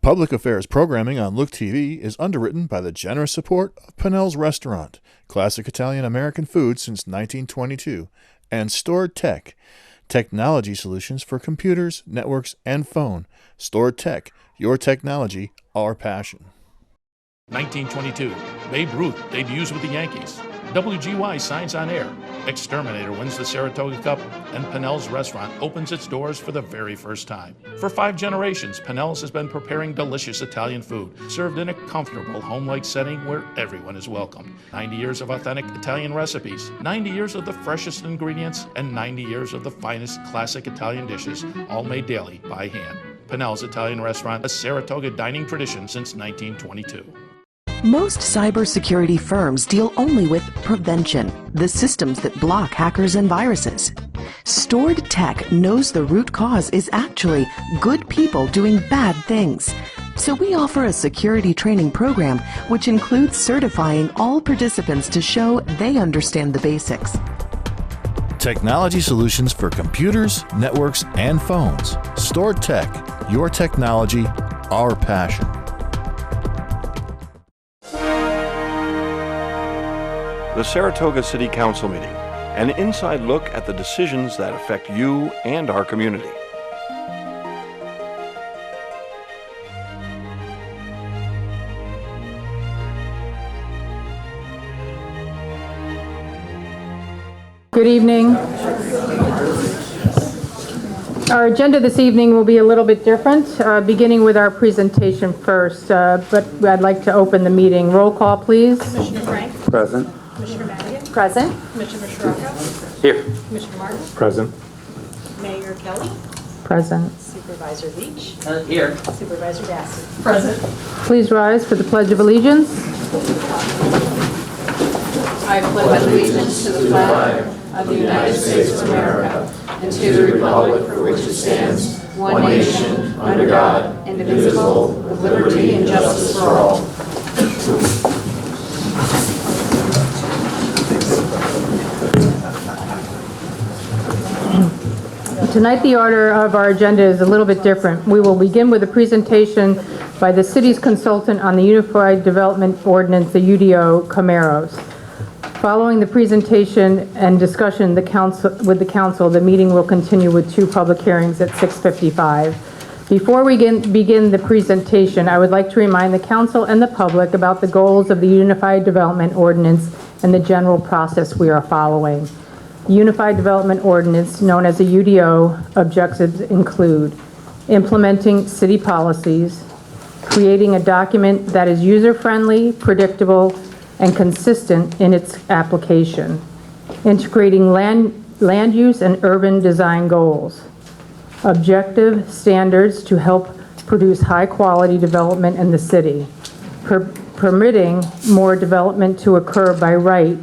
Public affairs programming on Look TV is underwritten by the generous support of Pinnell's Restaurant, classic Italian American food since 1922, and Stored Tech, technology solutions for computers, networks, and phone. Stored Tech, your technology, our passion. 1922, Babe Ruth debuts with the Yankees. WGY signs on air. Exterminator wins the Saratoga Cup, and Pinnell's Restaurant opens its doors for the very first time. For 5 generations, Pinnell's has been preparing delicious Italian food, served in a comfortable, home-like setting where everyone is welcome. 90 years of authentic Italian recipes, 90 years of the freshest ingredients, and 90 years of the finest classic Italian dishes, all made daily by hand. Pinnell's Italian Restaurant, a Saratoga dining tradition since 1922. Most cybersecurity firms deal only with prevention, the systems that block hackers and viruses. Stored Tech knows the root cause is actually good people doing bad things. So we offer a security training program which includes certifying all participants to show they understand the basics. Technology solutions for computers, networks, and phones. Stored Tech, your technology, our passion. The Saratoga City Council meeting, an inside look at the decisions that affect you and our community. Good evening. Our agenda this evening will be a little bit different, beginning with our presentation first, but I'd like to open the meeting. Roll call, please. Commissioner Frank? Present. Commissioner Madigan? Present. Commissioner Scirocco? Here. Commissioner Martin? Present. Mayor Kelly? Present. Supervisor Leach? Here. Supervisor Bassett? Present. Please rise for the Pledge of Allegiance. I pledge allegiance to the flag of the United States of America and to the republic for which it stands, one nation, under God, indivisible, with liberty and justice for all. Tonight the order of our agenda is a little bit different. We will begin with a presentation by the city's consultant on the Unified Development Ordinance, the UDO, Camaros. Following the presentation and discussion with the council, the meeting will continue with 2 public hearings at 6:55. Before we begin the presentation, I would like to remind the council and the public about the goals of the Unified Development Ordinance and the general process we are following. The Unified Development Ordinance, known as the UDO, objectives include implementing city policies, creating a document that is user-friendly, predictable, and consistent in its application, integrating land use and urban design goals, objective standards to help produce high-quality development in the city, permitting more development to occur by right,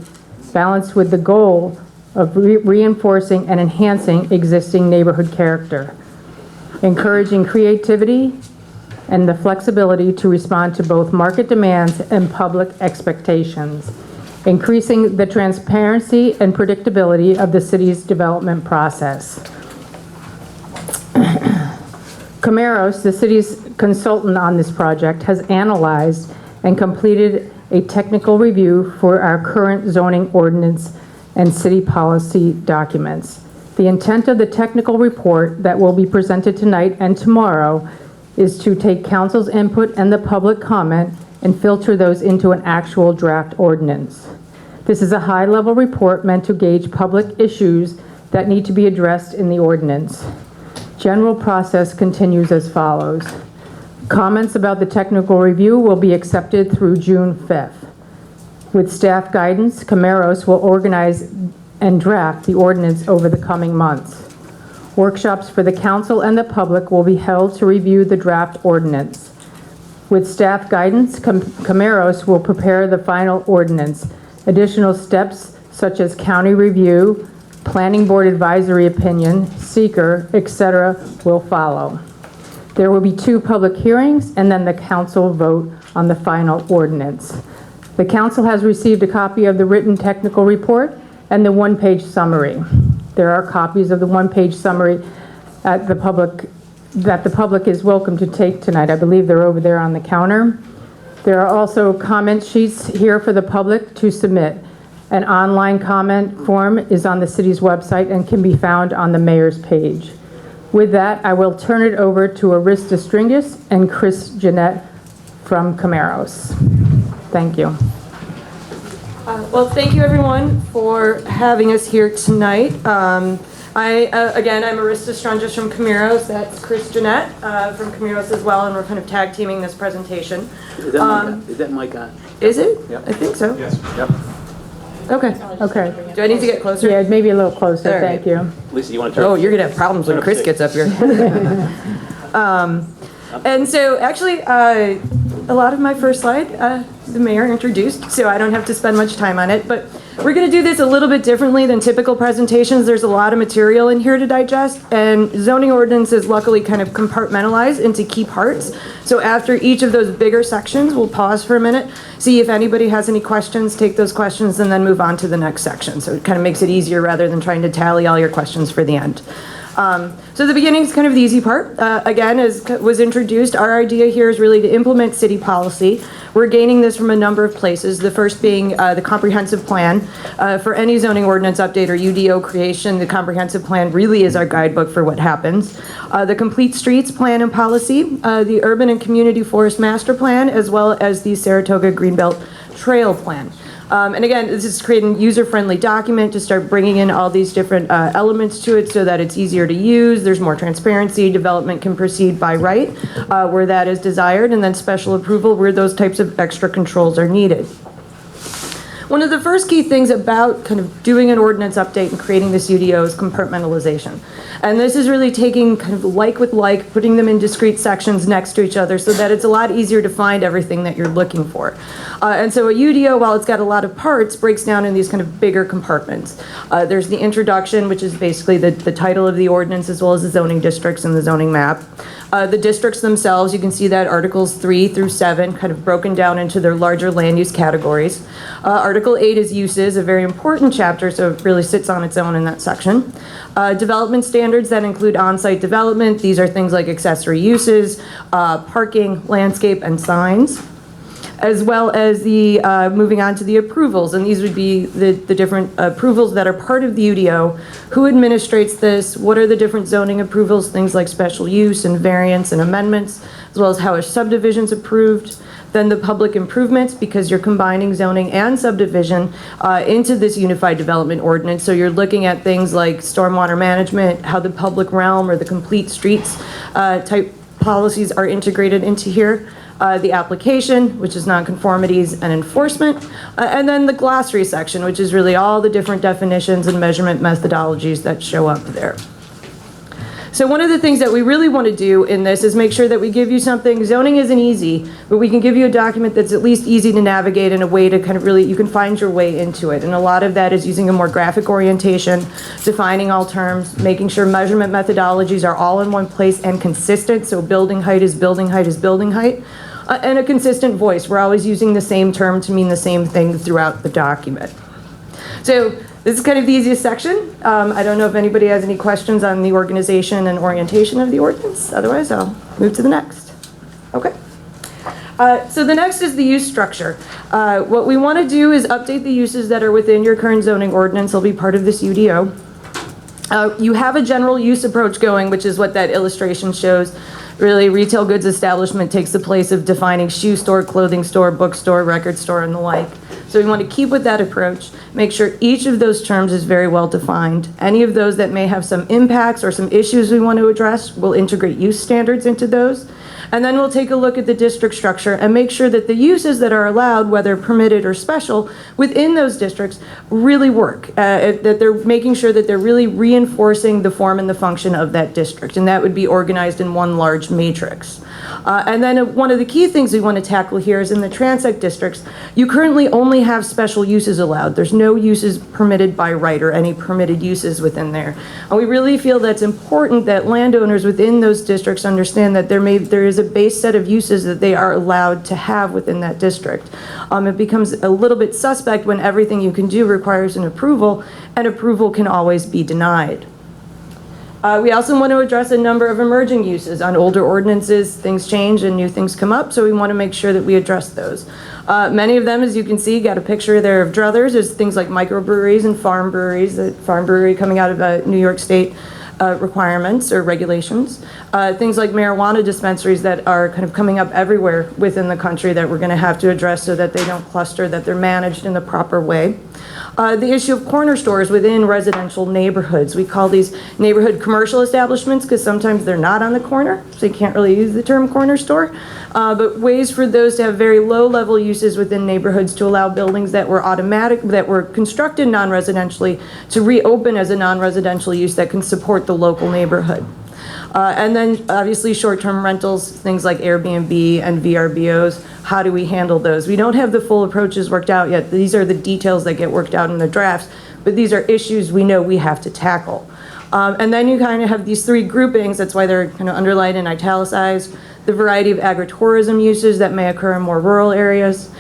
balanced with the goal of reinforcing and enhancing existing neighborhood character, encouraging creativity and the flexibility to respond to both market demands and public expectations, increasing the transparency and predictability of the city's development process. Camaros, the city's consultant on this project, has analyzed and completed a technical review for our current zoning ordinance and city policy documents. The intent of the technical report that will be presented tonight and tomorrow is to take council's input and the public comment and filter those into an actual draft ordinance. This is a high-level report meant to gauge public issues that need to be addressed in the ordinance. General process continues as follows. Comments about the technical review will be accepted through June 5th. With staff guidance, Camaros will organize and draft the ordinance over the coming months. Workshops for the council and the public will be held to review the draft ordinance. With staff guidance, Camaros will prepare the final ordinance. Additional steps such as county review, planning board advisory opinion, seeker, etc. will follow. There will be 2 public hearings and then the council vote on the final ordinance. The council has received a copy of the written technical report and the 1-page summary. There are copies of the 1-page summary at the public that the public is welcome to take tonight. I believe they're over there on the counter. There are also comment sheets here for the public to submit. An online comment form is on the city's website and can be found on the mayor's page. With that, I will turn it over to Arista Stringus and Chris Jeanette from Camaros. Thank you. Well, thank you everyone for having us here tonight. Again, I'm Arista Strungus from Camaros. That's Chris Jeanette from Camaros as well, and we're kind of tag teaming this presentation. Is that mic on? Is it? Yep. I think so. Yes. Yep. Okay. Okay. Do I need to get closer? Yeah, maybe a little closer. All right. Thank you. Lisa, you want to turn? Oh, you're going to have problems when Chris gets up here. And so actually, a lot of my first slide, the mayor introduced, so I don't have to spend much time on it. But we're going to do this a little bit differently than typical presentations. There's a lot of material in here to digest, and zoning ordinance is luckily kind of compartmentalized into key parts. So after each of those bigger sections, we'll pause for a minute, see if anybody has any questions, take those questions, and then move on to the next section. So it kind of makes it easier rather than trying to tally all your questions for the end. So the beginning is kind of the easy part. Again, as was introduced, our idea here is really to implement city policy. We're gaining this from a number of places, the first being the comprehensive plan. For any zoning ordinance update or UDO creation, the comprehensive plan really is our guidebook for what happens. The complete streets plan and policy, the urban and community forest master plan, as well as the Saratoga Greenbelt Trail plan. And again, this is creating a user-friendly document to start bringing in all these different elements to it so that it's easier to use, there's more transparency, development can proceed by right where that is desired, and then special approval where those types of extra controls are needed. One of the first key things about kind of doing an ordinance update and creating this UDO is compartmentalization. And this is really taking kind of like with like, putting them in discrete sections next to each other so that it's a lot easier to find everything that you're looking for. And so a UDO, while it's got a lot of parts, breaks down in these kind of bigger compartments. There's the introduction, which is basically the title of the ordinance, as well as the zoning districts and the zoning map. The districts themselves, you can see that Articles 3 through 7 kind of broken down into their larger land use categories. Article 8 is uses, a very important chapter, so it really sits on its own in that section. Development standards that include on-site development. These are things like accessory uses, parking, landscape, and signs. As well as the, moving on to the approvals, and these would be the different approvals that are part of the UDO. Who administrates this? What are the different zoning approvals? Things like special use and variance and amendments, as well as how a subdivision's approved. Then the public improvements, because you're combining zoning and subdivision into this unified development ordinance. So you're looking at things like stormwater management, how the public realm or the complete streets type policies are integrated into here. The application, which is nonconformities and enforcement, and then the glossary section, which is really all the different definitions and measurement methodologies that show up there. So one of the things that we really want to do in this is make sure that we give you something. Zoning isn't easy, but we can give you a document that's at least easy to navigate in a way to kind of really, you can find your way into it. And a lot of that is using a more graphic orientation, defining all terms, making sure measurement methodologies are all in one place and consistent. So building height is building height is building height. And a consistent voice. We're always using the same term to mean the same thing throughout the document. So this is kind of the easiest section. I don't know if anybody has any questions on the organization and orientation of the ordinance. Otherwise, I'll move to the next. Okay. So the next is the use structure. What we want to do is update the uses that are within your current zoning ordinance. They'll be part of this UDO. You have a general use approach going, which is what that illustration shows. Really, retail goods establishment takes the place of defining shoe store, clothing store, bookstore, record store, and the like. So we want to keep with that approach, make sure each of those terms is very well defined. Any of those that may have some impacts or some issues we want to address, we'll integrate use standards into those. And then we'll take a look at the district structure and make sure that the uses that are allowed, whether permitted or special, within those districts really work. That they're making sure that they're really reinforcing the form and the function of that district. And that would be organized in one large matrix. And then one of the key things we want to tackle here is in the transect districts, you currently only have special uses allowed. There's no uses permitted by right or any permitted uses within there. And we really feel that's important that landowners within those districts understand that there is a base set of uses that they are allowed to have within that district. It becomes a little bit suspect when everything you can do requires an approval, and approval can always be denied. We also want to address a number of emerging uses. On older ordinances, things change and new things come up, so we want to make sure that we address those. Many of them, as you can see, got a picture there of druthers. There's things like microbreweries and farm breweries, the farm brewery coming out of New York State requirements or regulations. Things like marijuana dispensaries that are kind of coming up everywhere within the country that we're going to have to address so that they don't cluster, that they're managed in the proper way. The issue of corner stores within residential neighborhoods. We call these neighborhood commercial establishments because sometimes they're not on the corner, so you can't really use the term corner store. But ways for those to have very low-level uses within neighborhoods to allow buildings that were constructed non-residentially to reopen as a non-residential use that can support the local neighborhood. And then obviously short-term rentals, things like Airbnb and VRBOs. How do we handle those? We don't have the full approaches worked out yet. These are the details that get worked out in the drafts, but these are issues we know we have to tackle. And then you kind of have these three groupings. That's why they're kind of underlined and italicized. The variety of agritourism uses that may occur in more rural areas,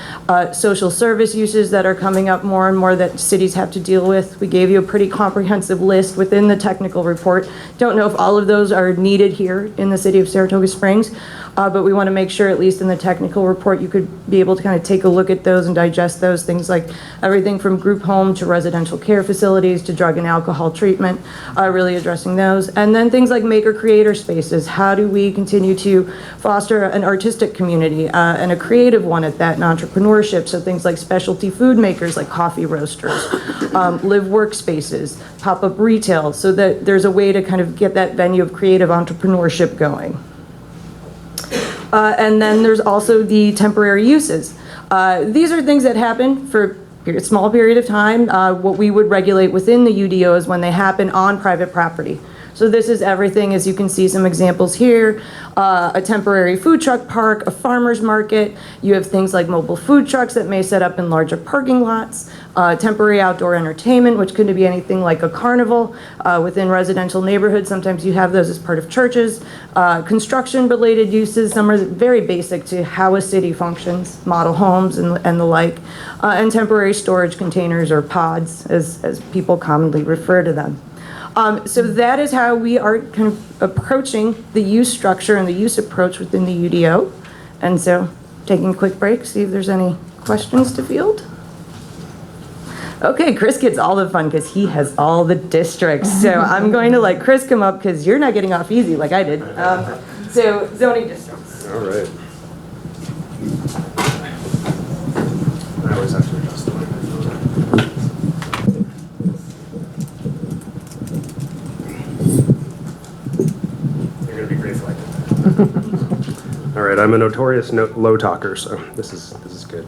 social service uses that are coming up more and more that cities have to deal with. We gave you a pretty comprehensive list within the technical report. Don't know if all of those are needed here in the city of Saratoga Springs, but we want to make sure, at least in the technical report, you could be able to kind of take a look at those and digest those things, like everything from group home to residential care facilities to drug and alcohol treatment, really addressing those. And then things like maker-creator spaces. How do we continue to foster an artistic community and a creative one at that, and entrepreneurship? So things like specialty food makers, like coffee roasters, live workspaces, pop-up retail, so that there's a way to kind of get that venue of creative entrepreneurship going. And then there's also the temporary uses. These are things that happen for a small period of time. What we would regulate within the UDO is when they happen on private property. So this is everything, as you can see some examples here, a temporary food truck park, a farmer's market. You have things like mobile food trucks that may set up in larger parking lots, temporary outdoor entertainment, which could be anything like a carnival within residential neighborhoods. Sometimes you have those as part of churches. Construction-related uses, some are very basic to how a city functions, model homes and the like, and temporary storage containers or pods, as people commonly refer to them. So that is how we are kind of approaching the use structure and the use approach within the UDO. And so taking a quick break, see if there's any questions to field. Okay, Chris gets all the fun because he has all the districts. So I'm going to let Chris come up because you're not getting off easy like I did. So zoning districts. All right. I always have to adjust the mic. All right, I'm a notorious low talker, so this is good.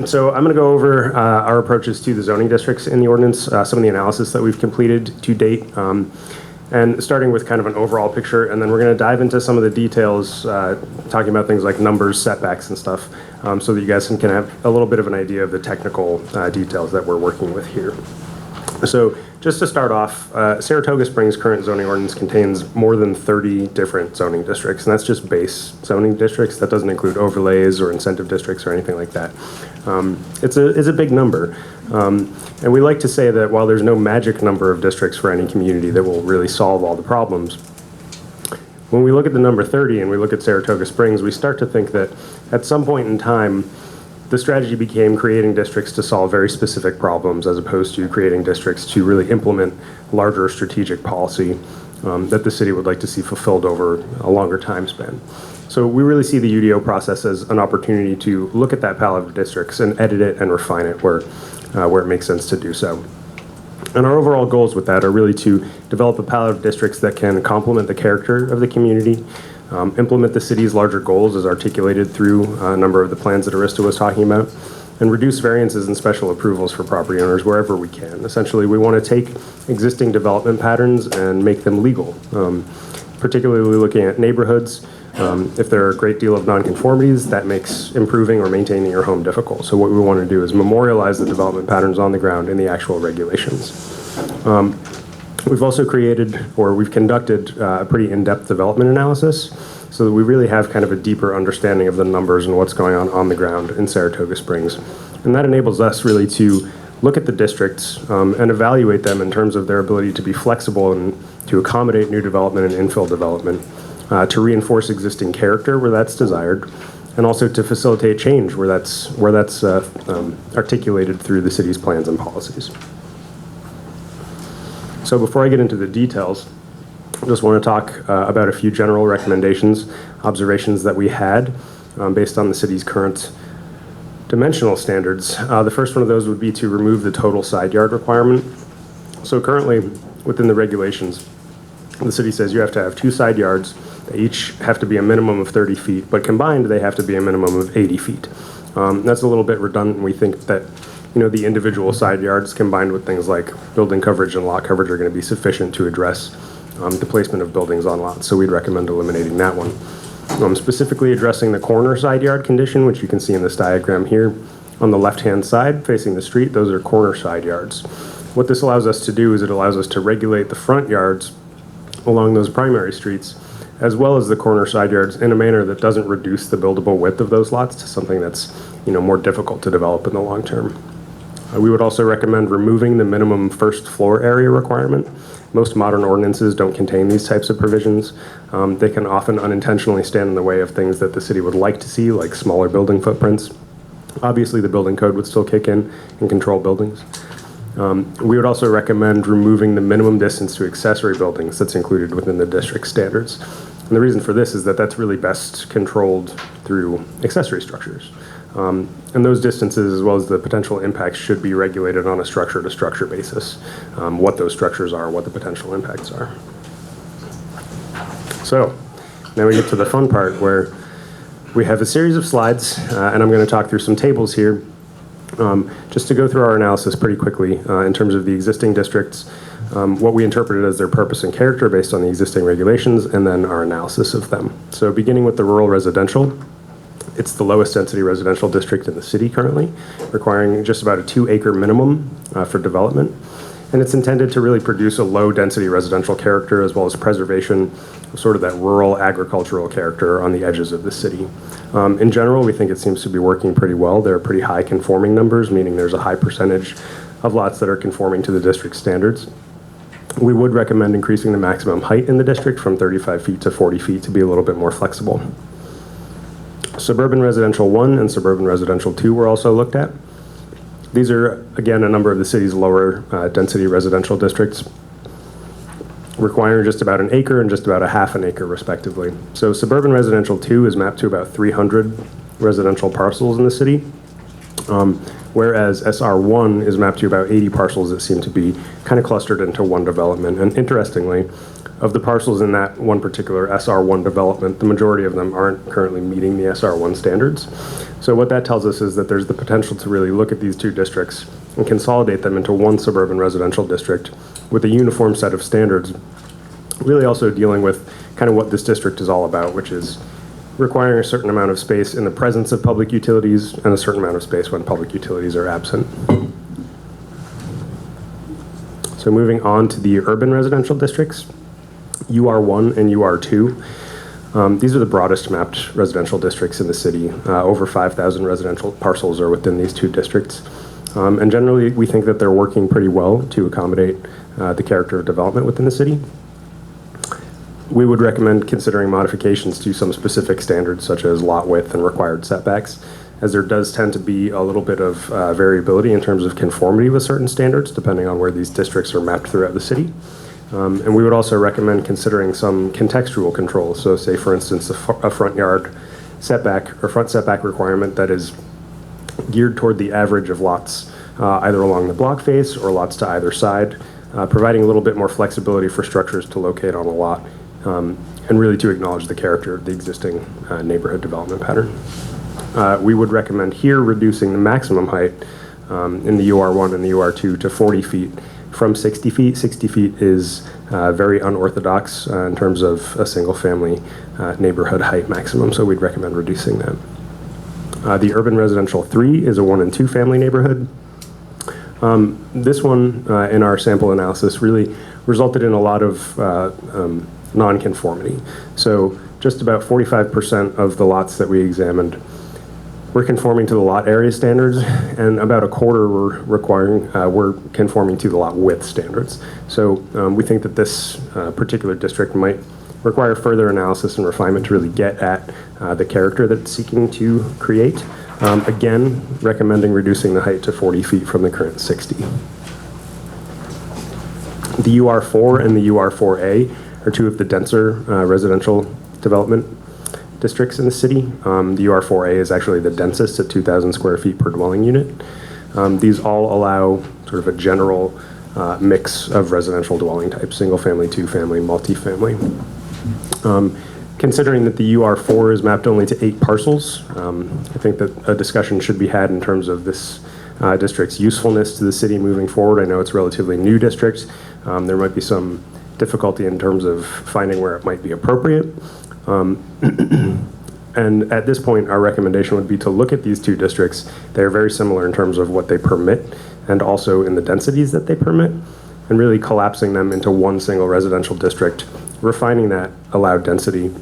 So I'm going to go over our approaches to the zoning districts in the ordinance, some of the analysis that we've completed to date, and starting with kind of an overall picture, and then we're going to dive into some of the details, talking about things like numbers, setbacks, and stuff, so that you guys can have a little bit of an idea of the technical details that we're working with here. So just to start off, Saratoga Springs' current zoning ordinance contains more than 30 different zoning districts, and that's just base zoning districts. That doesn't include overlays or incentive districts or anything like that. It's a big number, and we like to say that while there's no magic number of districts for any community that will really solve all the problems, when we look at the number 30 and we look at Saratoga Springs, we start to think that at some point in time, the strategy became creating districts to solve very specific problems as opposed to creating districts to really implement larger strategic policy that the city would like to see fulfilled over a longer time span. So we really see the UDO process as an opportunity to look at that palette of districts and edit it and refine it where it makes sense to do so. And our overall goals with that are really to develop a palette of districts that can complement the character of the community, implement the city's larger goals as articulated through a number of the plans that Arista was talking about, and reduce variances and special approvals for property owners wherever we can. Essentially, we want to take existing development patterns and make them legal, particularly looking at neighborhoods. If there are a great deal of nonconformities, that makes improving or maintaining your home difficult. So what we want to do is memorialize the development patterns on the ground in the actual regulations. We've also we've conducted a pretty in-depth development analysis so that we really have kind of a deeper understanding of the numbers and what's going on the ground in Saratoga Springs. And that enables us really to look at the districts and evaluate them in terms of their ability to be flexible and to accommodate new development and infill development, to reinforce existing character where that's desired, and also to facilitate change where that's articulated through the city's plans and policies. So before I get into the details, I just want to talk about a few general recommendations, observations that we had based on the city's current dimensional standards. The first one of those would be to remove the total side yard requirement. So currently, within the regulations, the city says you have to have 2 side yards. They each have to be a minimum of 30 feet, but combined they have to be a minimum of 80 feet. That's a little bit redundant. We think that the individual side yards combined with things like building coverage and lot coverage are going to be sufficient to address the placement of buildings on lots. So we'd recommend eliminating that one. Specifically addressing the corner side yard condition, which you can see in this diagram here. On the left-hand side, facing the street, those are corner side yards. What this allows us to do is it allows us to regulate the front yards along those primary streets, as well as the corner side yards in a manner that doesn't reduce the buildable width of those lots to something that's more difficult to develop in the long term. We would also recommend removing the minimum first floor area requirement. Most modern ordinances don't contain these types of provisions. They can often unintentionally stand in the way of things that the city would like to see, like smaller building footprints. Obviously, the building code would still kick in and control buildings. We would also recommend removing the minimum distance to accessory buildings that's included within the district standards. And the reason for this is that that's really best controlled through accessory structures. And those distances, as well as the potential impacts, should be regulated on a structure-to-structure basis, what those structures are, what the potential impacts are. So now we get to the fun part where we have a series of slides, and I'm going to talk through some tables here, just to go through our analysis pretty quickly in terms of the existing districts, what we interpreted as their purpose and character based on the existing regulations, and then our analysis of them. So beginning with the rural residential, it's the lowest density residential district in the city currently, requiring just about a 2-acre minimum for development. And it's intended to really produce a low density residential character as well as preservation of sort of that rural agricultural character on the edges of the city. In general, we think it seems to be working pretty well. There are pretty high conforming numbers, meaning there's a high percentage of lots that are conforming to the district standards. We would recommend increasing the maximum height in the district from 35 feet to 40 feet to be a little bit more flexible. Suburban Residential 1 and Suburban Residential 2 were also looked at. These are, again, a number of the city's lower density residential districts, requiring just about an acre and just about a half an acre, respectively. So Suburban Residential 2 is mapped to about 300 residential parcels in the city, whereas SR1 is mapped to about 80 parcels that seem to be kind of clustered into one development. And interestingly, of the parcels in that one particular SR1 development, the majority of them aren't currently meeting the SR1 standards. So what that tells us is that there's the potential to really look at these two districts and consolidate them into one suburban residential district with a uniform set of standards, really also dealing with kind of what this district is all about, which is requiring a certain amount of space in the presence of public utilities and a certain amount of space when public utilities are absent. So moving on to the urban residential districts, UR1 and UR2. These are the broadest mapped residential districts in the city. Over 5,000 residential parcels are within these two districts. And generally, we think that they're working pretty well to accommodate the character of development within the city. We would recommend considering modifications to some specific standards, such as lot width and required setbacks, as there does tend to be a little bit of variability in terms of conformity with certain standards, depending on where these districts are mapped throughout the city. And we would also recommend considering some contextual controls. So say, for instance, a front yard setback or front setback requirement that is geared toward the average of lots, either along the block face or lots to either side, providing a little bit more flexibility for structures to locate on a lot, and really to acknowledge the character of the existing neighborhood development pattern. We would recommend here reducing the maximum height in the UR1 and the UR2 to 40 feet from 60 feet. 60 feet is very unorthodox in terms of a single family neighborhood height maximum, so we'd recommend reducing that. The urban residential 3 is a 1 and 2 family neighborhood. This one in our sample analysis really resulted in a lot of nonconformity. So just about 45% of the lots that we examined we're conforming to the lot area standards, and about a quarter we're conforming to the lot width standards. So we think that this particular district might require further analysis and refinement to really get at the character that it's seeking to create. Again, recommending reducing the height to 40 feet from the current 60. The UR4 and the UR4A are two of the denser residential development districts in the city. The UR4A is actually the densest at 2,000 square feet per dwelling unit. These all allow sort of a general mix of residential dwelling types: single family, two family, multifamily. Considering that the UR4 is mapped only to 8 parcels, I think that a discussion should be had in terms of this district's usefulness to the city moving forward. I know it's a relatively new district. There might be some difficulty in terms of finding where it might be appropriate. And at this point, our recommendation would be to look at these two districts. They're very similar in terms of what they permit and also in the densities that they permit, and really collapsing them into one single residential district, refining that allowed density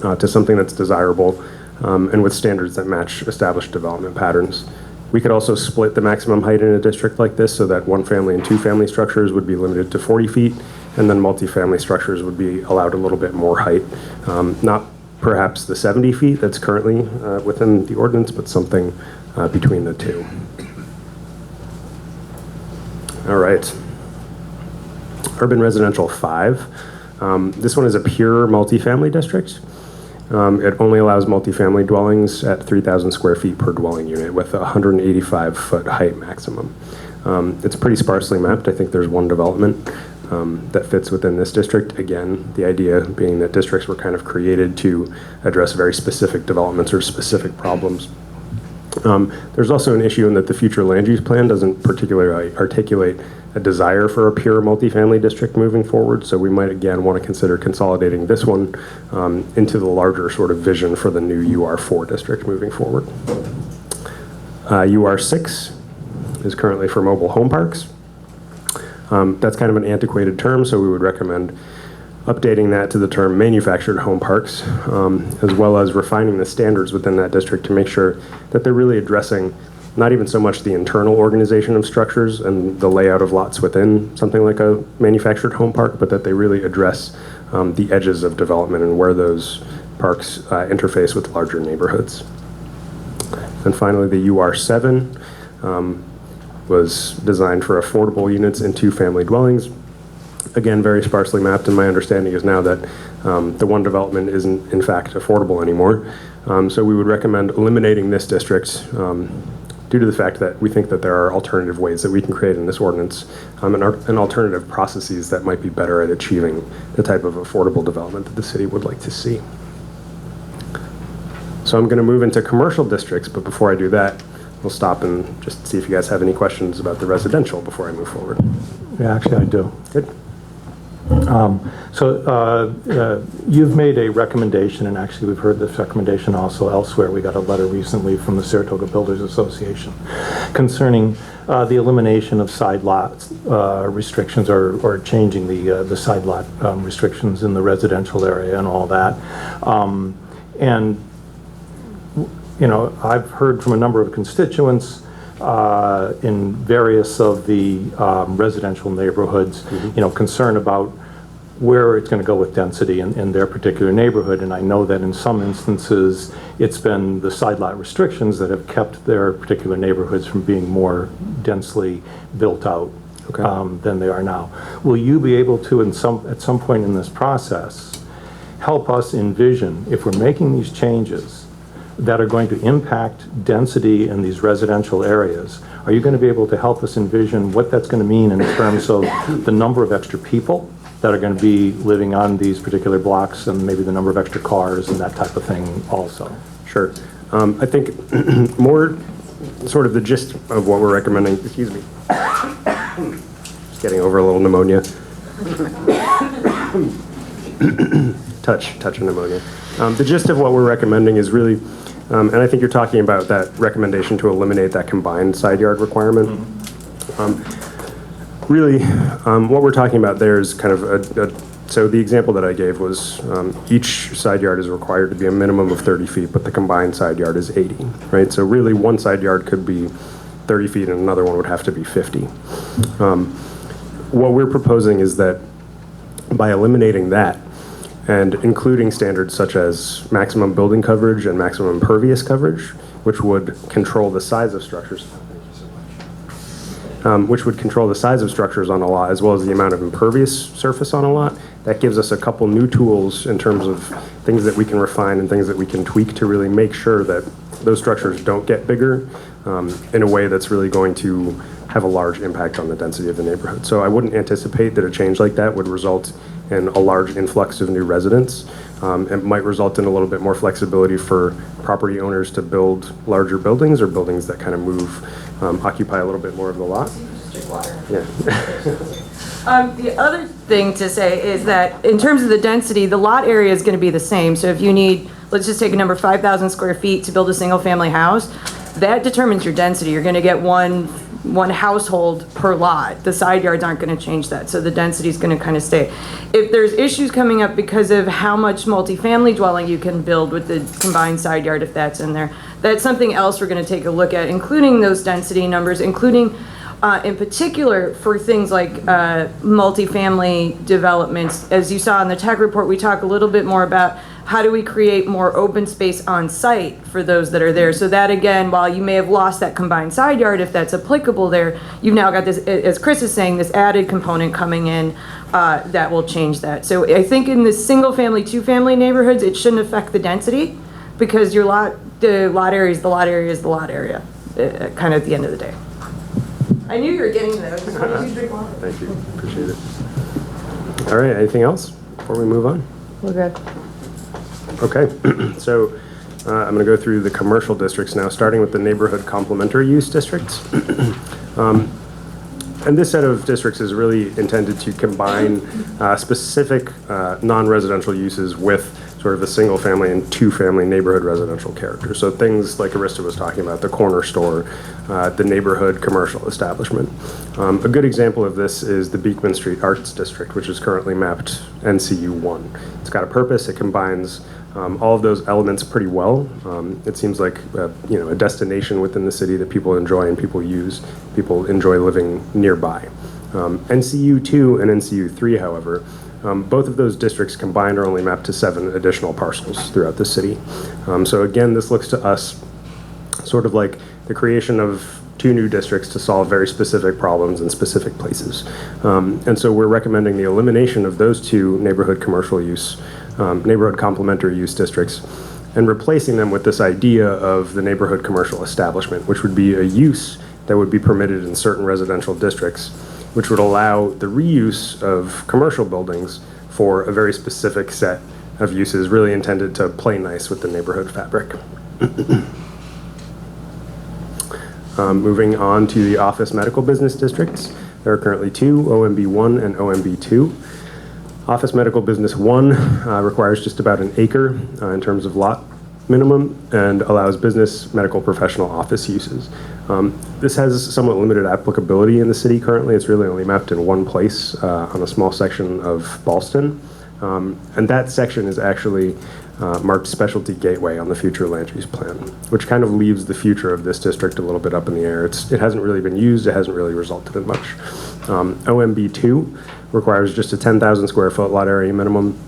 to something that's desirable and with standards that match established development patterns. We could also split the maximum height in a district like this so that one family and two family structures would be limited to 40 feet, and then multifamily structures would be allowed a little bit more height. Not perhaps the 70 feet that's currently within the ordinance, but something between the two. All right. Urban Residential 5. This one is a pure multifamily district. It only allows multifamily dwellings at 3,000 square feet per dwelling unit with a 185-foot height maximum. It's pretty sparsely mapped. I think there's one development that fits within this district. Again, the idea being that districts were kind of created to address very specific developments or specific problems. There's also an issue in that the future land use plan doesn't particularly articulate a desire for a pure multifamily district moving forward, so we might again want to consider consolidating this one into the larger sort of vision for the new UR4 district moving forward. UR6 is currently for mobile home parks. That's kind of an antiquated term, so we would recommend updating that to the term manufactured home parks, as well as refining the standards within that district to make sure that they're really addressing not even so much the internal organization of structures and the layout of lots within something like a manufactured home park, but that they really address the edges of development and where those parks interface with larger neighborhoods. And finally, the UR7 was designed for affordable units in two-family dwellings. Again, very sparsely mapped, and my understanding is now that the one development isn't in fact affordable anymore. So we would recommend eliminating this district due to the fact that we think that there are alternative ways that we can create in this ordinance and alternative processes that might be better at achieving the type of affordable development that the city would like to see. So I'm going to move into commercial districts, but before I do that, we'll stop and just see if you guys have any questions about the residential before I move forward. Yeah, actually I do. Good. You've made a recommendation, and actually we've heard this recommendation also elsewhere. We got a letter recently from the Saratoga Builders Association concerning the elimination of side lot restrictions or changing the side lot restrictions in the residential area and all that. And you know, I've heard from a number of constituents in various of the residential neighborhoods, you know, concern about where it's going to go with density in their particular neighborhood. And I know that in some instances, it's been the side lot restrictions that have kept their particular neighborhoods from being more densely built out than they are now. Will you be able to, at some point in this process, help us envision, if we're making these changes that are going to impact density in these residential areas, are you going to be able to help us envision what that's going to mean in terms of the number of extra people that are going to be living on these particular blocks, and maybe the number of extra cars and that type of thing also? Sure. I think more sort of the gist of what we're recommending, excuse me, just getting over a little pneumonia. touch of pneumonia. The gist of what we're recommending is really, and I think you're talking about that recommendation to eliminate that combined side yard requirement. Really, what we're talking about there is kind of a So the example that I gave was each side yard is required to be a minimum of 30 feet, but the combined side yard is 80, right? So really one side yard could be 30 feet and another one would have to be 50. What we're proposing is that by eliminating that and including standards such as maximum building coverage and maximum impervious coverage, which would control the size of structures, which would control the size of structures on a lot as well as the amount of impervious surface on a lot. That gives us a couple new tools in terms of things that we can refine and things that we can tweak to really make sure that those structures don't get bigger in a way that's really going to have a large impact on the density of the neighborhood. So I wouldn't anticipate that a change like that would result in a large influx of new residents. It might result in a little bit more flexibility for property owners to build larger buildings or buildings that kind of move, occupy a little bit more of the lot. Yeah. The other thing to say is that in terms of the density, the lot area is going to be the same. So if you need, let's just take a number, 5,000 square feet to build a single family house, that determines your density. You're going to get one household per lot. The side yards aren't going to change that. So the density is going to kind of stay. If there's issues coming up because of how much multifamily dwelling you can build with the combined side yard, if that's in there, that's something else we're going to take a look at, including those density numbers, including in particular for things like multifamily developments. As you saw in the tech report, we talk a little bit more about how do we create more open space on site for those that are there. So that again, while you may have lost that combined side yard, if that's applicable there, you've now got this, as Chris is saying, this added component coming in that will change that. So I think in the single family, two family neighborhoods, it shouldn't affect the density because the lot area is the lot area, kind of at the end of the day. I knew you were getting there. I just wanted you to drink water. Thank you. Appreciate it. All right. Anything else before we move on? We're good. Okay. So I'm going to go through the commercial districts now, starting with the neighborhood complementary use districts. And this set of districts is really intended to combine specific non-residential uses with sort of a single family and two family neighborhood residential character. So things like Arista was talking about, the corner store, the neighborhood commercial establishment. A good example of this is the Beekman Street Arts District, which is currently mapped NCU 1. It's got a purpose. It combines all of those elements pretty well. It seems like a destination within the city that people enjoy and people use. People enjoy living nearby. NCU 2 and NCU 3, however, both of those districts combined are only mapped to 7 additional parcels throughout the city. So again, this looks to us sort of like the creation of 2 new districts to solve very specific problems in specific places. And so we're recommending the elimination of those 2 neighborhood commercial use, neighborhood complementary use districts, and replacing them with this idea of the neighborhood commercial establishment, which would be a use that would be permitted in certain residential districts, which would allow the reuse of commercial buildings for a very specific set of uses really intended to play nice with the neighborhood fabric. Moving on to the office medical business districts. There are currently 2, OMB1 and OMB2. Office medical business 1 requires just about an acre in terms of lot minimum and allows business, medical, professional office uses. This has somewhat limited applicability in the city currently. It's really only mapped in one place on a small section of Ballston. And that section is actually marked Specialty Gateway on the future land use plan, which kind of leaves the future of this district a little bit up in the air. It hasn't really been used. It hasn't really resulted in much. OMB2 requires just a 10,000 square foot lot area minimum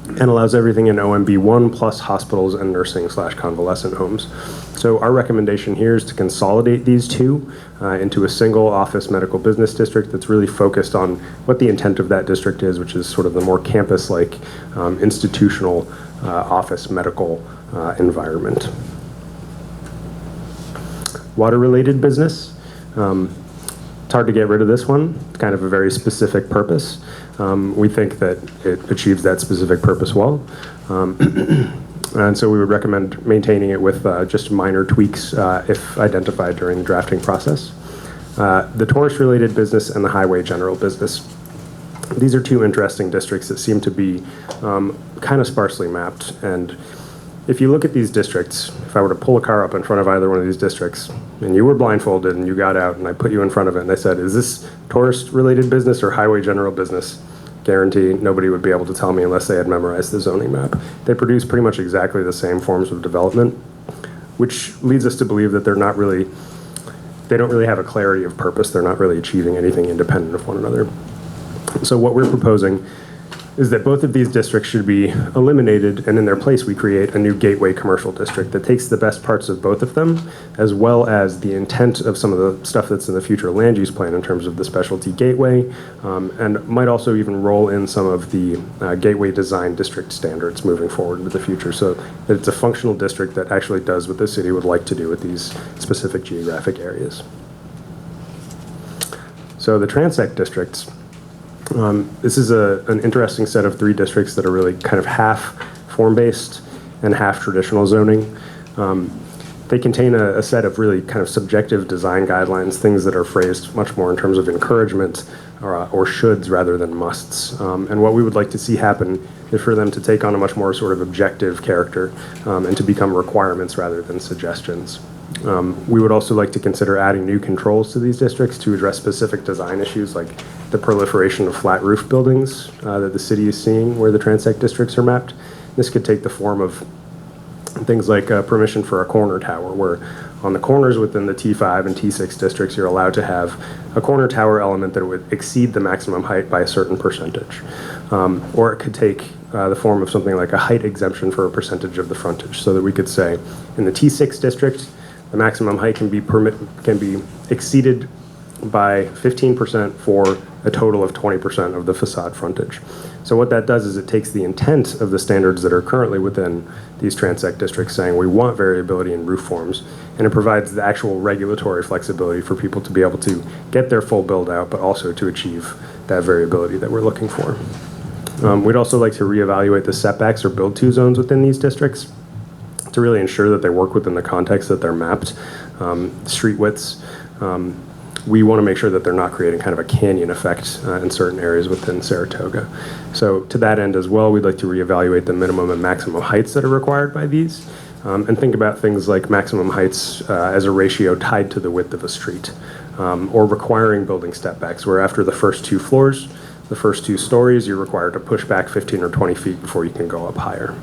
and allows everything in OMB1 plus hospitals and nursing/convalescent homes. So our recommendation here is to consolidate these 2 into a single office medical business district that's really focused on what the intent of that district is, which is sort of the more campus-like institutional office medical environment. Water-related business. It's hard to get rid of this one. It's kind of a very specific purpose. We think that it achieves that specific purpose well. And so we would recommend maintaining it with just minor tweaks if identified during the drafting process. The tourist-related business and the highway general business. These are 2 interesting districts that seem to be kind of sparsely mapped. And if you look at these districts, if I were to pull a car up in front of either one of these districts, and you were blindfolded and you got out and I put you in front of it and I said, is this tourist-related business or highway general business? guarantee nobody would be able to tell me unless they had memorized the zoning map. They produce pretty much exactly the same forms of development, which leads us to believe that they don't really have a clarity of purpose. They're not really achieving anything independent of one another. So what we're proposing is that both of these districts should be eliminated, and in their place we create a new gateway commercial district that takes the best parts of both of them, as well as the intent of some of the stuff that's in the future land use plan in terms of the specialty gateway, and might also even roll in some of the gateway design district standards moving forward into the future, so that it's a functional district that actually does what the city would like to do with these specific geographic areas. So the transect districts, this is an interesting set of 3 districts that are really kind of half form-based and half traditional zoning. They contain a set of really kind of subjective design guidelines, things that are phrased much more in terms of encouragement or shoulds rather than musts. And what we would like to see happen is for them to take on a much more sort of objective character and to become requirements rather than suggestions. We would also like to consider adding new controls to these districts to address specific design issues like the proliferation of flat roof buildings that the city is seeing where the transect districts are mapped. This could take the form of things like permission for a corner tower, where on the corners within the T5 and T6 districts, you're allowed to have a corner tower element that would exceed the maximum height by a certain percentage. Or it could take the form of something like a height exemption for a percentage of the frontage, so that we could say in the T6 district, the maximum height can be exceeded by 15% for a total of 20% of the facade frontage. So what that does is it takes the intent of the standards that are currently within these transect districts, saying we want variability in roof forms, and it provides the actual regulatory flexibility for people to be able to get their full build out, but also to achieve that variability that we're looking for. We'd also like to reevaluate the setbacks or build-to zones within these districts to really ensure that they work within the context that they're mapped. Street widths, we want to make sure that they're not creating kind of a canyon effect in certain areas within Saratoga. So to that end as well, we'd like to reevaluate the minimum and maximum heights that are required by these, and think about things like maximum heights as a ratio tied to the width of a street, or requiring building step backs, where after the first 2 floors, the first 2 stories, you're required to push back 15 or 20 feet before you can go up higher.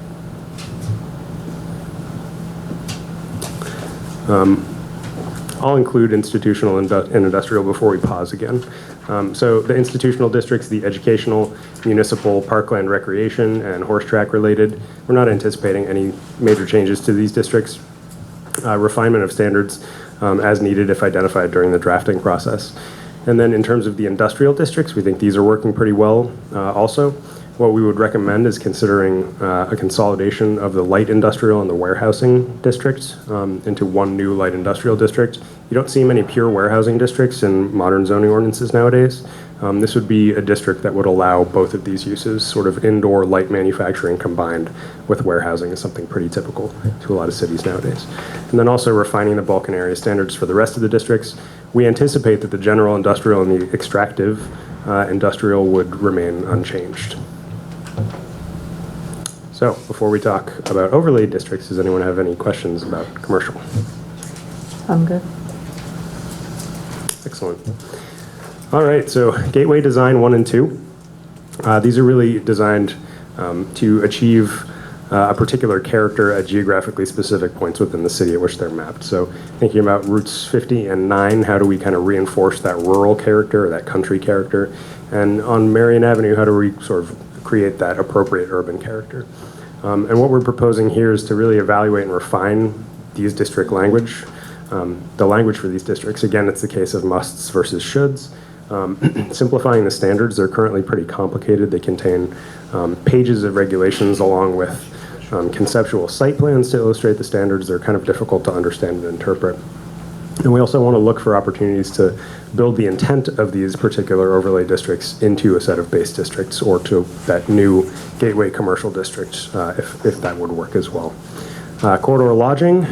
I'll include institutional and industrial before we pause again. So the institutional districts, the educational, municipal, parkland, recreation, and horse track related, we're not anticipating any major changes to these districts. Refinement of standards as needed if identified during the drafting process. And then in terms of the industrial districts, we think these are working pretty well also. What we would recommend is considering a consolidation of the light industrial and the warehousing districts into one new light industrial district. You don't see many pure warehousing districts in modern zoning ordinances nowadays. This would be a district that would allow both of these uses, sort of indoor light manufacturing combined with warehousing is something pretty typical to a lot of cities nowadays. And then also refining the bulk and area standards for the rest of the districts. We anticipate that the general industrial and the extractive industrial would remain unchanged. So before we talk about overlay districts, does anyone have any questions about commercial? I'm good. Excellent. All right, so gateway design 1 and 2. These are really designed to achieve a particular character at geographically specific points within the city at which they're mapped. So thinking about routes 50 and 9, how do we kind of reinforce that rural character or that country character? And on Marion Avenue, how do we sort of create that appropriate urban character? And what we're proposing here is to really evaluate and refine these district language, the language for these districts. Again, it's the case of musts versus shoulds. Simplifying the standards, they're currently pretty complicated. They contain pages of regulations along with conceptual site plans to illustrate the standards. They're kind of difficult to understand and interpret. And we also want to look for opportunities to build the intent of these particular overlay districts into a set of base districts or to that new gateway commercial district if that would work as well. Corridor lodging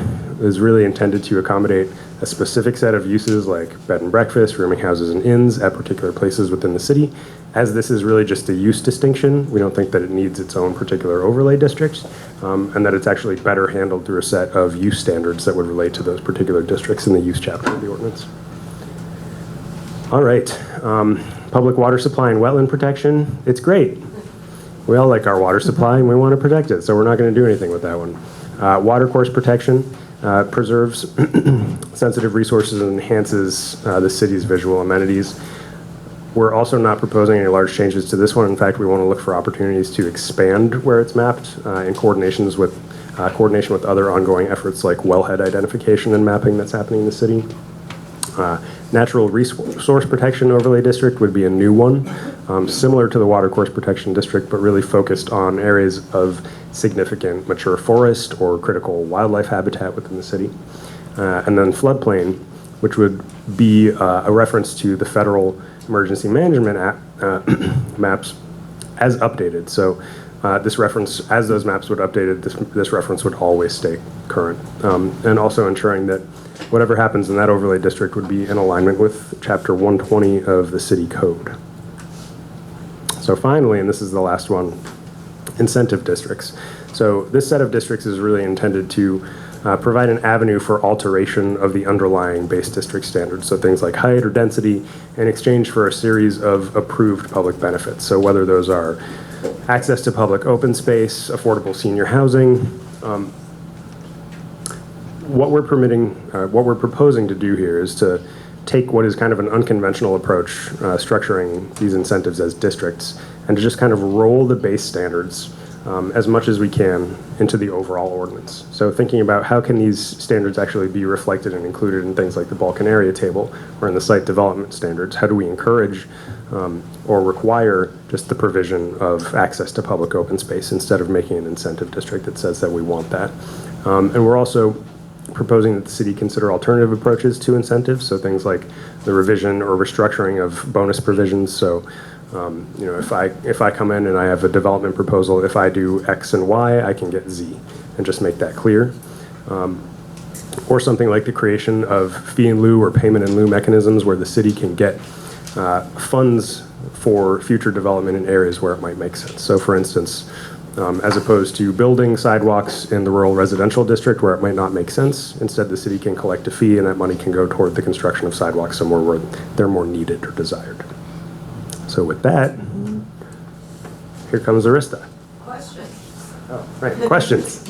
is really intended to accommodate a specific set of uses like bed and breakfast, rooming houses and inns at particular places within the city. As this is really just a use distinction, we don't think that it needs its own particular overlay districts, and that it's actually better handled through a set of use standards that would relate to those particular districts in the use chapter of the ordinance. All right, Public water supply and wetland protection, it's great. We all like our water supply and we want to protect it, so we're not going to do anything with that one. Water course protection preserves sensitive resources and enhances the city's visual amenities. We're also not proposing any large changes to this one. In fact, we want to look for opportunities to expand where it's mapped in coordination with other ongoing efforts like wellhead identification and mapping that's happening in the city. Natural Resource Protection Overlay District would be a new one, similar to the Water Course Protection District, but really focused on areas of significant mature forest or critical wildlife habitat within the city. And then floodplain, which would be a reference to the federal emergency management maps as updated. So this reference, as those maps would updated, this reference would always stay current. And also ensuring that whatever happens in that overlay district would be in alignment with Chapter 120 of the City Code. So finally, and this is the last one, incentive districts. So this set of districts is really intended to provide an avenue for alteration of the underlying base district standards, so things like height or density, in exchange for a series of approved public benefits. So whether those are access to public open space, affordable senior housing, what we're proposing to do here is to take what is kind of an unconventional approach, structuring these incentives as districts, and to just kind of roll the base standards as much as we can into the overall ordinance. So thinking about how can these standards actually be reflected and included in things like the Balkan area table or in the site development standards. How do we encourage or require just the provision of access to public open space instead of making an incentive district that says that we want that. And we're also proposing that the city consider alternative approaches to incentives, so things like the revision or restructuring of bonus provisions. So, you know, if I come in and I have a development proposal, if I do X and Y, I can get Z, and just make that clear. Or something like the creation of fee in lieu or payment in lieu mechanisms where the city can get funds for future development in areas where it might make sense. So, for instance, as opposed to building sidewalks in the rural residential district where it might not make sense, instead the city can collect a fee and that money can go toward the construction of sidewalks somewhere where they're more needed or desired. So with that, here comes Arista. Questions? Oh, right, questions.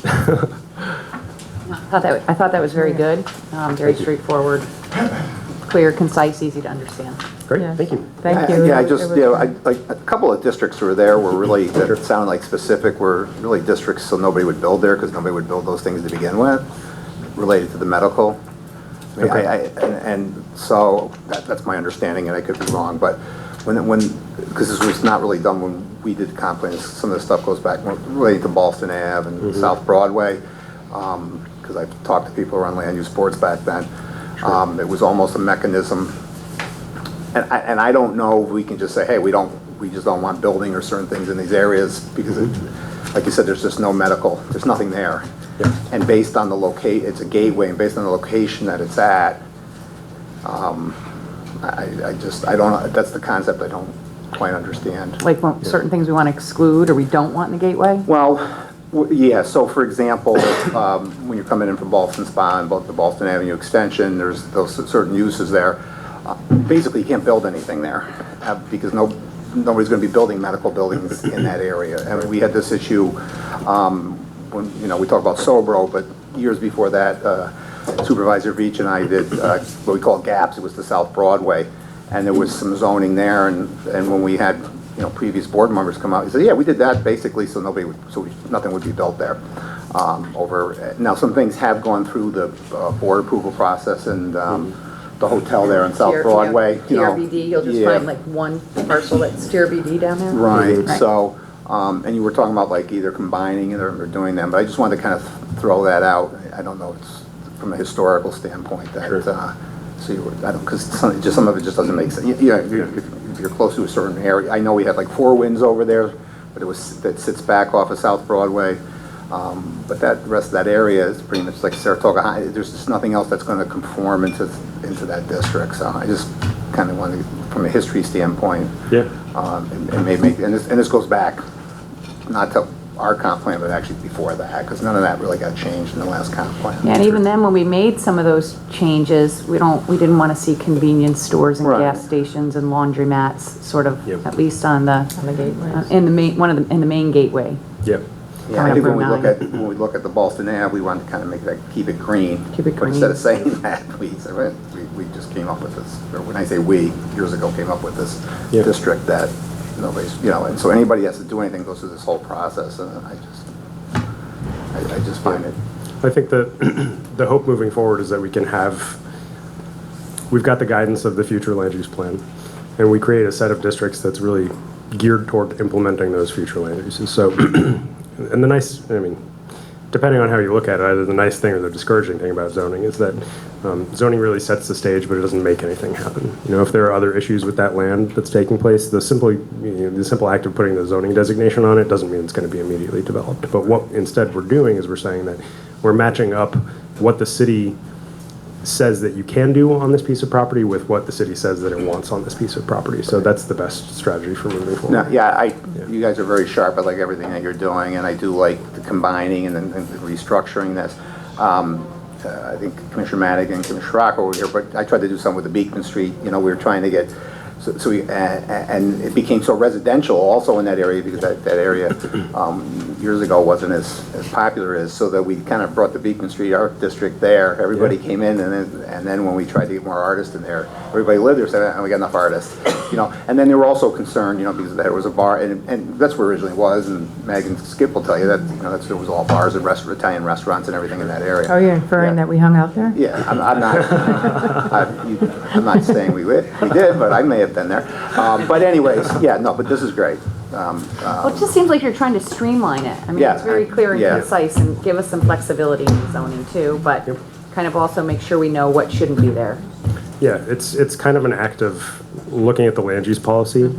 I thought that was very good, very straightforward, clear, concise, easy to understand. Great, Yes. thank you. Thank you. Yeah, like a couple of districts were there were really, that sounded like specific, were really districts so nobody would build there because nobody would build those things to begin with, related to the medical. I mean, and so that's my understanding, and I could be wrong, but because this was not really done when we did comp plan, some of the stuff goes back related to Boston Ave and South Broadway, because I've talked to people around land use boards back then. It was almost a mechanism. And I don't know if we can just say, hey, we just don't want building or certain things in these areas because, like you said, there's just no medical, there's nothing there. Yeah. And based on the it's a gateway, and based on the location that it's at, I don't, that's the concept I don't quite understand. Like certain things we want to exclude or we don't want in the gateway? Well, yeah, so for example, when you're coming in from Boston Spa and the Boston Avenue extension, there's those certain uses there. Basically, you can't build anything there because nobody's going to be building medical buildings in that area. And we had this issue when, you know, we talk about Sobro, but years before that, Supervisor Veach and I did what we call gaps. It was the South Broadway, and there was some zoning there. And when we had, you know, previous board members come out, he said, yeah, we did that basically so nothing would be built there. Now some things have gone through the board approval process and. The hotel there on South Broadway. TRBD, you'll just find like one parcel that's TRBD down there? Right. So, and you were talking about like either combining it or doing them, but I just wanted to kind of throw that out. I don't know, it's from a historical standpoint that, because some of it just doesn't make sense. If you're close to a certain area, I know we had like Four Winds over there, but that sits back off of South Broadway. But the rest of that area is pretty much like Saratoga High. There's just nothing else that's going to conform into that district. So I just kind of wanted, from a history standpoint, and this goes back not to our comp plan, but actually before that, because none of that really got changed in the last comp plan. Yeah, and even then, when we made some of those changes, we didn't want to see convenience stores and gas stations and laundromats, sort of, at least on the gateway, in the main gateway. Yep. Yeah, I think when we look at the Boston Ave, we wanted to kind of make that, keep it green. Keep it green. But instead of saying that, we just came up with this, or when I say we, years ago came up with this district that nobody's, and so anybody has to do anything goes through this whole process, and I just find it. I think that the hope moving forward is that we've got the guidance of the future land use plan, and we create a set of districts that's really geared toward implementing those future land uses. So, and depending on how you look at it, either the nice thing or the discouraging thing about zoning is that zoning really sets the stage, but it doesn't make anything happen. If there are other issues with that land that's taking place, the simple act of putting the zoning designation on it doesn't mean it's going to be immediately developed. But what instead we're doing is we're saying that we're matching up what the city says that you can do on this piece of property with what the city says that it wants on this piece of property. So that's the best strategy for moving forward. You guys are very sharp. I like everything that you're doing, and I do like the combining and then restructuring this. I think Commissioner Maddox and Commissioner Rocco were here, but I tried to do something with the Beekman Street. We were trying to get, and it became so residential also in that area, because that area years ago wasn't as popular as, so that we kind of brought the Beekman Street Art District there. Everybody came in, and then when we tried to get more artists in there, everybody lived there, said, we got enough artists, And then they were also concerned, because there was a bar, and that's where it originally was, and Meg and Skip will tell you that, there was all bars and Italian restaurants and everything in that area. Are you inferring that we hung out there? Yeah, I'm not. I'm not saying we did, but I may have been there. But anyways, but this is great. Well, it just seems like you're trying to streamline it. It's very clear and concise, and give us some flexibility in zoning too, but kind of also make sure we know what shouldn't be there. Yeah, it's kind of an act of looking at the land use policy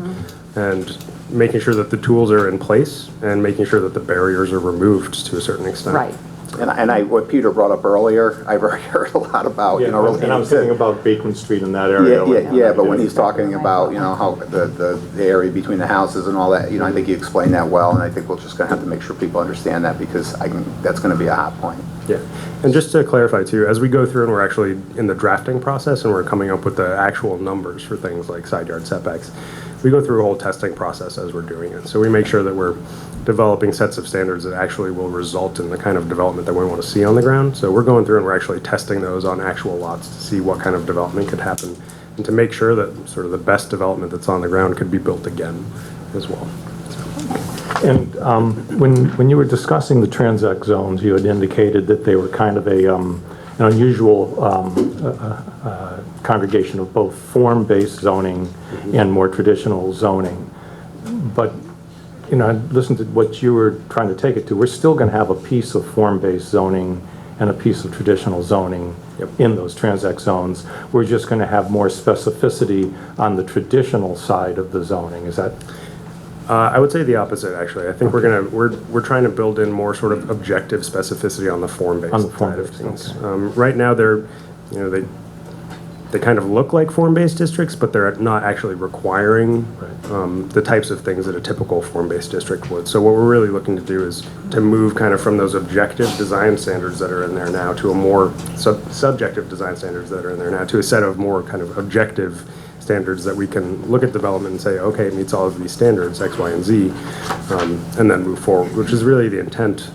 and making sure that the tools are in place and making sure that the barriers are removed to a certain extent. Right. And what Peter brought up earlier, I've already heard a lot about, and I was thinking about Beekman Street in that area. But when he's talking about, how the area between the houses and all that, I think you explained that well, and I think we're just going to have to make sure people understand that, because that's going to be a hot point. Yeah, and just to clarify too, as we go through and we're actually in the drafting process and we're coming up with the actual numbers for things like side yard setbacks, we go through a whole testing process as we're doing it. So we make sure that we're developing sets of standards that actually will result in the kind of development that we want to see on the ground. So we're going through and we're actually testing those on actual lots to see what kind of development could happen, and to make sure that sort of the best development that's on the ground could be built again as well. And when you were discussing the transact zones, you had indicated that they were kind of an unusual congregation of both form-based zoning and more traditional zoning. But I listened to what you were trying to take it to. We're still going to have a piece of form-based zoning and a piece of traditional zoning in those transact zones. We're just going to have more specificity on the traditional side of the zoning. Is that? I would say the opposite, actually. I think we're trying to build in more sort of objective specificity on the form-based side of things. Okay. Right now, they kind of look like form-based districts, but they're not actually requiring the types of things that a typical form-based district would. So what we're really looking to do is to move kind of from those objective design standards that are in there now to a more subjective design standards that are in there now, to a set of more kind of objective standards that we can look at development and say, okay, it meets all of these standards, X, Y, and Z, and then move forward, which is really the intent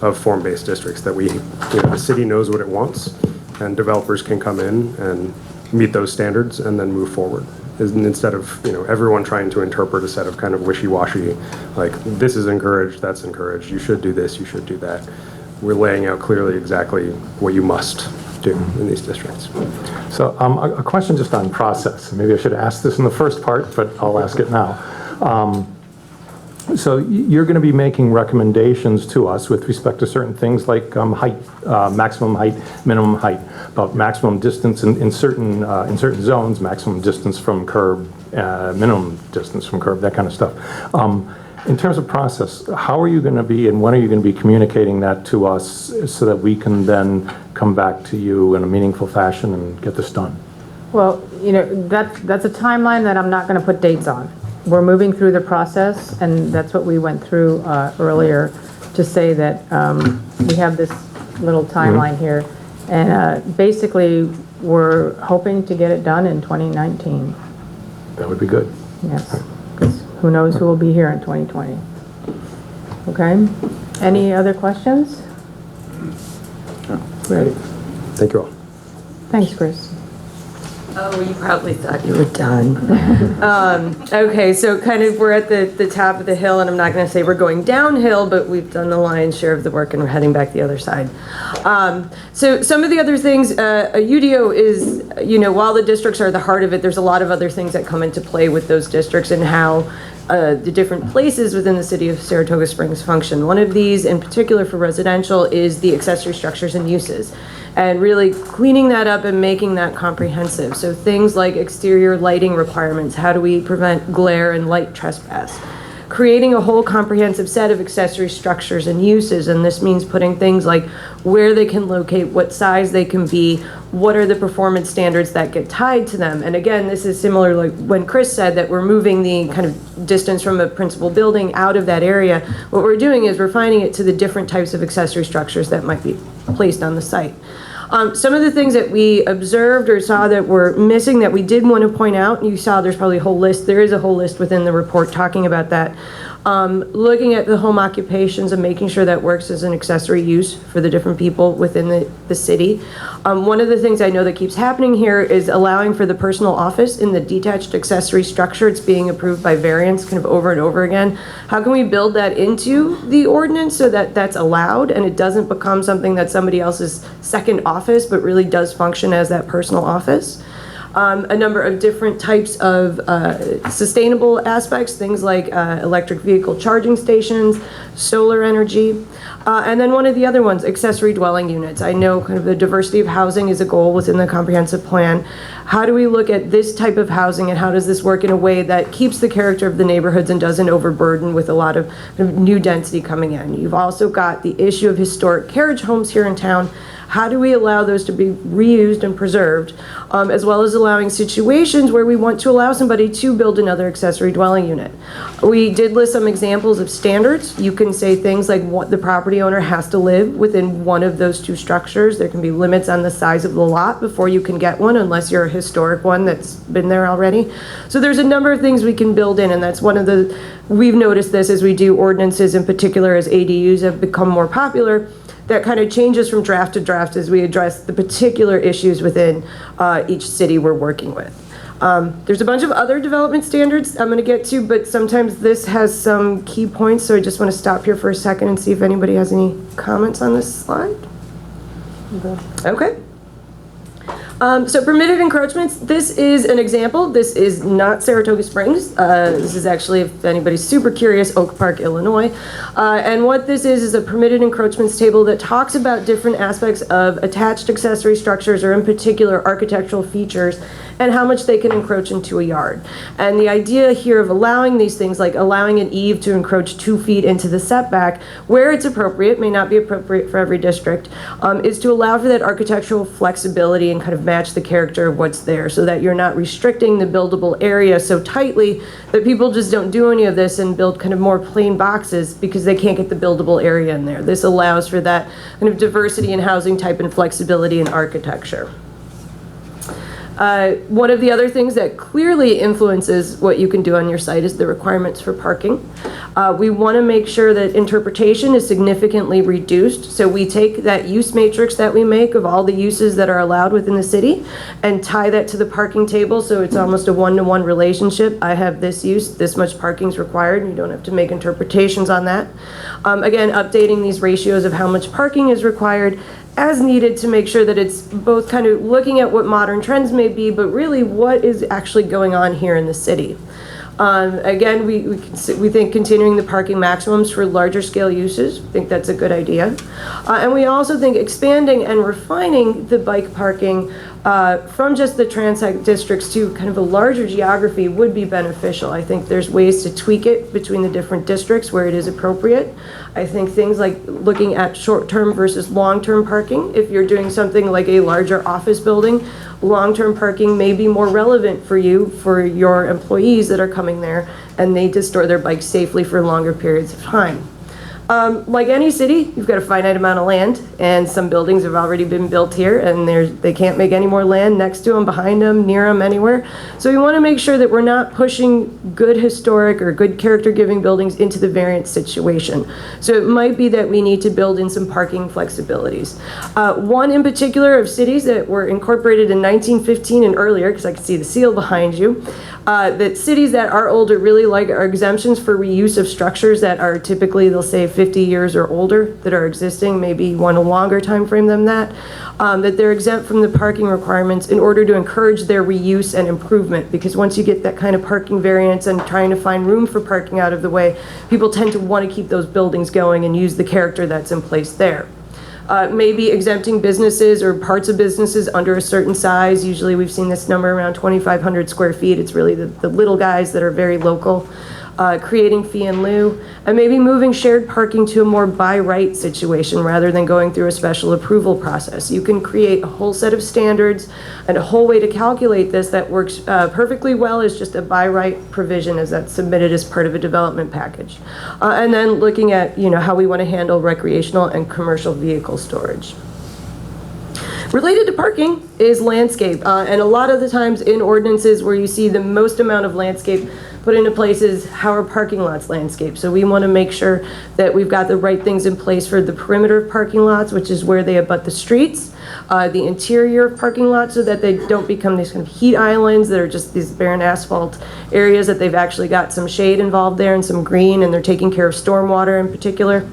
of form-based districts, that the city knows what it wants, and developers can come in and meet those standards and then move forward. Instead of everyone trying to interpret a set of kind of wishy-washy, like this is encouraged, that's encouraged, you should do this, you should do that. We're laying out clearly exactly what you must do in these districts. So a question just on process. Maybe I should have asked this in the first part, but I'll ask it now. So you're going to be making recommendations to us with respect to certain things like height, maximum height, minimum height, about maximum distance in certain zones, maximum distance from curb, minimum distance from curb, that kind of stuff. In terms of process, how are you going to be, and when are you going to be communicating that to us so that we can then come back to you in a meaningful fashion and get this done? Well, that's a timeline that I'm not going to put dates on. We're moving through the process, and that's what we went through earlier. to say that we have this little timeline here, and basically, we're hoping to get it done in 2019. That would be good. Yes, because who knows who will be here in 2020. Okay? Any other questions? Great. Thank you all. Thanks, Chris. Oh, you probably thought you were done. Okay, so kind of we're at the top of the hill, and I'm not going to say we're going downhill, but we've done the lion's share of the work, and we're heading back the other side. So some of the other things, a UDO is, while the districts are the heart of it, there's a lot of other things that come into play with those districts and how the different places within the city of Saratoga Springs function. One of these, in particular for residential, is the accessory structures and uses, and really cleaning that up and making that comprehensive. So things like exterior lighting requirements, how do we prevent glare and light trespass? Creating a whole comprehensive set of accessory structures and uses, and this means putting things like where they can locate, what size they can be, what are the performance standards that get tied to them. And again, this is similar like when Chris said that we're moving the kind of distance from a principal building out of that area. What we're doing is we're finding it to the different types of accessory structures that might be placed on the site. Some of the things that we observed or saw that were missing that we did want to point out, you saw there's probably a whole list, there is a whole list within the report talking about that. Looking at the home occupations and making sure that works as an accessory use for the different people within the city. One of the things I know that keeps happening here is allowing for the personal office in the detached accessory structure. It's being approved by variance kind of over and over again. How can we build that into the ordinance so that that's allowed and it doesn't become something that somebody else's second office, but really does function as that personal office? A number of different types of sustainable aspects, things like electric vehicle charging stations, solar energy, and then one of the other ones, accessory dwelling units. I know kind of the diversity of housing is a goal within the comprehensive plan. How do we look at this type of housing and how does this work in a way that keeps the character of the neighborhoods and doesn't overburden with a lot of new density coming in? You've also got the issue of historic carriage homes here in town. How do we allow those to be reused and preserved, as well as allowing situations where we want to allow somebody to build another accessory dwelling unit? We did list some examples of standards. You can say things like what the property owner has to live within one of those two structures. There can be limits on the size of the lot before you can get one, unless you're a historic one that's been there already. So there's a number of things we can build in, and that's one of the, we've noticed this as we do ordinances in particular as ADUs have become more popular. That kind of changes from draft to draft as we address the particular issues within each city we're working with. There's a bunch of other development standards I'm going to get to, but sometimes this has some key points, so I just want to stop here for a second and see if anybody has any comments on this slide. Okay. So permitted encroachments, this is an example. This is not Saratoga Springs. This is actually, if anybody's super curious, Oak Park, Illinois. And what this is a permitted encroachments table that talks about different aspects of attached accessory structures, or in particular architectural features, and how much they can encroach into a yard. And the idea here of allowing these things, like allowing an eave to encroach 2 feet into the setback, where it's appropriate, may not be appropriate for every district, is to allow for that architectural flexibility and kind of match the character of what's there, so that you're not restricting the buildable area so tightly that people just don't do any of this and build kind of more plain boxes because they can't get the buildable area in there. This allows for that kind of diversity in housing type and flexibility in architecture. One of the other things that clearly influences what you can do on your site is the requirements for parking. We want to make sure that interpretation is significantly reduced. So we take that use matrix that we make of all the uses that are allowed within the city and tie that to the parking table, so it's almost a one-to-one relationship. I have this use, this much parking is required, and you don't have to make interpretations on that. Again, updating these ratios of how much parking is required as needed to make sure that it's both kind of looking at what modern trends may be, but really what is actually going on here in the city. Again, we think continuing the parking maximums for larger scale uses, I think that's a good idea. And we also think expanding and refining the bike parking from just the transit districts to kind of a larger geography would be beneficial. I think there's ways to tweak it between the different districts where it is appropriate. I think things like looking at short-term versus long-term parking. If you're doing something like a larger office building, long-term parking may be more relevant for you, for your employees that are coming there and need to store their bikes safely for longer periods of time. Like any city, you've got a finite amount of land, and some buildings have already been built here, and they can't make any more land next to them, behind them, near them, anywhere. So we want to make sure that we're not pushing good historic or good character-giving buildings into the variance situation. So it might be that we need to build in some parking flexibilities. One in particular of cities that were incorporated in 1915 and earlier, because I can see the seal behind you, that cities that are older really like are exemptions for reuse of structures that are typically, they'll say 50 years or older, that are existing, maybe want a longer time frame than that, that they're exempt from the parking requirements in order to encourage their reuse and improvement. Because once you get that kind of parking variance and trying to find room for parking out of the way, people tend to want to keep those buildings going and use the character that's in place there. Maybe exempting businesses or parts of businesses under a certain size. Usually we've seen this number around 2,500 square feet. It's really the little guys that are very local. Creating fee in lieu, and maybe moving shared parking to a more by right situation rather than going through a special approval process. You can create a whole set of standards and a whole way to calculate this that works perfectly well as just a by right provision as that's submitted as part of a development package. And then looking at how we want to handle recreational and commercial vehicle storage. Related to parking is landscape, and a lot of the times in ordinances where you see the most amount of landscape put into place is how are parking lots landscaped. So we want to make sure that we've got the right things in place for the perimeter of parking lots, which is where they abut the streets, the interior of parking lots so that they don't become these kind of heat islands that are just these barren asphalt areas, that they've actually got some shade involved there and some green, and they're taking care of stormwater in particular.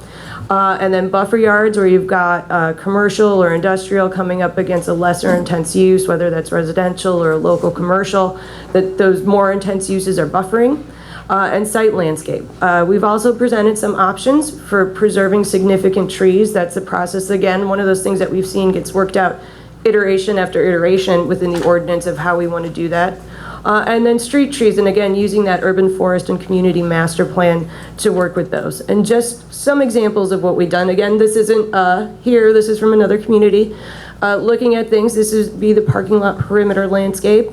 And then buffer yards where you've got commercial or industrial coming up against a lesser intense use, whether that's residential or local commercial, that those more intense uses are buffering. And site landscape. We've also presented some options for preserving significant trees. That's a process, again, one of those things that we've seen gets worked out iteration after iteration within the ordinance of how we want to do that. And then street trees, and again, using that urban forest and community master plan to work with those. And just some examples of what we've done. Again, this isn't here, this is from another community. Looking at things, this would be the parking lot perimeter landscape.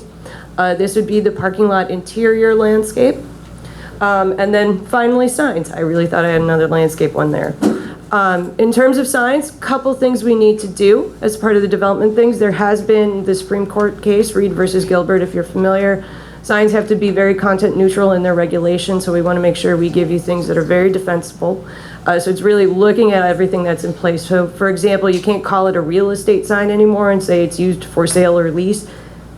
This would be the parking lot interior landscape. And then finally, signs. I really thought I had another landscape one there. In terms of signs, couple things we need to do as part of the development things. There has been the Supreme Court case, Reed versus Gilbert, if you're familiar. Signs have to be very content neutral in their regulation, so we want to make sure we give you things that are very defensible. So it's really looking at everything that's in place. So for example, you can't call it a real estate sign anymore and say it's used for sale or lease.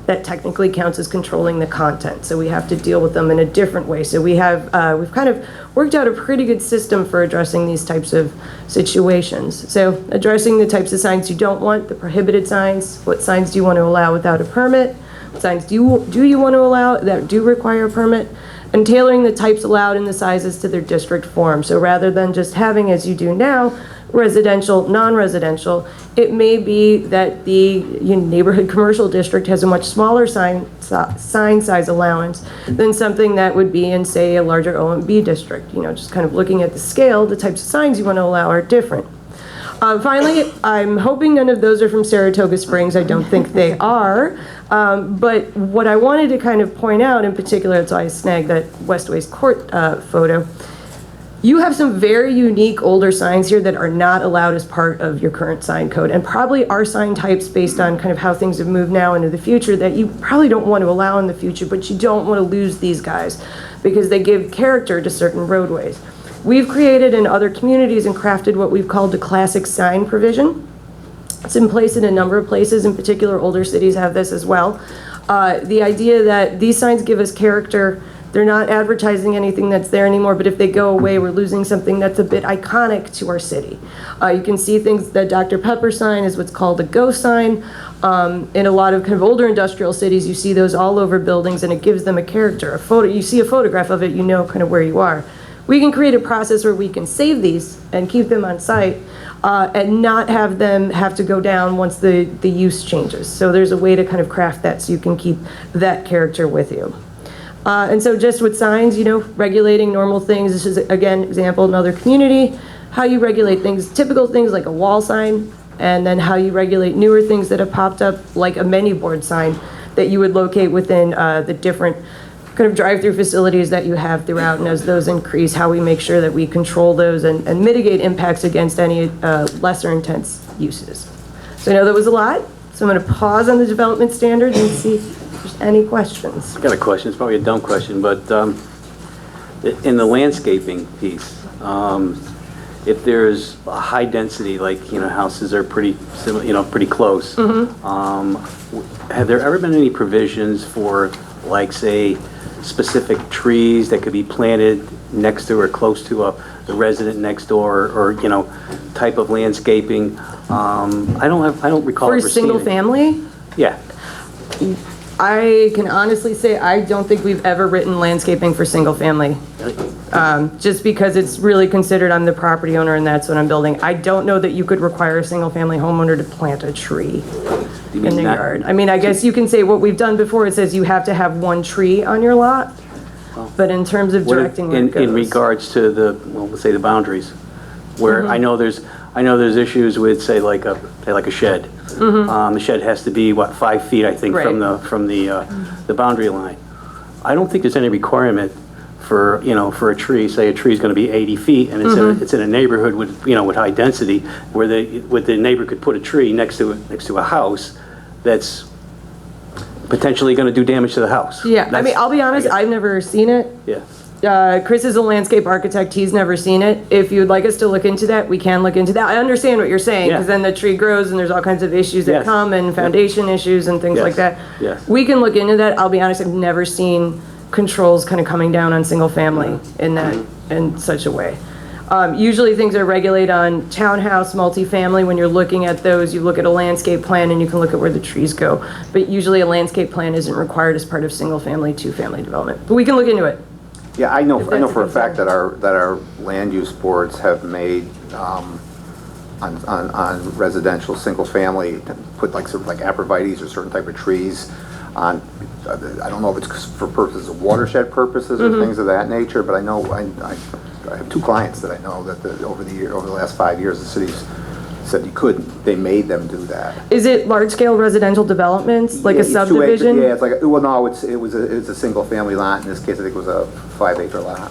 That technically counts as controlling the content. So we have to deal with them in a different way. So we've kind of worked out a pretty good system for addressing these types of situations. So addressing the types of signs you don't want, the prohibited signs, what signs do you want to allow without a permit, what signs do you want to allow that do require a permit, and tailoring the types allowed and the sizes to their district form. So rather than just having, as you do now, residential, non-residential, it may be that the neighborhood commercial district has a much smaller sign size allowance than something that would be in, say, a larger OMB district. Just kind of looking at the scale, the types of signs you want to allow are different. Finally, I'm hoping none of those are from Saratoga Springs. I don't think they are. But what I wanted to kind of point out in particular, that's why I snagged that Westways Court photo. You have some very unique older signs here that are not allowed as part of your current sign code, and probably are sign types based on kind of how things have moved now into the future that you probably don't want to allow in the future, but you don't want to lose these guys because they give character to certain roadways. We've created in other communities and crafted what we've called the classic sign provision. It's in place in a number of places, in particular older cities have this as well. The idea that these signs give us character. They're not advertising anything that's there anymore, but if they go away, we're losing something that's a bit iconic to our city. You can see things, the Dr. Pepper sign is what's called a go sign. In a lot of kind of older industrial cities, you see those all over buildings, and it gives them a character. A photo, you see a photograph of it, you know kind of where you are. We can create a process where we can save these and keep them on site and not have them have to go down once the use changes. So there's a way to kind of craft that so you can keep that character with you. And so just with signs, regulating normal things. This is, again, example, another community, how you regulate things, typical things like a wall sign, and then how you regulate newer things that have popped up, like a menu board sign that you would locate within the different kind of drive-through facilities that you have throughout, and as those increase, how we make sure that we control those and mitigate impacts against any lesser intense uses. So I know that was a lot, so I'm going to pause on the development standards and see if there's any questions. I got a question, it's probably a dumb question, but in the landscaping piece, if there's a high density, like, houses are pretty similar, pretty close, have there ever been any provisions for, like, say, specific trees that could be planted next to or close to the resident next door, or type of landscaping? I don't recall For ever seeing single it. family? Yeah. I can honestly say I don't think we've ever written landscaping for single family. Just because it's really considered I'm the property owner and that's what I'm building. I don't know that you could require a single family homeowner to plant a tree in the yard. I mean, I guess you can say what we've done before, it says you have to have one tree on your lot, but in terms of directing where it goes. In regards to let's say the boundaries, where I know there's issues with, say, like a shed. The shed has to be, 5 feet, I think, from the boundary line. I don't think there's any requirement for a tree. Say a tree is going to be 80 feet, and it's in a neighborhood with with high density, where the neighbor could put a tree next to a house that's potentially going to do damage to the house. Yeah, I mean, I'll be honest, I've never seen it. Yeah. Chris is a landscape architect, he's never seen it. If you'd like us to look into that, we can look into that. I understand what you're saying, because then the tree grows and there's all kinds of issues that come, and foundation issues and things like that. Yes. We can look into that. I'll be honest, I've never seen controls kind of coming down on single family in such a way. Usually things are regulated on townhouse, multifamily. When you're looking at those, you look at a landscape plan and you can look at where the trees go. But usually a landscape plan isn't required as part of single family, two-family development. But we can look into it. Yeah, I know for a fact that our land use boards have made on residential single family, put like arborvitaes or certain type of trees on. I don't know if it's for purposes of watershed purposes or things of that nature, but I know I have 2 clients that I know that over the last 5 years the city's said you couldn't. They made them do that. Is it large-scale residential developments, like a subdivision? Yeah, it's like, well, no, it was a single-family lot. In this case, I think it was a 5-acre lot.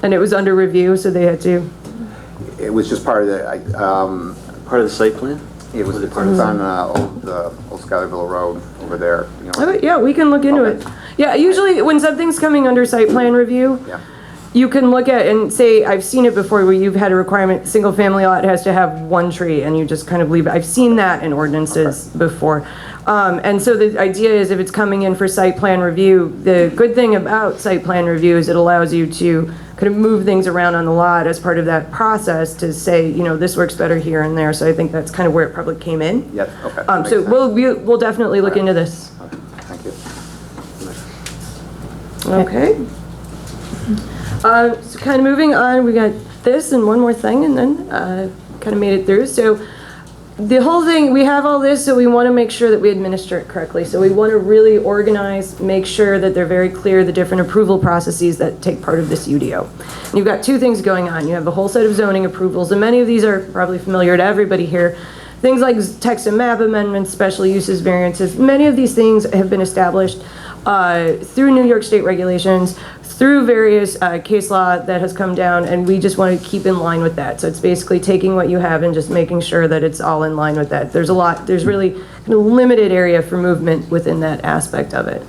And it was under review, so they had to? It was just part of the part of the site plan. It was part of on old Schuylerville Road over there. Yeah, we can look into it. Yeah, usually when something's coming under site plan review, you can look at and say, I've seen it before where you've had a requirement, single family lot has to have 1 tree, and you just kind of leave it. I've seen that in ordinances before. And so the idea is if it's coming in for site plan review, the good thing about site plan review is it allows you to kind of move things around on the lot as part of that process to say, this works better here and there. So I think that's kind of where it probably came in. Yes, okay. So we'll definitely look into this. Okay. Thank you. Okay. So kind of moving on, we got this and one more thing, and then kind of made it through. So the whole thing, we have all this, so we want to make sure that we administer it correctly. So we want to really organize, make sure that they're very clear, the different approval processes that take part of this UDO. And you've got 2 things going on. You have a whole set of zoning approvals, and many of these are probably familiar to everybody here. Things like text and map amendments, special uses, variances. Many of these things have been established through New York State regulations, through various case law that has come down, and we just want to keep in line with that. So it's basically taking what you have and just making sure that it's all in line with that. There's really kind of limited area for movement within that aspect of it.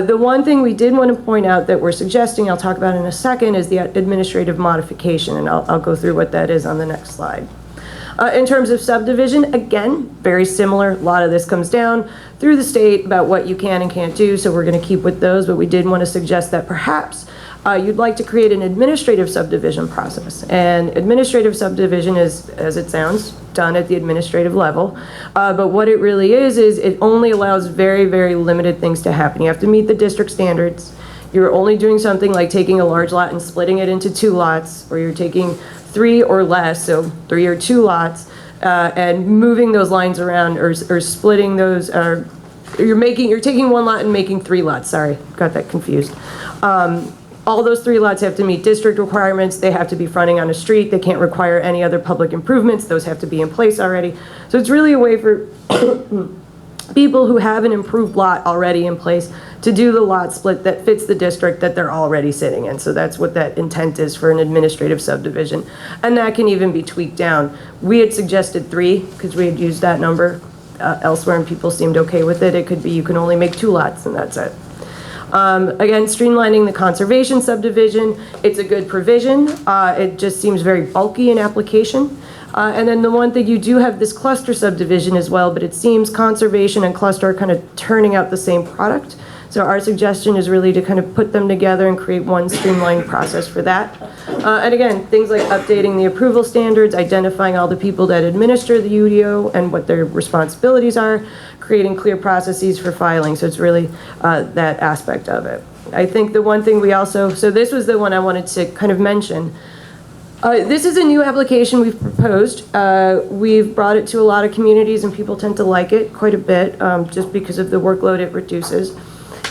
The one thing we did want to point out that we're suggesting, I'll talk about in a second, is the administrative modification, and I'll go through what that is on the next slide. In terms of subdivision, again, very similar. A lot of this comes down through the state about what you can and can't do, so we're going to keep with those, but we did want to suggest that perhaps you'd like to create an administrative subdivision process. And administrative subdivision is, as it sounds, done at the administrative level. But what it really is it only allows very, very limited things to happen. You have to meet the district standards. You're only doing something like taking a large lot and splitting it into 2 lots, or you're taking 3 or less, so 3 or 2 lots, and moving those lines around or splitting those. You're taking 1 lot and making 3 lots. Sorry, got that confused. All those 3 lots have to meet district requirements. They have to be fronting on a street. They can't require any other public improvements. Those have to be in place already. So it's really a way for people who have an improved lot already in place to do the lot split that fits the district that they're already sitting in. So that's what that intent is for an administrative subdivision. And that can even be tweaked down. We had suggested 3 because we had used that number elsewhere and people seemed okay with it. It could be you can only make 2 lots and that's it. Again, streamlining the conservation subdivision, it's a good provision. It just seems very bulky in application. And then the one thing, you do have this cluster subdivision as well, but it seems conservation and cluster are kind of turning out the same product. So our suggestion is really to kind of put them together and create one streamlined process for that. And again, things like updating the approval standards, identifying all the people that administer the UDO and what their responsibilities are, creating clear processes for filing. So it's really that aspect of it. I think the one thing we also, so this was the one I wanted to kind of mention. This is a new application we've proposed. We've brought it to a lot of communities and people tend to like it quite a bit just because of the workload it reduces.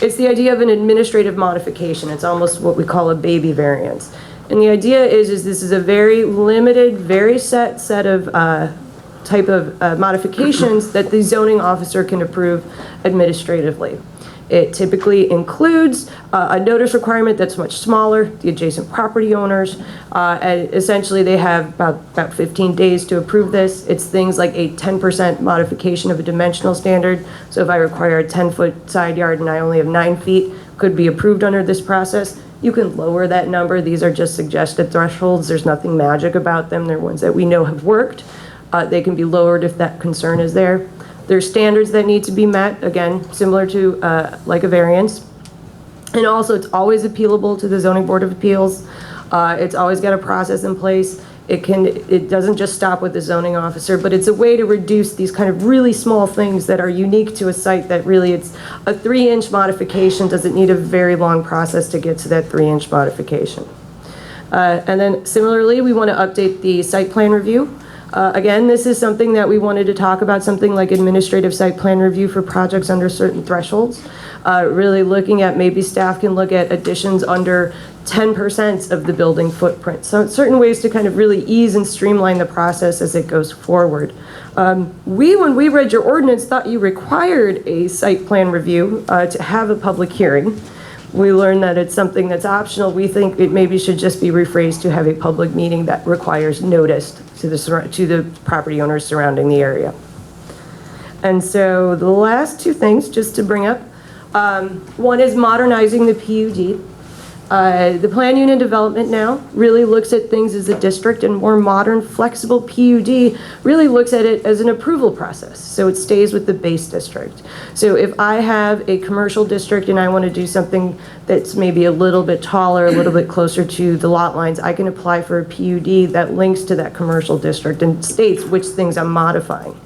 It's the idea of an administrative modification. It's almost what we call a baby variance. And the idea is this is a very limited, very set of type of modifications that the zoning officer can approve administratively. It typically includes a notice requirement that's much smaller, the adjacent property owners, and essentially they have about 15 days to approve this. It's things like a 10% modification of a dimensional standard. So if I require a 10-foot side yard and I only have 9 feet, could be approved under this process. You can lower that number. These are just suggested thresholds. There's nothing magic about them. They're ones that we know have worked. They can be lowered if that concern is there. There's standards that need to be met, again, similar to like a variance. And also, it's always appealable to the Zoning Board of Appeals. It's always got a process in place. It doesn't just stop with the zoning officer, but it's a way to reduce these kind of really small things that are unique to a site that really it's a 3-inch modification doesn't need a very long process to get to that 3-inch modification. And then similarly, we want to update the site plan review. Again, this is something that we wanted to talk about, something like administrative site plan review for projects under certain thresholds. Really looking at maybe staff can look at additions under 10% of the building footprint. So certain ways to kind of really ease and streamline the process as it goes forward. When we read your ordinance, thought you required a site plan review to have a public hearing. We learned that it's something that's optional. We think it maybe should just be rephrased to have a public meeting that requires notice to the property owners surrounding the area. And so the last 2 things just to bring up, one is modernizing the PUD. The plan unit development now really looks at things as a district, and more modern, flexible PUD really looks at it as an approval process. So it stays with the base district. So if I have a commercial district and I want to do something that's maybe a little bit taller, a little bit closer to the lot lines, I can apply for a PUD that links to that commercial district and states which things I'm modifying.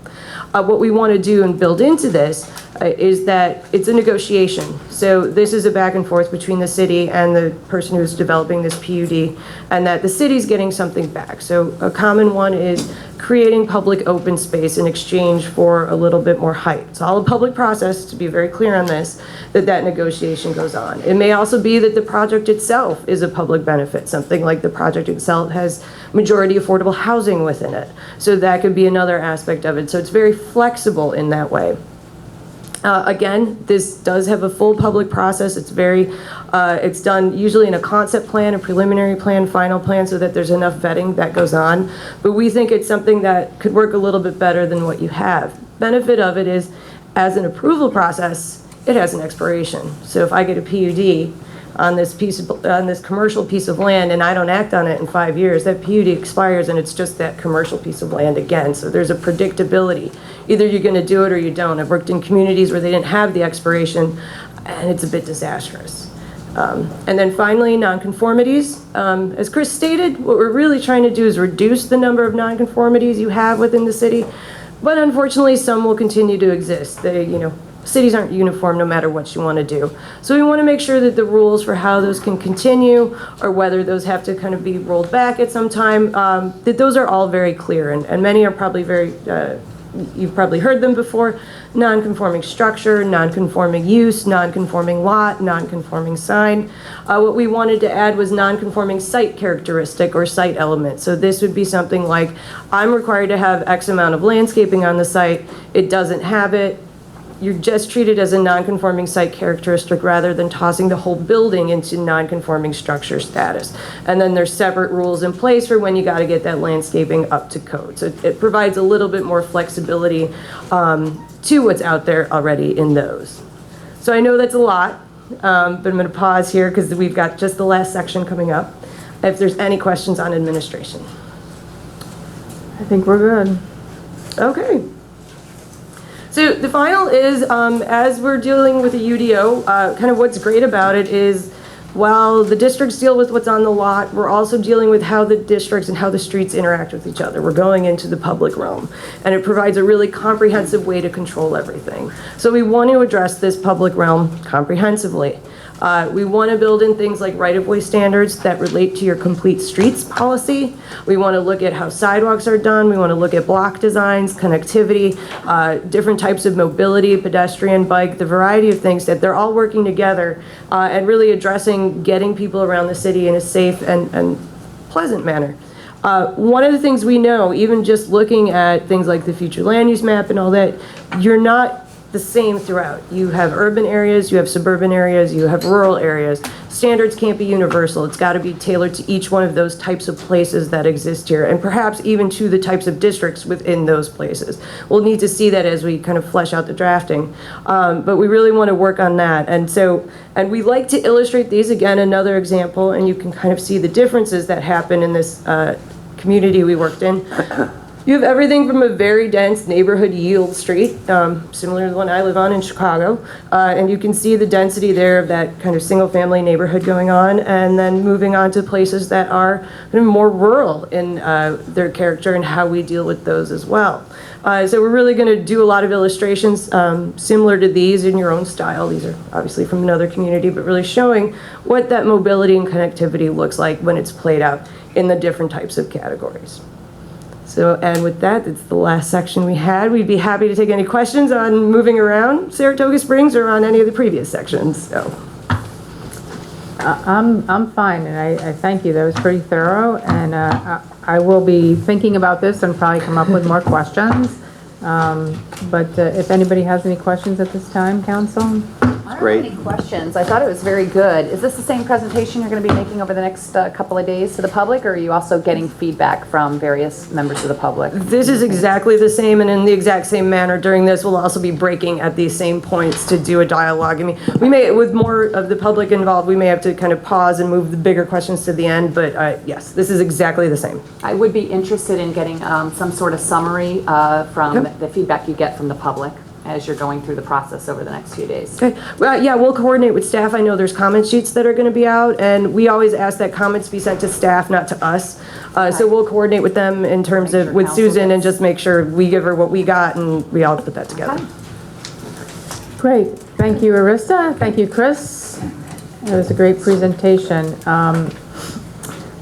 What we want to do and build into this is that it's a negotiation. So this is a back and forth between the city and the person who's developing this PUD, and that the city's getting something back. So a common one is creating public open space in exchange for a little bit more height. It's all a public process, to be very clear on this, that negotiation goes on. It may also be that the project itself is a public benefit. Something like the project itself has majority affordable housing within it. So that could be another aspect of it. So it's very flexible in that way. Again, this does have a full public process. It's done usually in a concept plan, a preliminary plan, final plan, so that there's enough vetting that goes on. But we think it's something that could work a little bit better than what you have. Benefit of it is, as an approval process, it has an expiration. So if I get a PUD on this commercial piece of land and I don't act on it in 5 years, that PUD expires and it's just that commercial piece of land again. So there's a predictability. Either you're going to do it or you don't. I've worked in communities where they didn't have the expiration and it's a bit disastrous. And then finally, nonconformities. As Chris stated, what we're really trying to do is reduce the number of nonconformities you have within the city, but unfortunately some will continue to exist. Cities aren't uniform no matter what you want to do. So we want to make sure that the rules for how those can continue or whether those have to kind of be rolled back at some time, that those are all very clear. And many are probably you've probably heard them before. Non-conforming structure, non-conforming use, non-conforming lot, non-conforming sign. What we wanted to add was non-conforming site characteristic or site element. So this would be something like, I'm required to have X amount of landscaping on the site. It doesn't have it. you're just treated as a non-conforming site characteristic rather than tossing the whole building into non-conforming structure status. And then there's separate rules in place for when you got to get that landscaping up to code. So it provides a little bit more flexibility to what's out there already in those. So I know that's a lot, but I'm going to pause here because we've got just the last section coming up. If there's any questions on administration. I think we're good. Okay. So the final is, as we're dealing with the UDO, kind of what's great about it is while the districts deal with what's on the lot, we're also dealing with how the districts and how the streets interact with each other. We're going into the public realm, and it provides a really comprehensive way to control everything. So we want to address this public realm comprehensively. We want to build in things like right-of-way standards that relate to your complete streets policy. We want to look at how sidewalks are done. We want to look at block designs, connectivity, different types of mobility, pedestrian, bike, the variety of things that they're all working together and really addressing getting people around the city in a safe and pleasant manner. One of the things we know, even just looking at things like the future land use map and all that, you're not the same throughout. You have urban areas, you have suburban areas, you have rural areas. Standards can't be universal. It's got to be tailored to each one of those types of places that exist here, and perhaps even to the types of districts within those places. We'll need to see that as we kind of flesh out the drafting. But we really want to work on that. And we like to illustrate these, again, another example, and you can kind of see the differences that happen in this community we worked in. You have everything from a very dense neighborhood yield street, similar to the one I live on in Chicago, and you can see the density there of that kind of single-family neighborhood going on, and then moving on to places that are kind of more rural in their character and how we deal with those as well. So we're really going to do a lot of illustrations similar to these in your own style. These are obviously from another community, but really showing what that mobility and connectivity looks like when it's played out in the different types of categories. So, and with that, it's the last section we had. We'd be happy to take any questions on moving around Saratoga Springs or on any of the previous sections. So, I'm fine, and I thank you. That was pretty thorough, and I will be thinking about this and probably come up with more questions. But if anybody has any questions at this time, council? I don't have any questions. I thought it was very good. Is this the same presentation you're going to be making over the next couple of days to the public, or are you also getting feedback from various members of the public? This is exactly the same, and in the exact same manner. During this, we'll also be breaking at these same points to do a dialogue. I mean, we may, with more of the public involved, we may have to kind of pause and move the bigger questions to the end, but yes, this is exactly the same. I would be interested in getting some sort of summary from the feedback you get from the public as you're going through the process over the next few days. Okay. Well, yeah, we'll coordinate with staff. I know there's comment sheets that are going to be out, and we always ask that comments be sent to staff, not to us. So we'll coordinate with them in terms of with Susan and just make sure we give her what we got and we all put that together. Okay. Great. Thank you, Arista. Thank you, Chris. It was a great presentation.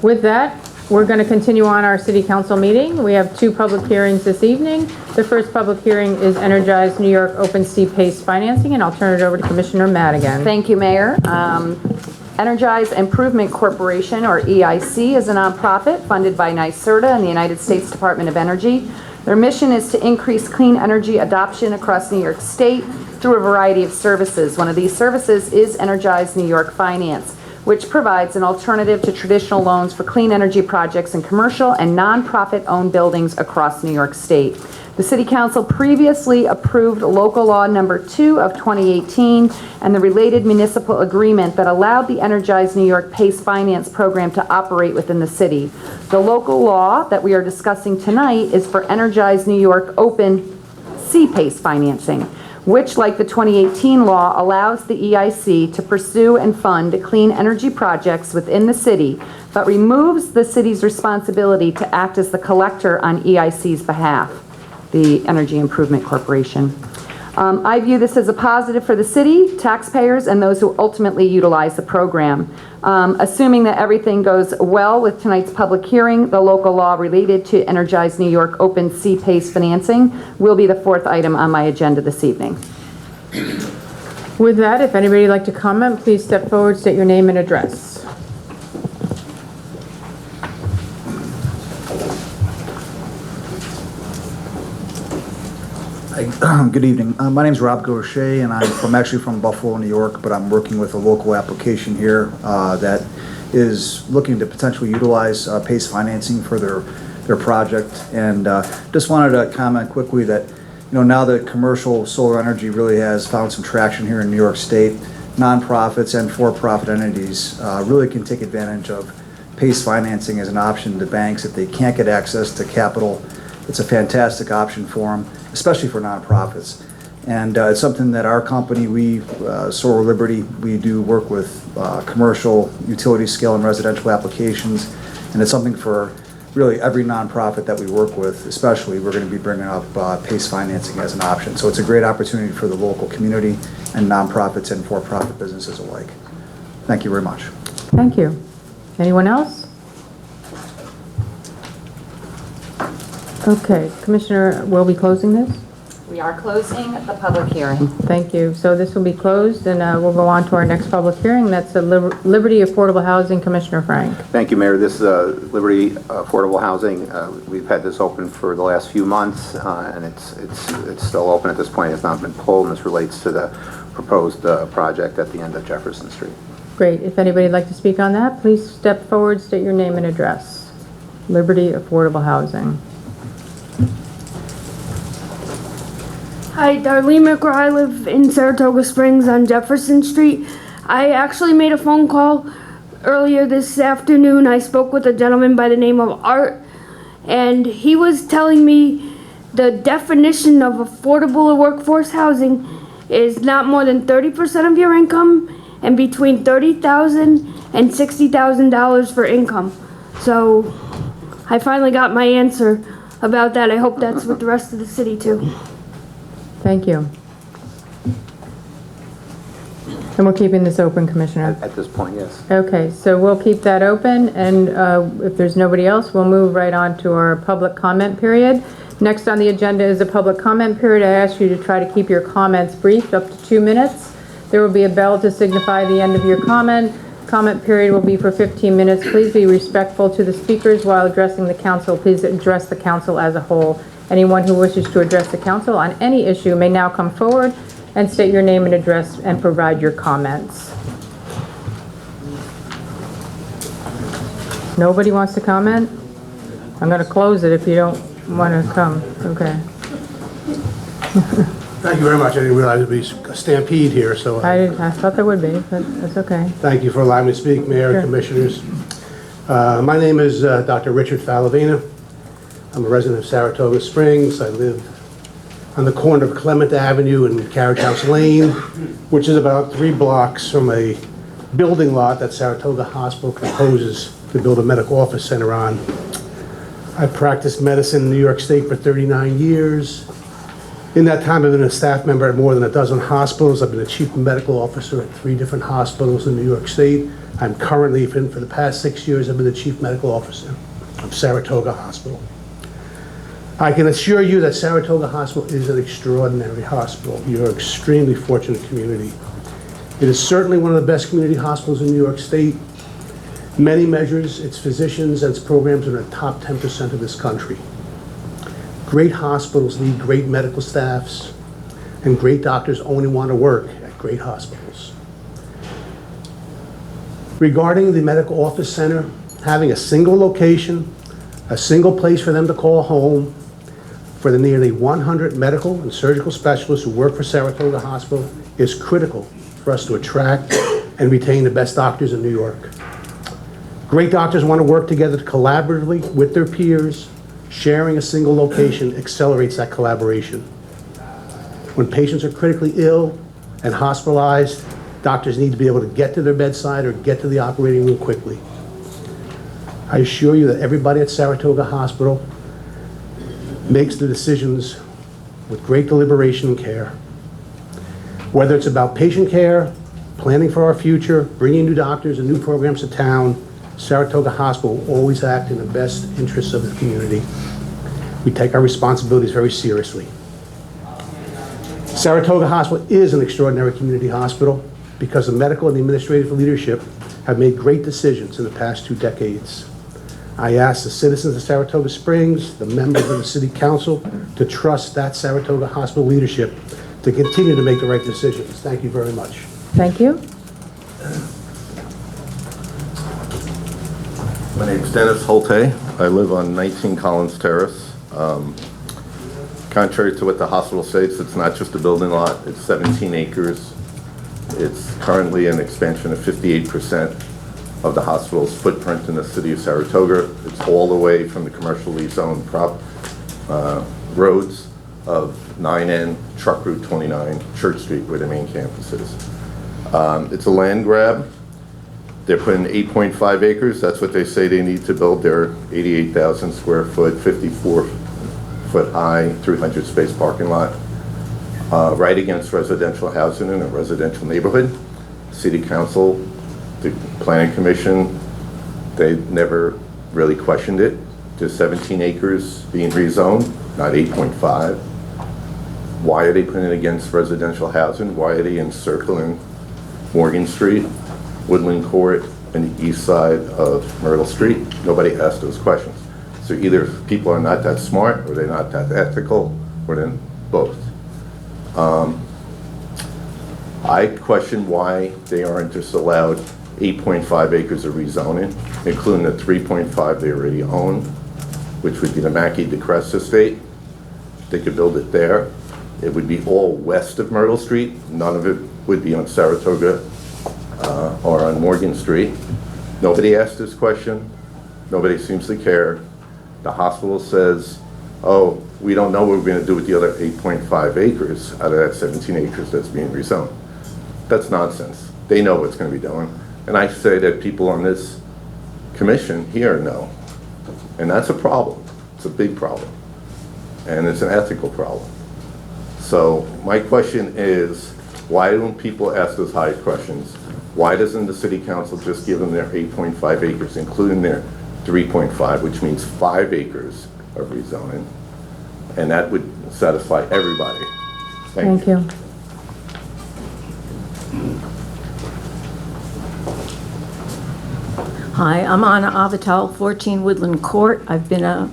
With that, we're going to continue on our city council meeting. We have 2 public hearings this evening. The first public hearing is Energize New York Open C-PACE financing, and I'll turn it over to Commissioner Madigan. Thank you, Mayor. Energize Improvement Corporation, or EIC, is a nonprofit funded by NYSERDA and the United States Department of Energy. Their mission is to increase clean energy adoption across New York State through a variety of services. One of these services is Energize New York Finance, which provides an alternative to traditional loans for clean energy projects in commercial and nonprofit-owned buildings across New York State. The City Council previously approved Local Law Number 2 of 2018 and the related municipal agreement that allowed the Energize New York PACE Finance program to operate within the city. The local law that we are discussing tonight is for Energize New York Open C-PACE financing, which, like the 2018 law, allows the EIC to pursue and fund clean energy projects within the city, but removes the city's responsibility to act as the collector on EIC's behalf, the Energy Improvement Corporation. I view this as a positive for the city, taxpayers, and those who ultimately utilize the program. Assuming that everything goes well with tonight's public hearing, the local law related to Energize New York Open C-PACE financing will be the 4th item on my agenda this evening. With that, if anybody would like to comment, please step forward, state your name and address. Good evening. My name's Rob Gaucher, and I'm actually from Buffalo, New York, but I'm working with a local application here that is looking to potentially utilize PACE financing for their project. And just wanted to comment quickly that, now that commercial solar energy really has found some traction here in New York State, nonprofits and for-profit entities really can take advantage of PACE financing as an option to banks if they can't get access to capital. It's a fantastic option for them, especially for nonprofits. And it's something that our company, Solar Liberty, we do work with commercial utility scale and residential applications. And it's something for really every nonprofit that we work with, especially we're going to be bringing up PACE financing as an option. So it's a great opportunity for the local community and nonprofits and for-profit businesses alike. Thank you very much. Thank you. Anyone else? Okay, Commissioner, we'll be closing this? We are closing the public hearing. Thank you. So this will be closed, and we'll go on to our next public hearing. That's the Liberty Affordable Housing, Commissioner Frank. Thank you, Mayor. This is Liberty Affordable Housing. We've had this open for the last few months, and it's still open at this point. It's not been pulled, and this relates to the proposed project at the end of Jefferson Street. Great. If anybody would like to speak on that, please step forward, state your name and address. Liberty Affordable Housing. Hi, Darlene McGraw. I live in Saratoga Springs on Jefferson Street. I actually made a phone call earlier this afternoon. I spoke with a gentleman by the name of Art, and he was telling me the definition of affordable workforce housing is not more than 30% of your income and between $30,000 and $60,000 for income. So I finally got my answer about that. I hope that's with the rest of the city too. Thank you. And we're keeping this open, Commissioner? At this point, yes. Okay, so we'll keep that open, and if there's nobody else, we'll move right on to our public comment period. Next on the agenda is a public comment period. I ask you to try to keep your comments brief, up to 2 minutes. There will be a bell to signify the end of your comment. Comment period will be for 15 minutes. Please be respectful to the speakers while addressing the council. Please address the council as a whole. Anyone who wishes to address the council on any issue may now come forward and state your name and address and provide your comments. Nobody wants to comment? I'm going to close it if you don't want to come. Okay. Thank you very much. I didn't realize it'd be a stampede here, so I thought there would be, but that's okay. thank you for allowing me to speak, Mayor and Commissioners. My name is Dr. Richard Falavina. I'm a resident of Saratoga Springs. I live on the corner of Clement Avenue and Carriage House Lane, which is about 3 blocks from a building lot that Saratoga Hospital proposes to build a medical office center on. I practiced medicine in New York State for 39 years. In that time, I've been a staff member at more than a dozen hospitals. I've been a chief medical officer at 3 different hospitals in New York State. I'm currently, for the past 6 years, I've been the chief medical officer of Saratoga Hospital. I can assure you that Saratoga Hospital is an extraordinary hospital. You're an extremely fortunate community. It is certainly one of the best community hospitals in New York State. Many measures, its physicians and its programs are in the top 10% of this country. Great hospitals need great medical staffs, and great doctors only want to work at great hospitals. Regarding the medical office center, having a single location, a single place for them to call home, for the nearly 100 medical and surgical specialists who work for Saratoga Hospital is critical for us to attract and retain the best doctors in New York. Great doctors want to work together collaboratively with their peers. Sharing a single location accelerates that collaboration. When patients are critically ill and hospitalized, doctors need to be able to get to their bedside or get to the operating room quickly. I assure you that everybody at Saratoga Hospital makes the decisions with great deliberation and care. Whether it's about patient care, planning for our future, bringing new doctors and new programs to town, Saratoga Hospital will always act in the best interests of the community. We take our responsibilities very seriously. Saratoga Hospital is an extraordinary community hospital because the medical and the administrative leadership have made great decisions in the past 2 decades. I ask the citizens of Saratoga Springs, the members of the city council, to trust that Saratoga hospital leadership to continue to make the right decisions. Thank you very much. Thank you. My name's Dennis Holte. I live on 19 Collins Terrace. Contrary to what the hospital states, it's not just a building lot. It's 17 acres. It's currently an expansion of 58% of the hospital's footprint in the city of Saratoga. It's all the way from the commercially zoned roads of 9N, Truck Route 29, Church Street, where the main campus is. It's a land grab. They're putting 8.5 acres. That's what they say they need to build their 88,000 square foot, 54-foot high, 300 space parking lot, right against residential housing in a residential neighborhood. City Council, the Planning Commission, they never really questioned it. There's 17 acres being rezoned, not 8.5. Why are they putting it against residential housing? Why are they encircling Morgan Street, Woodland Court, and the east side of Myrtle Street? Nobody asked those questions. So either people are not that smart, or they're not that ethical, or then both. I question why they aren't just allowed 8.5 acres of rezoning, including the 3.5 they already own, which would be the Mackey DeCrest estate. They could build it there. It would be all west of Myrtle Street. None of it would be on Saratoga or on Morgan Street. Nobody asked this question. Nobody seems to care. The hospital says, oh, we don't know what we're going to do with the other 8.5 acres out of that 17 acres that's being rezoned. That's nonsense. They know what's going to be done. And I say that people on this commission here know. And that's a problem. It's a big problem. And it's an ethical problem. So my question is, why don't people ask those high questions? Why doesn't the city council just give them their 8.5 acres, including their 3.5, which means 5 acres of rezoning? And that would satisfy everybody. Thank you. Hi, I'm Anna Avatal, 14 Woodland Court. I've been a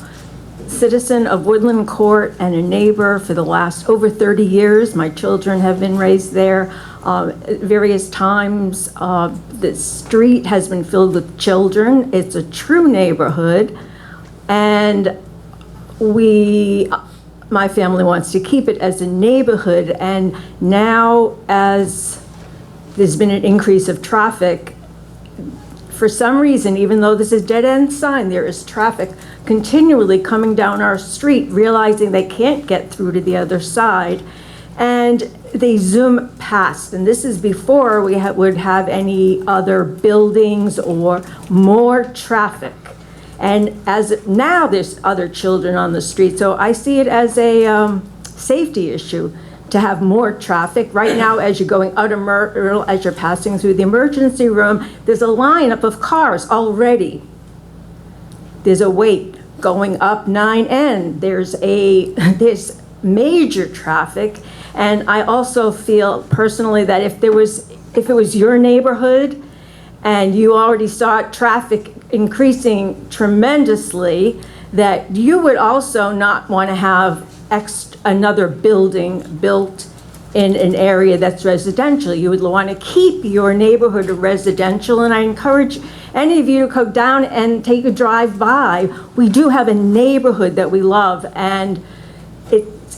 citizen of Woodland Court and a neighbor for the last over 30 years. My children have been raised there. At various times, the street has been filled with children. It's a true neighborhood, and my family wants to keep it as a neighborhood. And now, as there's been an increase of traffic, for some reason, even though this is dead-end sign, there is traffic continually coming down our street, realizing they can't get through to the other side, and they zoom past. And this is before we would have any other buildings or more traffic. And as now, there's other children on the street, so I see it as a safety issue to have more traffic. Right now, as you're going out of Myrtle, as you're passing through the emergency room, there's a lineup of cars already. There's a wait going up 9N. There's major traffic. And I also feel personally that if it was your neighborhood and you already saw traffic increasing tremendously, that you would also not want to have another building built in an area that's residential. You would want to keep your neighborhood residential, and I encourage any of you to go down and take a drive by. We do have a neighborhood that we love, and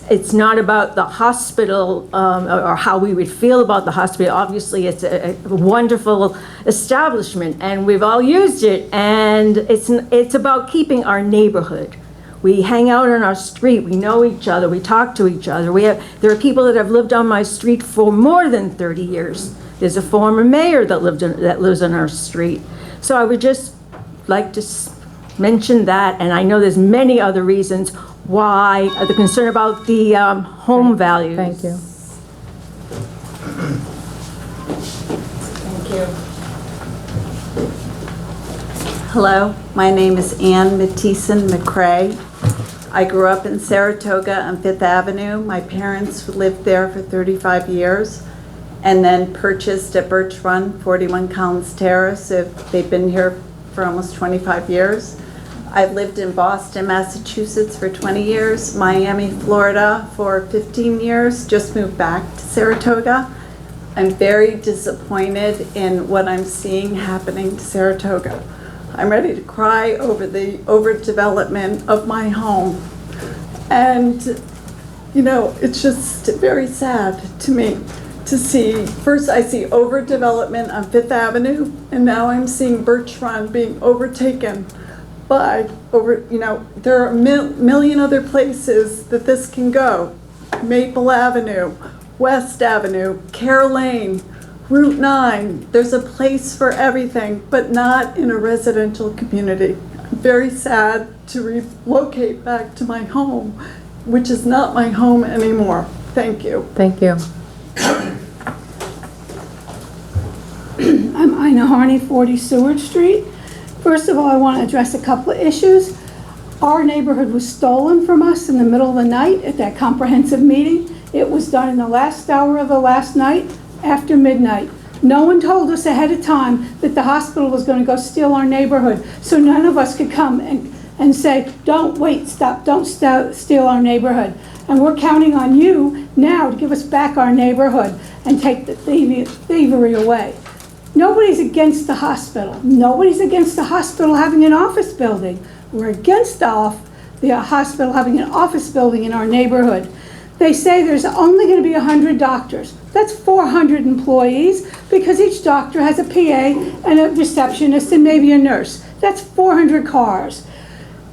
it's not about the hospital or how we would feel about the hospital. Obviously, it's a wonderful establishment, and we've all used it, and it's about keeping our neighborhood. We hang out on our street, we know each other, we talk to each other. There are people that have lived on my street for more than 30 years. There's a former mayor that lives on our street. So I would just like to mention that, and I know there's many other reasons why the concern about the home values. Thank you. Thank you. Hello, my name is Ann Mattison McCrae. I grew up in Saratoga on 5th Avenue. My parents lived there for 35 years and then purchased at Birch Run, 41 Collins Terrace. They've been here for almost 25 years. I've lived in Boston, Massachusetts for 20 years, Miami, Florida for 15 years, just moved back to Saratoga. I'm very disappointed in what I'm seeing happening to Saratoga. I'm ready to cry over the overdevelopment of my home. And, you know, it's just very sad to me to see, first I see overdevelopment on Fifth Avenue, and now I'm seeing Birch Run being overtaken by, you know, there are a million other places that this can go. Maple Avenue, West Avenue, Care Lane, Route 9. There's a place for everything, but not in a residential community. I'm very sad to relocate back to my home, which is not my home anymore. Thank you. Thank you. I'm Ina Harney, 40 Seward Street. First of all, I want to address a couple of issues. Our neighborhood was stolen from us in the middle of the night at that comprehensive meeting. It was done in the last hour of the last night, after midnight. No one told us ahead of time that the hospital was going to go steal our neighborhood, so none of us could come and say, don't wait, stop, don't steal our neighborhood. And we're counting on you now to give us back our neighborhood and take the thievery away. Nobody's against the hospital. Nobody's against the hospital having an office building. We're against the hospital having an office building in our neighborhood. They say there's only going to be 100 doctors. That's 400 employees because each doctor has a PA and a receptionist and maybe a nurse. That's 400 cars.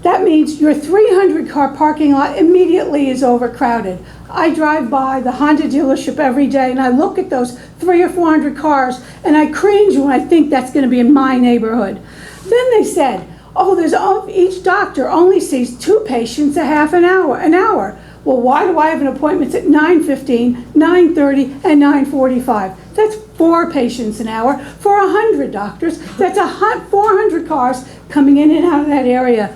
That means your 300-car parking lot immediately is overcrowded. I drive by the Honda dealership every day and I look at those 300 or 400 cars and I cringe when I think that's going to be in my neighborhood. Then they said, oh, each doctor only sees 2 patients a half an hour. Well, why do I have an appointment at 9:15, 9:30, and 9:45? That's 4 patients an hour for 100 doctors. That's 400 cars coming in and out of that area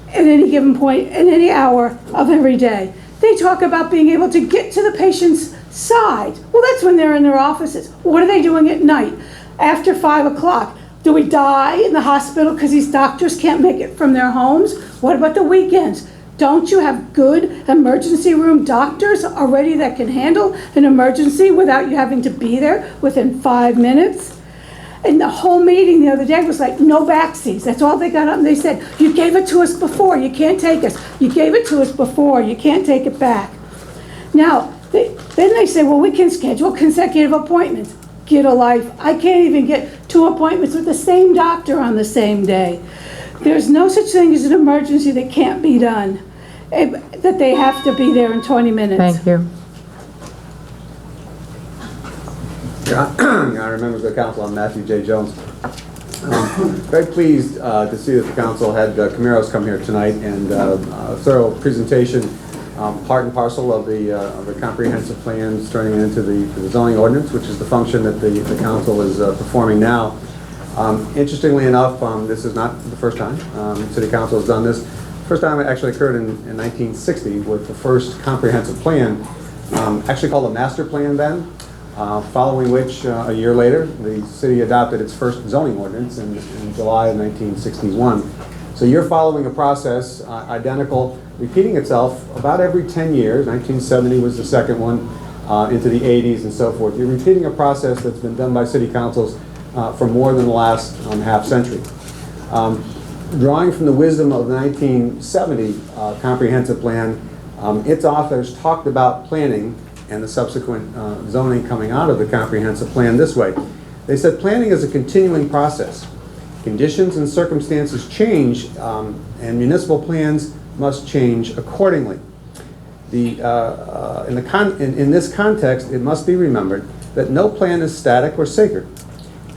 at any given point, at any hour of every day. They talk about being able to get to the patient's side. Well, that's when they're in their offices. What are they doing at night? After 5 o'clock, do we die in the hospital because these doctors can't make it from their homes? What about the weekends? Don't you have good emergency room doctors already that can handle an emergency without you having to be there within 5 minutes? And the whole meeting the other day was like, no backseats. That's all they got up and they said, you gave it to us before, you can't take us. You gave it to us before, you can't take it back. Now, then they say, well, we can schedule consecutive appointments. Get a life. I can't even get 2 appointments with the same doctor on the same day. There's no such thing as an emergency that can't be done, that they have to be there in 20 minutes. Thank you. Your Honor, members of the council, I'm Matthew J. Jones. Very pleased to see that the council had Camaros come here tonight and a thorough presentation, part and parcel of the comprehensive plans turning into the zoning ordinance, which is the function that the council is performing now. Interestingly enough, this is not the first time City Council has done this. First time it actually occurred in 1960 with the first comprehensive plan, actually called a master plan then, following which a year later the city adopted its first zoning ordinance in July of 1961. So you're following a process identical, repeating itself about every 10 years. 1970 was the second one, into the 80s and so forth. You're repeating a process that's been done by city councils for more than the last half century. Drawing from the wisdom of the 1970 comprehensive plan, its authors talked about planning and the subsequent zoning coming out of the comprehensive plan this way. They said planning is a continuing process. Conditions and circumstances change, and municipal plans must change accordingly. In this context, it must be remembered that no plan is static or sacred,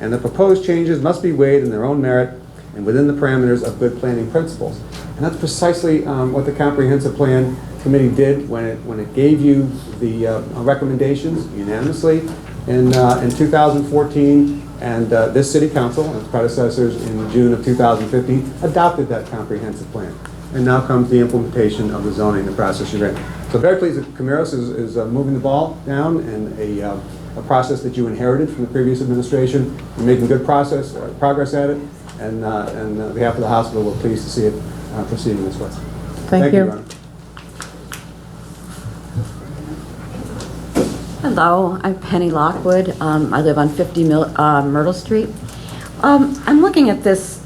and the proposed changes must be weighed in their own merit and within the parameters of good planning principles. And that's precisely what the Comprehensive Plan Committee did when it gave you the recommendations unanimously in 2014, and this City Council and its predecessors in June of 2015 adopted that comprehensive plan. And now comes the implementation of the zoning, the process you're in. So very pleased that Camaros is moving the ball down, and a process that you inherited from the previous administration. You're making good progress at it. And on behalf of the hospital, we're pleased to see it proceeding this way. Thank you. Your Honor. Hello, I'm Penny Lockwood. I live on 50 Myrtle Street. I'm looking at this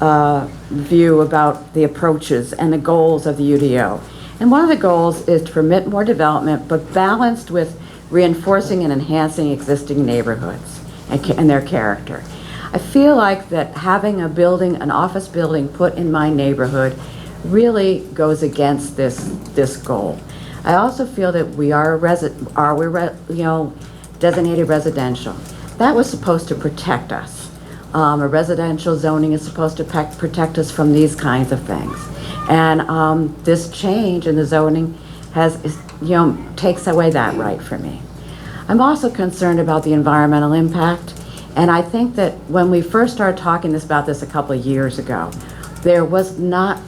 view about the approaches and the goals of the UDO. And one of the goals is to permit more development, but balanced with reinforcing and enhancing existing neighborhoods and their character. I feel like that having a building, an office building put in my neighborhood really goes against this goal. I also feel that we are designated residential. That was supposed to protect us. A residential zoning is supposed to protect us from these kinds of things. And this change in the zoning takes away that right from me. I'm also concerned about the environmental impact. And I think that when we first started talking about this a couple of years ago, there was not,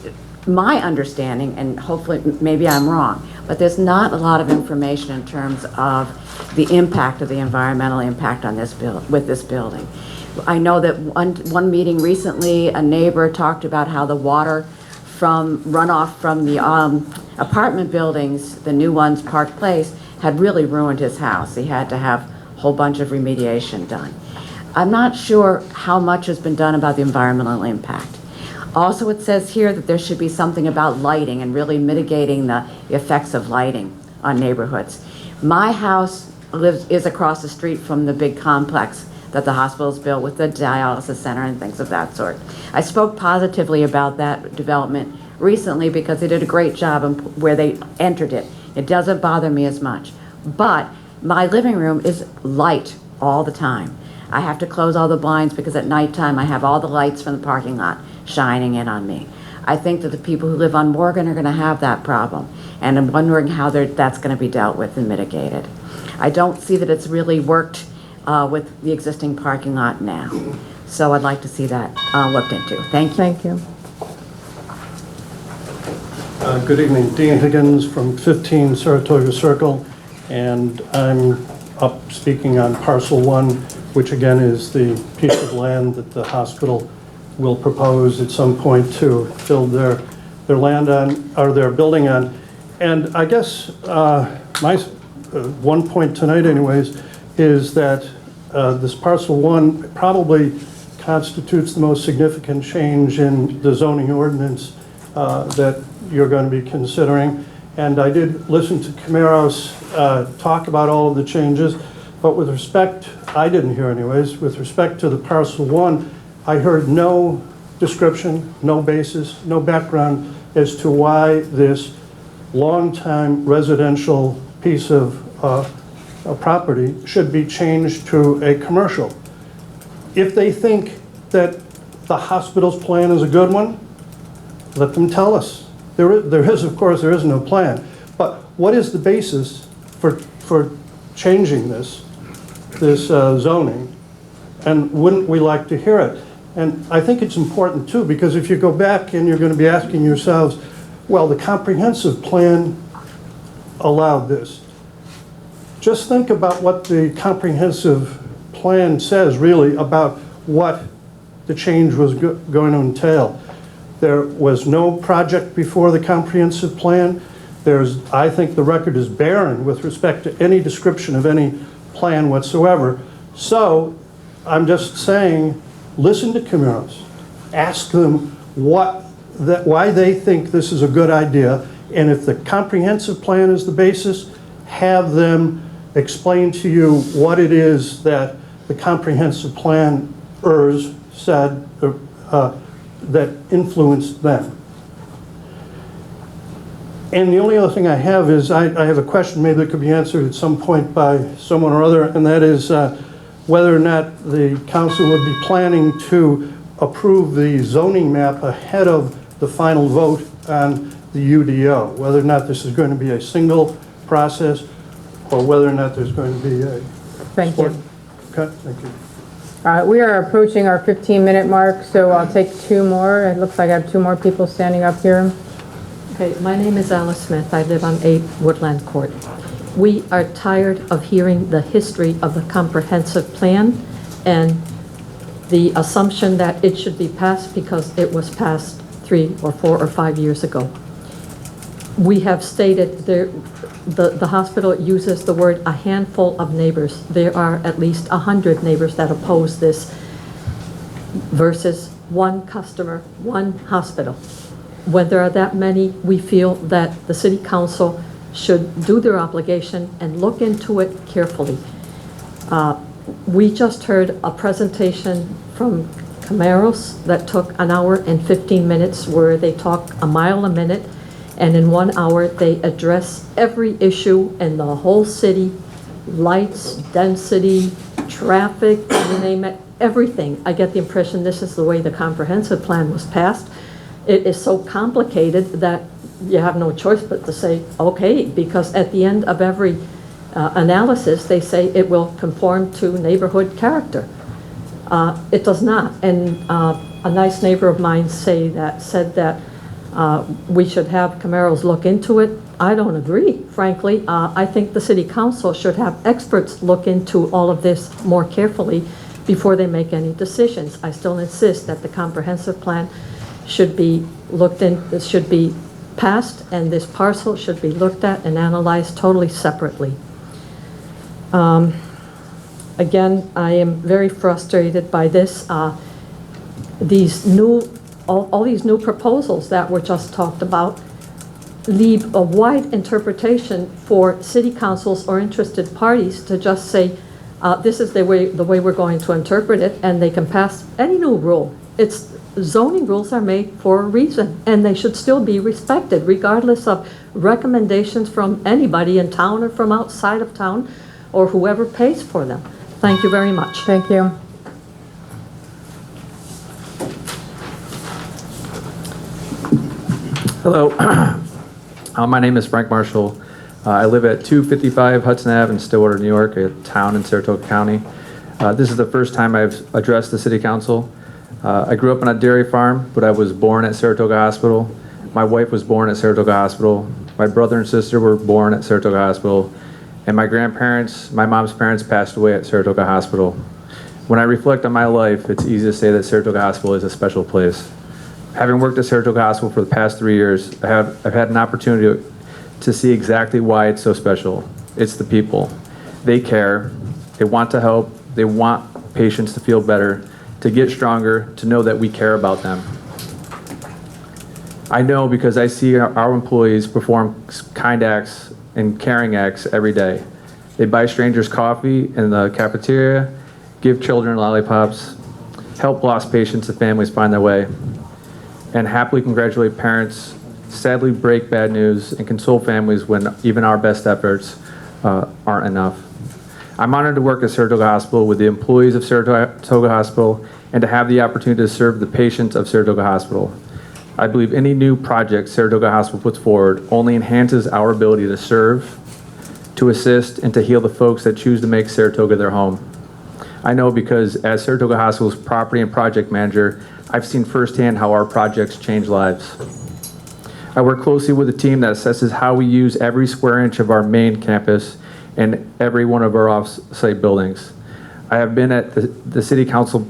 my understanding, and hopefully maybe I'm wrong, but there's not a lot of information in terms of the impact of the environmental impact on this with this building. I know that one meeting recently, a neighbor talked about how the water from runoff from the apartment buildings, the new ones, Park Place, had really ruined his house. He had to have a whole bunch of remediation done. I'm not sure how much has been done about the environmental impact. Also, it says here that there should be something about lighting and really mitigating the effects of lighting on neighborhoods. My house is across the street from the big complex that the hospital's built with the dialysis center and things of that sort. I spoke positively about that development recently because they did a great job where they entered it. It doesn't bother me as much. But my living room is light all the time. I have to close all the blinds because at nighttime I have all the lights from the parking lot shining in on me. I think that the people who live on Morgan are going to have that problem, and I'm wondering how that's going to be dealt with and mitigated. I don't see that it's really worked with the existing parking lot now, so I'd like to see that looked into. Thank you. Thank you. Good evening, Dean Higgins from 15 Saratoga Circle, and I'm up speaking on Parcel 1, which again is the piece of land that the hospital will propose at some point to build their land on, or their building on. And I guess my one point tonight anyways is that this Parcel 1 probably constitutes the most significant change in the zoning ordinance that you're going to be considering. And I did listen to Camaros talk about all of the changes, but with respect, I didn't hear anyways, with respect to the Parcel 1, I heard no description, no basis, no background as to why this long-time residential piece of property should be changed to a commercial. If they think that the hospital's plan is a good one, let them tell us. There is, of course, there is no plan. But what is the basis for changing this zoning? And wouldn't we like to hear it? And I think it's important too, because if you go back and you're going to be asking yourselves, well, the comprehensive plan allowed this. Just think about what the comprehensive plan says really about what the change was going to entail. There was no project before the comprehensive plan. I think the record is barren with respect to any description of any plan whatsoever. So I'm just saying, listen to Camaros, ask them why they think this is a good idea, and if the comprehensive plan is the basis, have them explain to you what it is that the comprehensive plan said that influenced them. And the only other thing I have is I have a question maybe that could be answered at some point by someone or other, and that is whether or not the council would be planning to approve the zoning map ahead of the final vote on the UDO, whether or not this is going to be a single process or whether or not there's going to be a... Thank you. Okay, thank you. We are approaching our 15-minute mark, so I'll take two more. It looks like I have two more people standing up here. Okay, my name is Alice Smith. I live on 8 Woodland Court. We are tired of hearing the history of the comprehensive plan, and the assumption that it should be passed because it was passed 3 or 4 or 5 years ago. We have stated the hospital uses the word a handful of neighbors. There are at least 100 neighbors that oppose this versus one customer, one hospital. When there are that many, we feel that the city council should do their obligation and look into it carefully. We just heard a presentation from Camaros that took 1 hour and 15 minutes where they talk a mile a minute, and in 1 hour they address every issue in the whole city, lights, density, traffic, you name it, everything. I get the impression this is the way the comprehensive plan was passed. It is so complicated that you have no choice but to say, okay, because at the end of every analysis, they say it will conform to neighborhood character. It does not. And a nice neighbor of mine said that we should have Camaros look into it. I don't agree, frankly. I think the city council should have experts look into all of this more carefully before they make any decisions. I still insist that the comprehensive plan should be looked in, should be passed, and this parcel should be looked at and analyzed totally separately. Again, I am very frustrated by this. All these new proposals that were just talked about leave a wide interpretation for city councils or interested parties to just say, this is the way we're going to interpret it, and they can pass any new rule. Zoning rules are made for a reason, and they should still be respected, regardless of recommendations from anybody in town or from outside of town, or whoever pays for them. Thank you very much. Thank you. Hello. My name is Frank Marshall. I live at 255 Hudson Ave in Stillwater, New York, a town in Saratoga County. This is the first time I've addressed the city council. I grew up on a dairy farm, but I was born at Saratoga Hospital. My wife was born at Saratoga Hospital. My brother and sister were born at Saratoga Hospital. And my grandparents, my mom's parents, passed away at Saratoga Hospital. When I reflect on my life, it's easy to say that Saratoga Hospital is a special place. Having worked at Saratoga Hospital for the past 3 years, I've had an opportunity to see exactly why it's so special. It's the people. They care. They want to help. They want patients to feel better, to get stronger, to know that we care about them. I know because I see our employees perform kind acts and caring acts every day. They buy strangers coffee in the cafeteria, give children lollipops, help lost patients and families find their way, and happily congratulate parents, sadly break bad news, and console families when even our best efforts aren't enough. I'm honored to work at Saratoga Hospital with the employees of Saratoga Hospital and to have the opportunity to serve the patients of Saratoga Hospital. I believe any new project Saratoga Hospital puts forward only enhances our ability to serve, to assist, and to heal the folks that choose to make Saratoga their home. I know because as Saratoga Hospital's property and project manager, I've seen firsthand how our projects change lives. I work closely with a team that assesses how we use every square inch of our main campus and every one of our off-site buildings. I have been at the City Council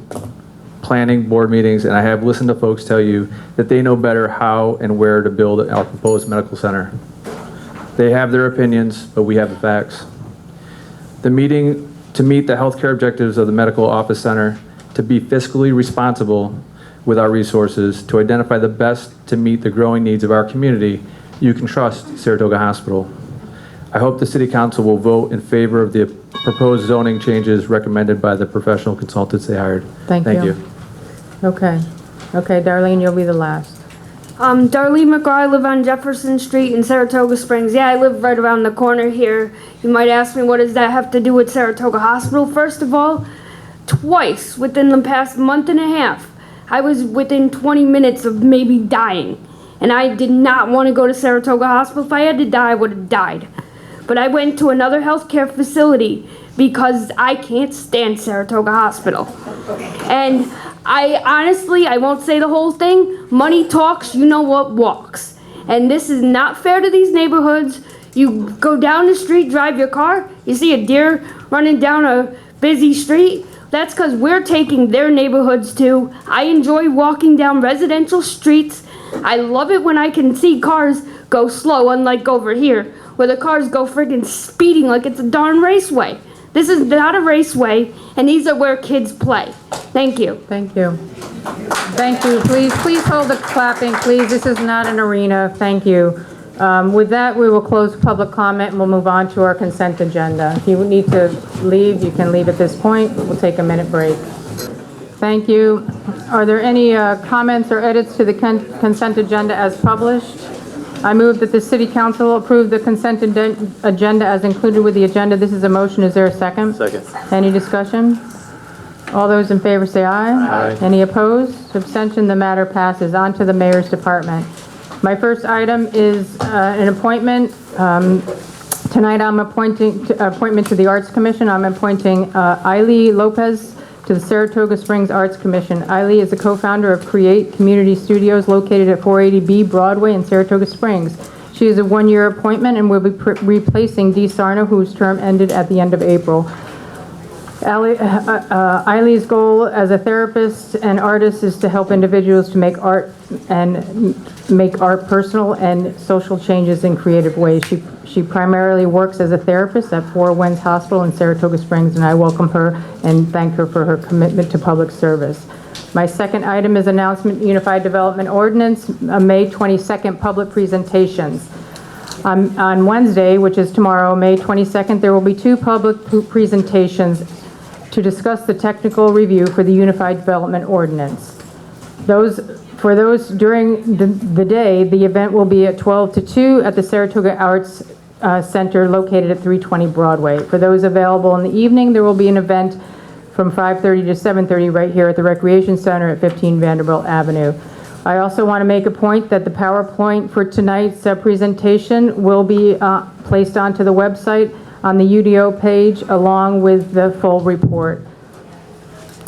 planning board meetings, and I have listened to folks tell you that they know better how and where to build our proposed medical center. They have their opinions, but we have the facts. To meet the healthcare objectives of the medical office center, to be fiscally responsible with our resources, to identify the best to meet the growing needs of our community, you can trust Saratoga Hospital. I hope the City Council will vote in favor of the proposed zoning changes recommended by the professional consultants they hired. Thank you. Okay. Okay, Darlene, you'll be the last. Darlene McGraw, I live on Jefferson Street in Saratoga Springs. Yeah, I live right around the corner here. You might ask me, what does that have to do with Saratoga Hospital? First of all, twice within the past month and a half, I was within 20 minutes of maybe dying. And I did not want to go to Saratoga Hospital. If I had to die, I would have died. But I went to another healthcare facility because I can't stand Saratoga Hospital. And I honestly, I won't say the whole thing. Money talks, you know what walks. And this is not fair to these neighborhoods. You go down the street, drive your car, you see a deer running down a busy street. That's because we're taking their neighborhoods too. I enjoy walking down residential streets. I love it when I can see cars go slow, unlike over here, where the cars go friggin' speeding like it's a darn raceway. This is not a raceway, and these are where kids play. Thank you. Thank you. Thank you. Please hold the clapping, please. This is not an arena. Thank you. With that, we will close public comment and we'll move on to our consent agenda. If you need to leave, you can leave at this point. We'll take a minute break. Thank you. Are there any comments or edits to the consent agenda as published? I move that the City Council approve the consent agenda as included with the agenda. This is a motion. Is there a second? Second. Any discussion? All those in favor say aye. Aye. Any opposed? Abstention? The matter passes. On to the Mayor's Department. My first item is an appointment. Tonight I'm appointment to the Arts Commission. I'm appointing Ailey Lopez to the Saratoga Springs Arts Commission. Ailey is a co-founder of Create Community Studios located at 480B Broadway in Saratoga Springs. She is a one-year appointment and will be replacing Dee Sarno, whose term ended at the end of April. Eileen's goal as a therapist and artist is to help individuals to make art personal and social changes in creative ways. She primarily works as a therapist at Four Winds Hospital in Saratoga Springs, and I welcome her and thank her for her commitment to public service. My second item is announcement Unified Development Ordinance, May 22nd public presentations. On Wednesday, which is tomorrow, May 22nd, there will be two public presentations to discuss the technical review for the Unified Development Ordinance. For those during the day, the event will be at 12 to 2 at the Saratoga Arts Center located at 320 Broadway. For those available in the evening, there will be an event from 5:30 to 7:30 right here at the Recreation Center at 15 Vanderbilt Avenue. I also want to make a point that the PowerPoint for tonight's presentation will be placed onto the website on the UDO page along with the full report.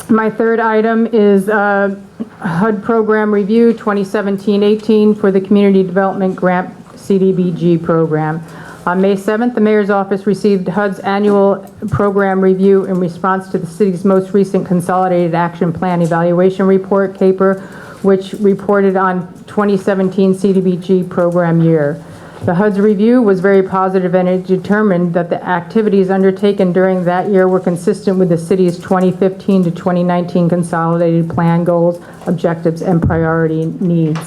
My third item is HUD Program Review 2017-18 for the Community Development Grant CDBG program. On May 7th, the Mayor's Office received HUD's annual program review in response to the city's most recent Consolidated Action Plan Evaluation Report, CAPER, which reported on 2017 CDBG program year. The HUD's review was very positive and it determined that the activities undertaken during that year were consistent with the city's 2015 to 2019 consolidated plan goals, objectives, and priority needs.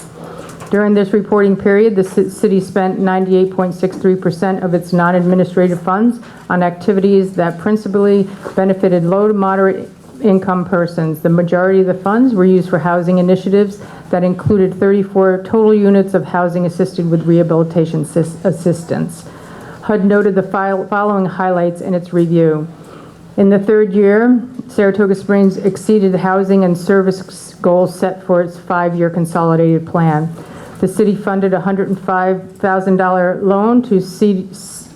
During this reporting period, the city spent 98.63% of its non-administrative funds on activities that principally benefited low to moderate income persons. The majority of the funds were used for housing initiatives that included 34 total units of housing assisted with rehabilitation assistance. HUD noted the following highlights in its review. In the third year, Saratoga Springs exceeded the housing and service goals set for its 5-year consolidated plan. The city funded a $105,000 loan to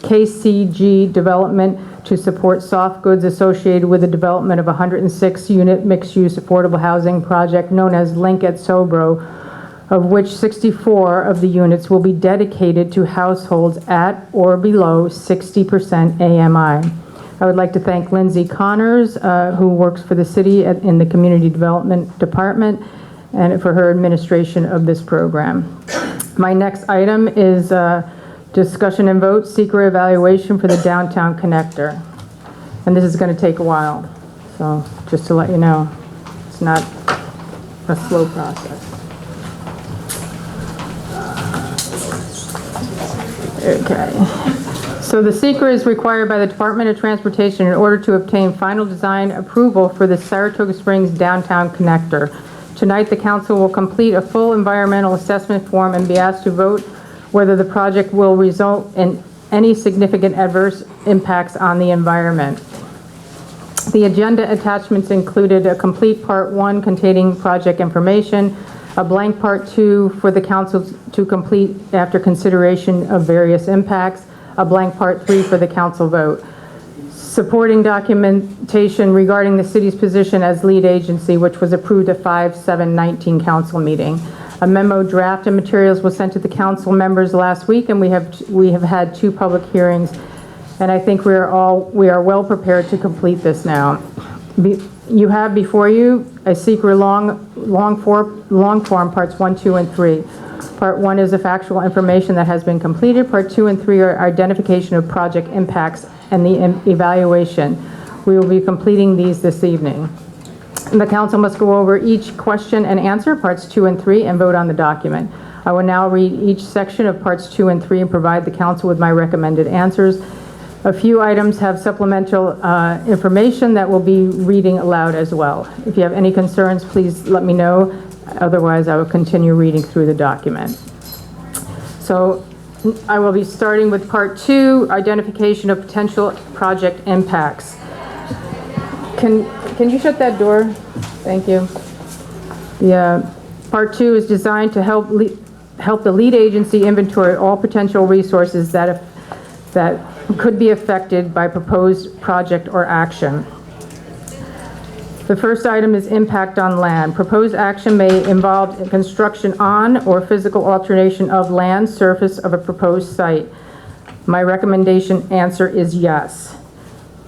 KCG Development to support soft goods associated with the development of a 106-unit mixed-use affordable housing project known as Link at Sobro, of which 64 of the units will be dedicated to households at or below 60% AMI. I would like to thank Lindsay Connors, who works for the city in the Community Development Department, and for her administration of this program. My next item is discussion and vote, secret evaluation for the downtown connector. And this is going to take a while, so just to let you know, it's not a slow process. Okay. So the secret is required by the Department of Transportation in order to obtain final design approval for the Saratoga Springs downtown connector. Tonight, the council will complete a full environmental assessment form and be asked to vote whether the project will result in any significant adverse impacts on the environment. The agenda attachments included a complete Part 1 containing project information, a blank Part 2 for the council to complete after consideration of various impacts, a blank Part 3 for the council vote. Supporting documentation regarding the city's position as lead agency, which was approved at 5/7/19 council meeting. A memo draft and materials was sent to the council members last week, and we have had 2 public hearings, and I think we are well prepared to complete this now. You have before you a secret long form, parts 1, 2, and 3. Part 1 is the factual information that has been completed. Part 2 and 3 are identification of project impacts and the evaluation. We will be completing these this evening. The council must go over each question and answer, parts 2 and 3, and vote on the document. I will now read each section of parts 2 and 3 and provide the council with my recommended answers. A few items have supplemental information that we'll be reading aloud as well. If you have any concerns, please let me know. Otherwise, I will continue reading through the document. So I will be starting with part 2, identification of potential project impacts. Can you shut that door? Thank you. The part 2 is designed to help the lead agency inventory all potential resources that could be affected by proposed project or action. The first item is impact on land. Proposed action may involve construction on or physical alteration of land surface of a proposed site. My recommendation answer is yes.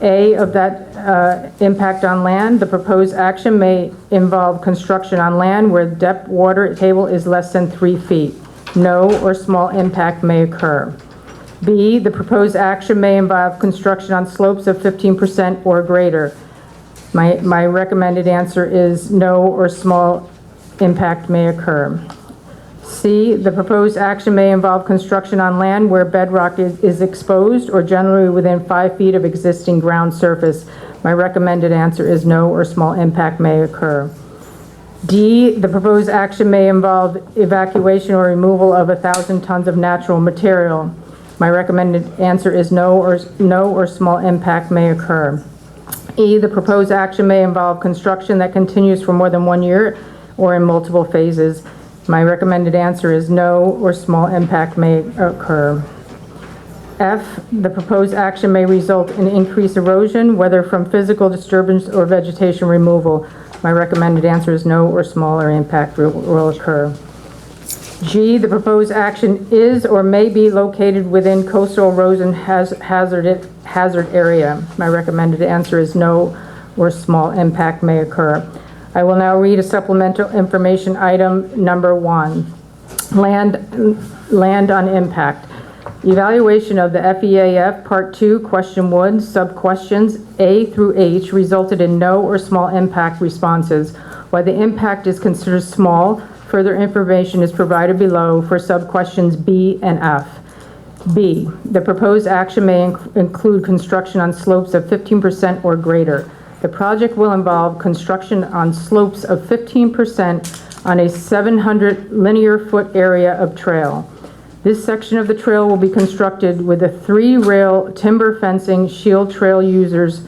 A, of that impact on land, the proposed action may involve construction on land where depth water table is less than 3 feet. No or small impact may occur. B, the proposed action may involve construction on slopes of 15% or greater. My recommended answer is no or small impact may occur. C, the proposed action may involve construction on land where bedrock is exposed or generally within 5 feet of existing ground surface. My recommended answer is no or small impact may occur. D, the proposed action may involve evacuation or removal of 1,000 tons of natural material. My recommended answer is no or small impact may occur. E, the proposed action may involve construction that continues for more than 1 year or in multiple phases. My recommended answer is no or small impact may occur. F, the proposed action may result in increased erosion, whether from physical disturbance or vegetation removal. My recommended answer is no or smaller impact will occur. G, the proposed action is or may be located within coastal erosion hazard area. My recommended answer is no or small impact may occur. I will now read a supplemental information item number 1. Land on impact. Evaluation of the FEAF Part 2, Question 1, sub-questions A through H resulted in no or small impact responses. While the impact is considered small, further information is provided below for sub-questions B and F. B, the proposed action may include construction on slopes of 15% or greater. The project will involve construction on slopes of 15% on a 700 linear foot area of trail. This section of the trail will be constructed with a 3-rail timber fencing shield trail users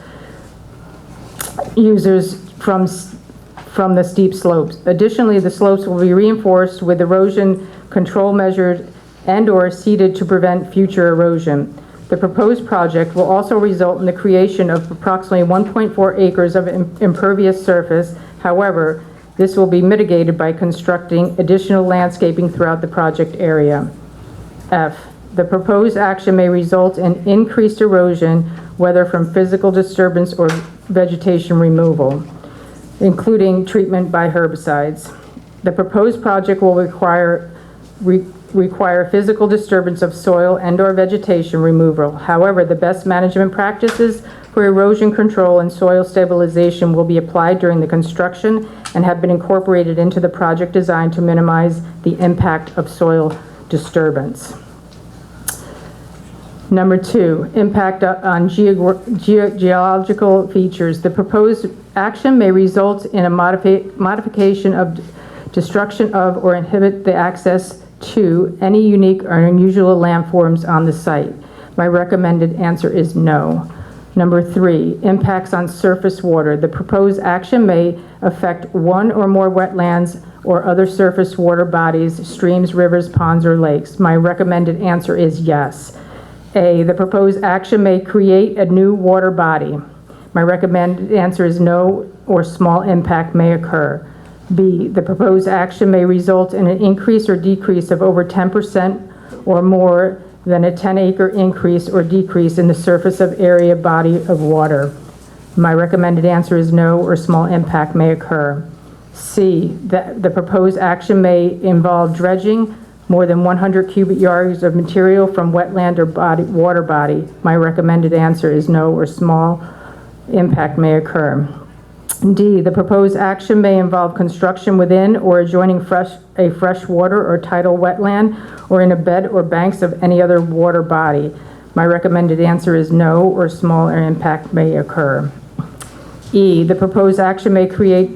from the steep slopes. Additionally, the slopes will be reinforced with erosion control measures and/or seeded to prevent future erosion. The proposed project will also result in the creation of approximately 1.4 acres of impervious surface. However, this will be mitigated by constructing additional landscaping throughout the project area. F, the proposed action may result in increased erosion, whether from physical disturbance or vegetation removal, including treatment by herbicides. The proposed project will require physical disturbance of soil and/or vegetation removal. However, the best management practices for erosion control and soil stabilization will be applied during the construction and have been incorporated into the project design to minimize the impact of soil disturbance. Number 2, impact on geological features. The proposed action may result in a modification of destruction of or inhibit the access to any unique or unusual landforms on the site. My recommended answer is no. Number 3, impacts on surface water. The proposed action may affect one or more wetlands or other surface water bodies, streams, rivers, ponds, or lakes. My recommended answer is yes. A, the proposed action may create a new water body. My recommended answer is no or small impact may occur. B, the proposed action may result in an increase or decrease of over 10% or more than a 10-acre increase or decrease in the surface of area body of water. My recommended answer is no, or small impact may occur. C, that the proposed action may involve dredging more than 100 cubic yards of material from wetland or water body. My recommended answer is no, or small impact may occur. D, the proposed action may involve construction within or adjoining a freshwater or tidal wetland or in a bed or banks of any other water body. My recommended answer is no, or small impact may occur. E, the proposed action may create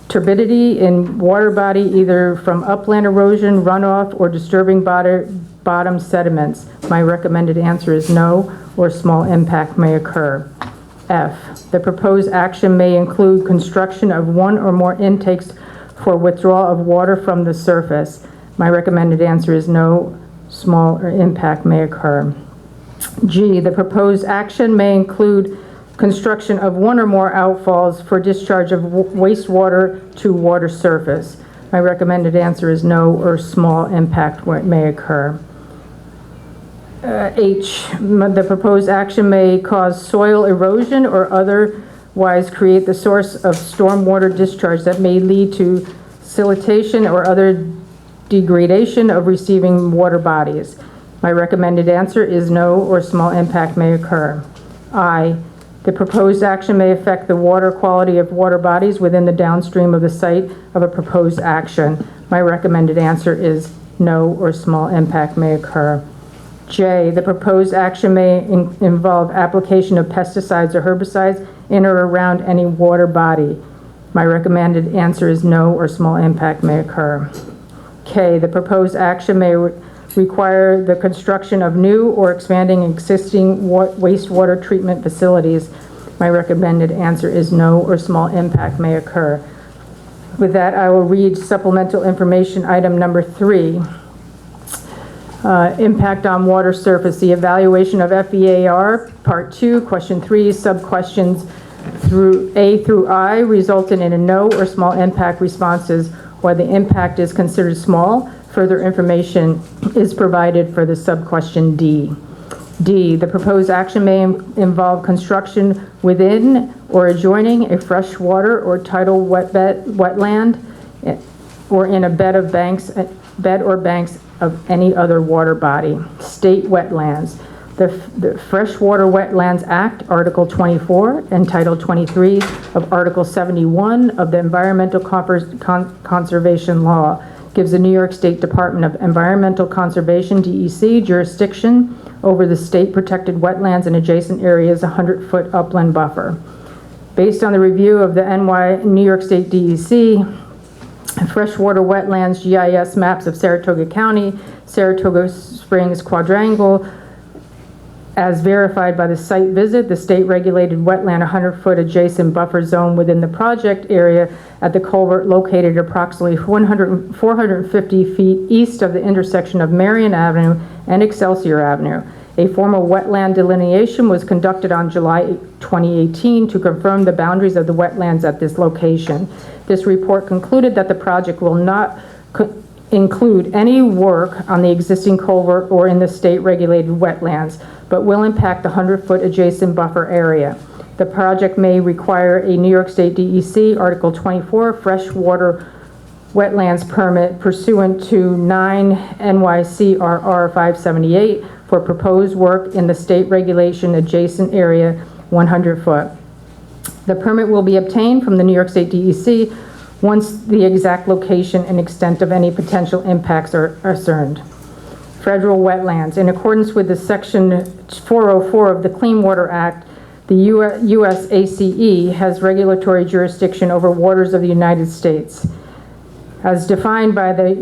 turbidity in water body either from upland erosion, runoff, or disturbing bottom sediments. My recommended answer is no, or small impact may occur. F, the proposed action may include construction of one or more intakes for withdrawal of water from the surface. My recommended answer is no, small or impact may occur. G, the proposed action may include construction of one or more outfalls for discharge of wastewater to water surface. My recommended answer is no, or small impact may occur. H, the proposed action may cause soil erosion or otherwise create the source of stormwater discharge that may lead to siltation or other degradation of receiving water bodies. My recommended answer is no, or small impact may occur. I, the proposed action may affect the water quality of water bodies within the downstream of the site of a proposed action. My recommended answer is no, or small impact may occur. J, the proposed action may involve application of pesticides or herbicides in or around any water body. My recommended answer is no, or small impact may occur. K, the proposed action may require the construction of new or expanding existing wastewater treatment facilities. My recommended answer is no, or small impact may occur. With that, I will read supplemental information item number 3. Impact on water surface, the evaluation of FEAR, Part 2, Question 3, sub-questions through A through I resulted in a no or small impact responses, while the impact is considered small. Further information is provided for the sub-question D. D, the proposed action may involve construction within or adjoining a freshwater or tidal wetland or in a bed or banks of any other water body. State wetlands. The Freshwater Wetlands Act, Article 24 and Title 23 of Article 71 of the Environmental Conservation Law gives the New York State Department of Environmental Conservation, DEC, jurisdiction over the state protected wetlands and adjacent areas, 100-foot upland buffer. Based on the review of the New York State DEC, freshwater wetlands GIS maps of Saratoga County, Saratoga Springs Quadrangle, as verified by the site visit, the state-regulated wetland 100-foot adjacent buffer zone within the project area at the culvert located approximately 450 feet east of the intersection of Marion Avenue and Excelsior Avenue. A formal wetland delineation was conducted on July 2018 to confirm the boundaries of the wetlands at this location. This report concluded that the project will not include any work on the existing culvert or in the state-regulated wetlands, but will impact the 100-foot adjacent buffer area. The project may require a New York State DEC Article 24 freshwater wetlands permit pursuant to 9 NYCRR 578 for proposed work in the state regulation adjacent area 100 foot. The permit will be obtained from the New York State DEC once the exact location and extent of any potential impacts are discerned. Federal wetlands. In accordance with the Section 404 of the Clean Water Act, the U.S. ACE has regulatory jurisdiction over waters of the United States. As defined by the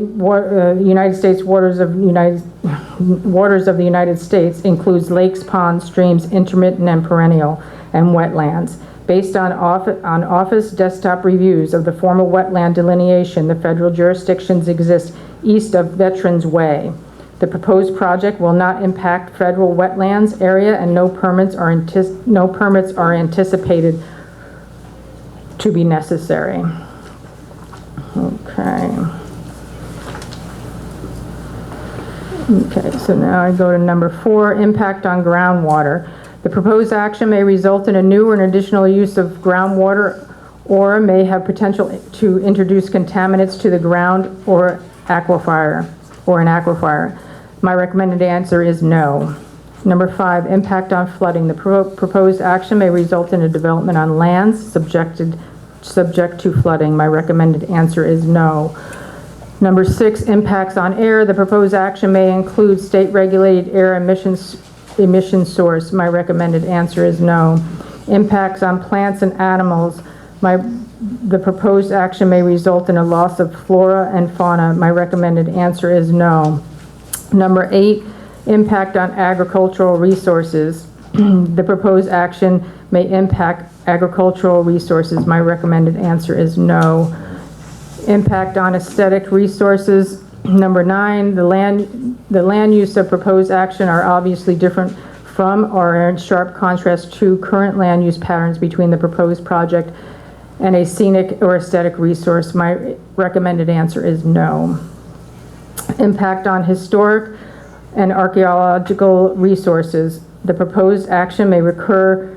United States Waters of the United States, includes lakes, ponds, streams, intermittent and perennial, and wetlands. Based on office desktop reviews of the formal wetland delineation, the federal jurisdictions exist east of Veterans Way. The proposed project will not impact federal wetlands area, and no permits are anticipated to be necessary. Okay, so now I go to number 4, impact on groundwater. The proposed action may result in a new or an additional use of groundwater or may have potential to introduce contaminants to the ground or aquifer, or an aquifer. My recommended answer is no. Number 5, impact on flooding. The proposed action may result in a development on lands subject to flooding. My recommended answer is no. Number 6, impacts on air. The proposed action may include state-regulated air emission source. My recommended answer is no. Impacts on plants and animals. The proposed action may result in a loss of flora and fauna. My recommended answer is no. Number 8, impact on agricultural resources. The proposed action may impact agricultural resources. My recommended answer is no. Impact on aesthetic resources. Number 9, the land use of proposed action are obviously different from or are in sharp contrast to current land use patterns between the proposed project and a scenic or aesthetic resource. My recommended answer is no. Impact on historic and archaeological resources. The proposed action may occur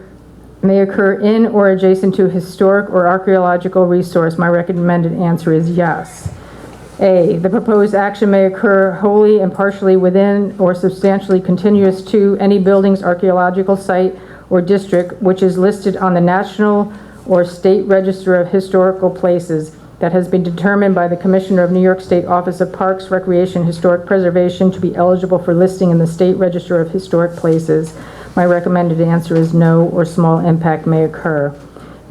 in or adjacent to historic or archaeological resource. My recommended answer is yes. A, the proposed action may occur wholly and partially within or substantially continuous to any building's archaeological site or district which is listed on the National or State Register of Historical Places that has been determined by the Commissioner of New York State Office of Parks, Recreation, and Historic Preservation to be eligible for listing in the State Register of Historic Places. My recommended answer is no, or small impact may occur.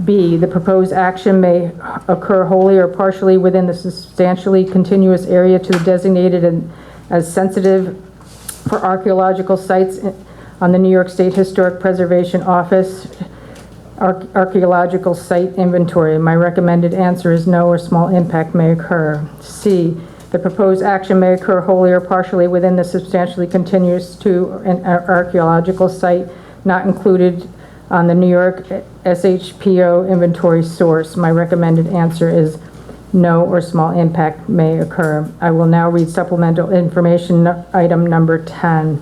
B, the proposed action may occur wholly or partially within the substantially continuous area to the designated as sensitive for archaeological sites on the New York State Historic Preservation Office archaeological site inventory. My recommended answer is no, or small impact may occur. C, the proposed action may occur wholly or partially within the substantially continuous to an archaeological site not included on the New York SHPO inventory source. My recommended answer is no, or small impact may occur. I will now read supplemental information item number 10.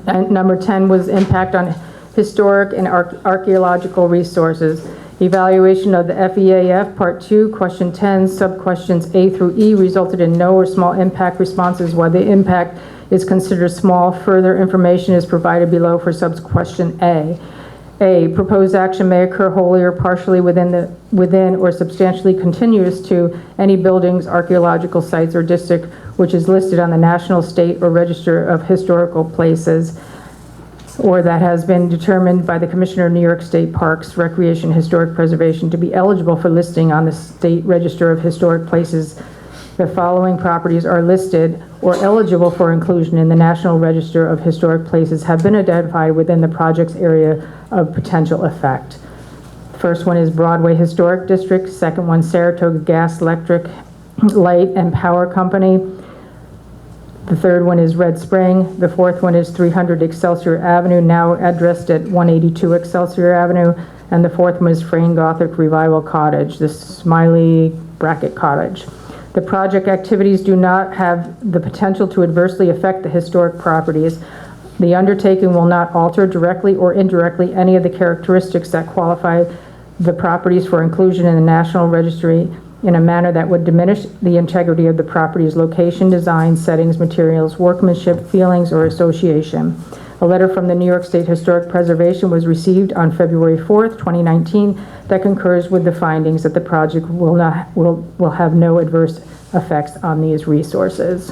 Number 10 was impact on historic and archaeological resources. Evaluation of the FEAF Part 2, Question 10, sub-questions A through E resulted in no or small impact responses. While the impact is considered small, further information is provided below for sub-question A. A, proposed action may occur wholly or partially within or substantially continuous to any buildings, archaeological sites, or district which is listed on the National, State, or Register of Historical Places, or that has been determined by the Commissioner of New York State Parks, Recreation, Historic Preservation to be eligible for listing on the State Register of Historic Places. The following properties are listed or eligible for inclusion in the National Register of Historic Places have been identified within the project's area of potential effect. First one is Broadway Historic District. Second one, Saratoga Gas, Electric, Light, and Power Company. The third one is Red Spring. The fourth one is 300 Excelsior Avenue, now addressed at 182 Excelsior Avenue. And the fourth one is Frame Gothic Revival Cottage, the Smiley Bracket Cottage. The project activities do not have the potential to adversely affect the historic properties. The undertaking will not alter directly or indirectly any of the characteristics that qualify the properties for inclusion in the National Registry in a manner that would diminish the integrity of the property's location, design, settings, materials, workmanship, feelings, or association. A letter from the New York State Historic Preservation was received on February 4th, 2019 that concurs with the findings that the project will have no adverse effects on these resources.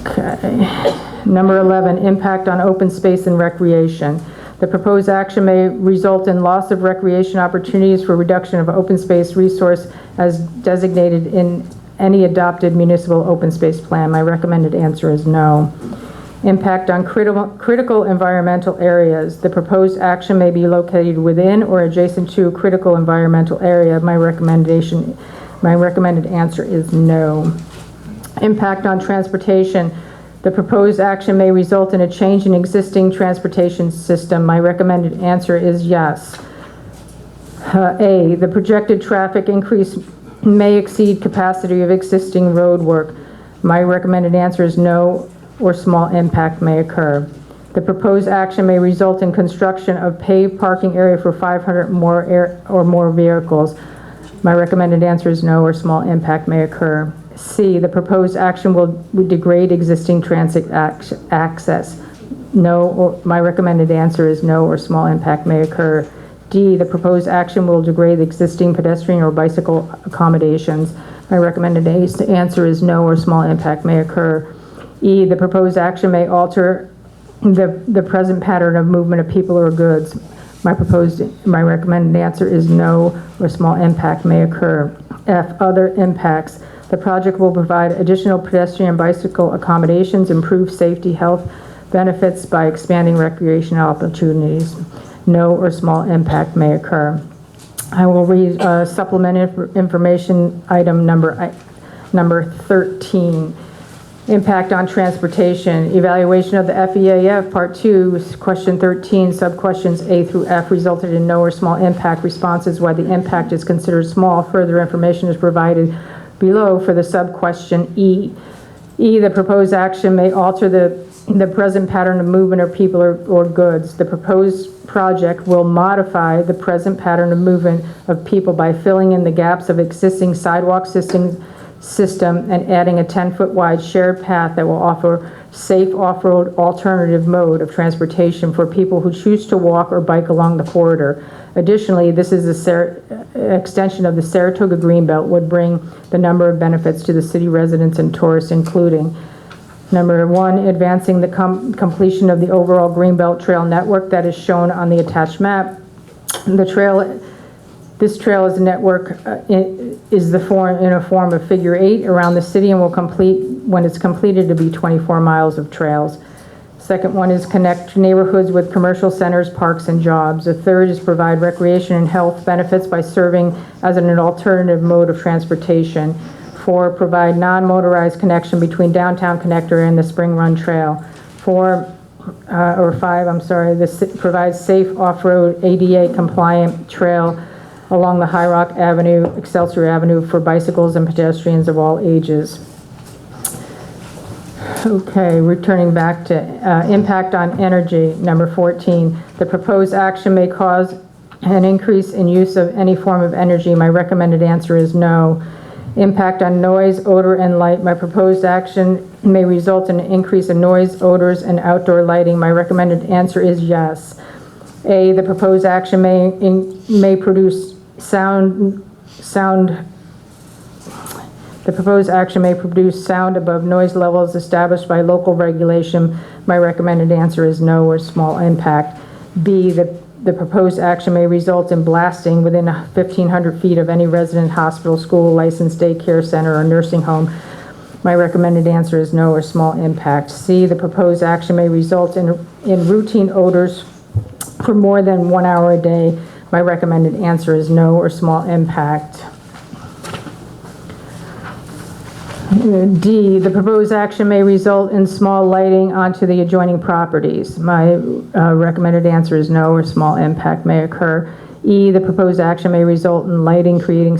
Okay. Number 11, impact on open space and recreation. The proposed action may result in loss of recreation opportunities for reduction of open space resource as designated in any adopted municipal open space plan. My recommended answer is no. Impact on critical environmental areas. The proposed action may be located within or adjacent to a critical environmental area. My recommended answer is no. Impact on transportation. The proposed action may result in a change in existing transportation system. My recommended answer is yes. A, the projected traffic increase may exceed capacity of existing road work. My recommended answer is no, or small impact may occur. The proposed action may result in construction of paved parking area for 500 or more vehicles. My recommended answer is no, or small impact may occur. C, the proposed action will degrade existing transit access. No, or my recommended answer is no, or small impact may occur. D, the proposed action will degrade existing pedestrian or bicycle accommodations. My recommended answer is no, or small impact may occur. E, the proposed action may alter the present pattern of movement of people or goods. My recommended answer is no, or small impact may occur. F, other impacts. The project will provide additional pedestrian and bicycle accommodations, improve safety, health benefits by expanding recreational opportunities. No, or small impact may occur. I will read supplemental information item number 13. Impact on transportation. Evaluation of the FEAF Part 2, question 13, sub-questions A through F resulted in no or small impact responses. Why the impact is considered small, further information is provided below for the sub-question E. E, the proposed action may alter the present pattern of movement of people or goods. The proposed project will modify the present pattern of movement of people by filling in the gaps of existing sidewalk system and adding a 10-foot wide shared path that will offer safe off-road alternative mode of transportation for people who choose to walk or bike along the corridor. Additionally, this is an extension of the Saratoga Greenbelt, would bring the number of benefits to the city residents and tourists, including number 1, advancing the completion of the overall Greenbelt Trail network that is shown on the attached map. This trail is a network in a form of figure 8 around the city and will complete, when it's completed, to be 24 miles of trails. Second one is connect neighborhoods with commercial centers, parks, and jobs. The third is provide recreation and health benefits by serving as an alternative mode of transportation. 4, provide non-motorized connection between downtown connector and the Spring Run Trail. 5, this provides safe off-road ADA compliant trail along the High Rock Avenue, Excelsior Avenue for bicycles and pedestrians of all ages. Okay, returning back to impact on energy, number 14. The proposed action may cause an increase in use of any form of energy. My recommended answer is no. Impact on noise, odor, and light. My proposed action may result in an increase in noise, odors, and outdoor lighting. My recommended answer is yes. A, the proposed action may produce sound. The proposed action may produce sound above noise levels established by local regulation. My recommended answer is no, or small impact. B, the proposed action may result in blasting within 1,500 feet of any resident, hospital, school, licensed daycare center, or nursing home. My recommended answer is no, or small impact. C, the proposed action may result in routine odors for more than 1 hour a day. My recommended answer is no, or small impact. D, the proposed action may result in small lighting onto the adjoining properties. My recommended answer is no, or small impact may occur. E, the proposed action may result in lighting creating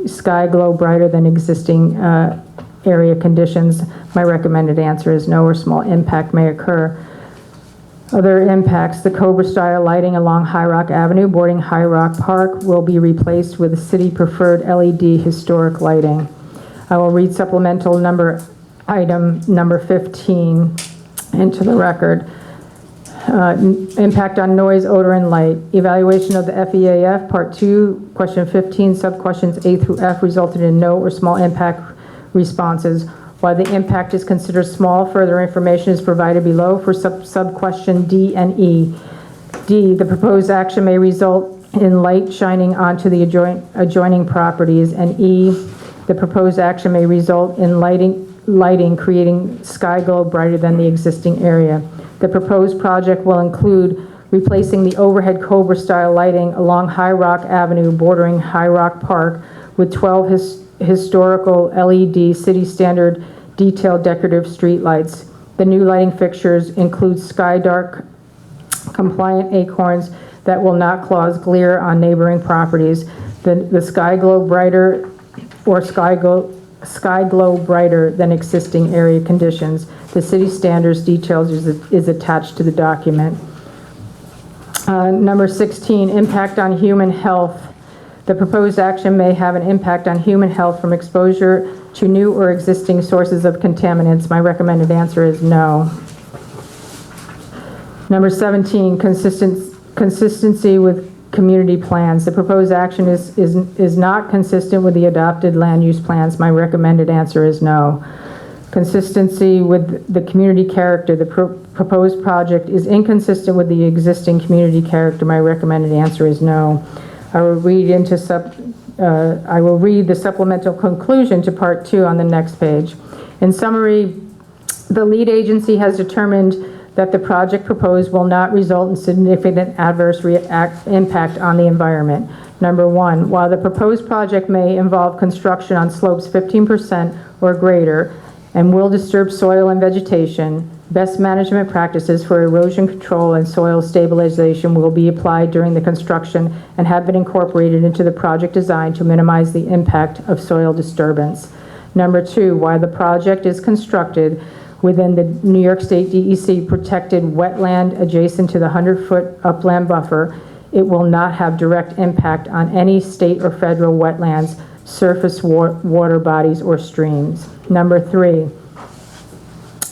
sky glow brighter than existing area conditions. My recommended answer is no, or small impact may occur. Other impacts, the Cobra style lighting along High Rock Avenue bordering High Rock Park will be replaced with city preferred LED historic lighting. I will read supplemental item number 15 into the record. Impact on noise, odor, and light. Evaluation of the FEAF Part 2, question 15, sub-questions A through F resulted in no or small impact responses. While the impact is considered small, further information is provided below for sub-question D and E. D, the proposed action may result in light shining onto the adjoining properties, and E, the proposed action may result in lighting creating sky glow brighter than the existing area. The proposed project will include replacing the overhead Cobra style lighting along High Rock Avenue bordering High Rock Park with 12 historical LED city standard detailed decorative street lights. The new lighting fixtures include sky dark compliant acorns that will not cause glare on neighboring properties. The sky glow brighter or sky glow brighter than existing area conditions. The city standards details is attached to the document. Number 16, impact on human health. The proposed action may have an impact on human health from exposure to new or existing sources of contaminants. My recommended answer is no. Number 17, consistency with community plans. The proposed action is not consistent with the adopted land use plans. My recommended answer is no. Consistency with the community character. The proposed project is inconsistent with the existing community character. My recommended answer is no. I will read the supplemental conclusion to part 2 on the next page. In summary, the lead agency has determined that the project proposed will not result in significant adverse impact on the environment. Number 1, while the proposed project may involve construction on slopes 15% or greater and will disturb soil and vegetation, best management practices for erosion control and soil stabilization will be applied during the construction and have been incorporated into the project design to minimize the impact of soil disturbance. Number 2, while the project is constructed within the New York State DEC protected wetland adjacent to the 100-foot upland buffer, it will not have direct impact on any state or federal wetlands, surface water bodies, or streams. Number 3,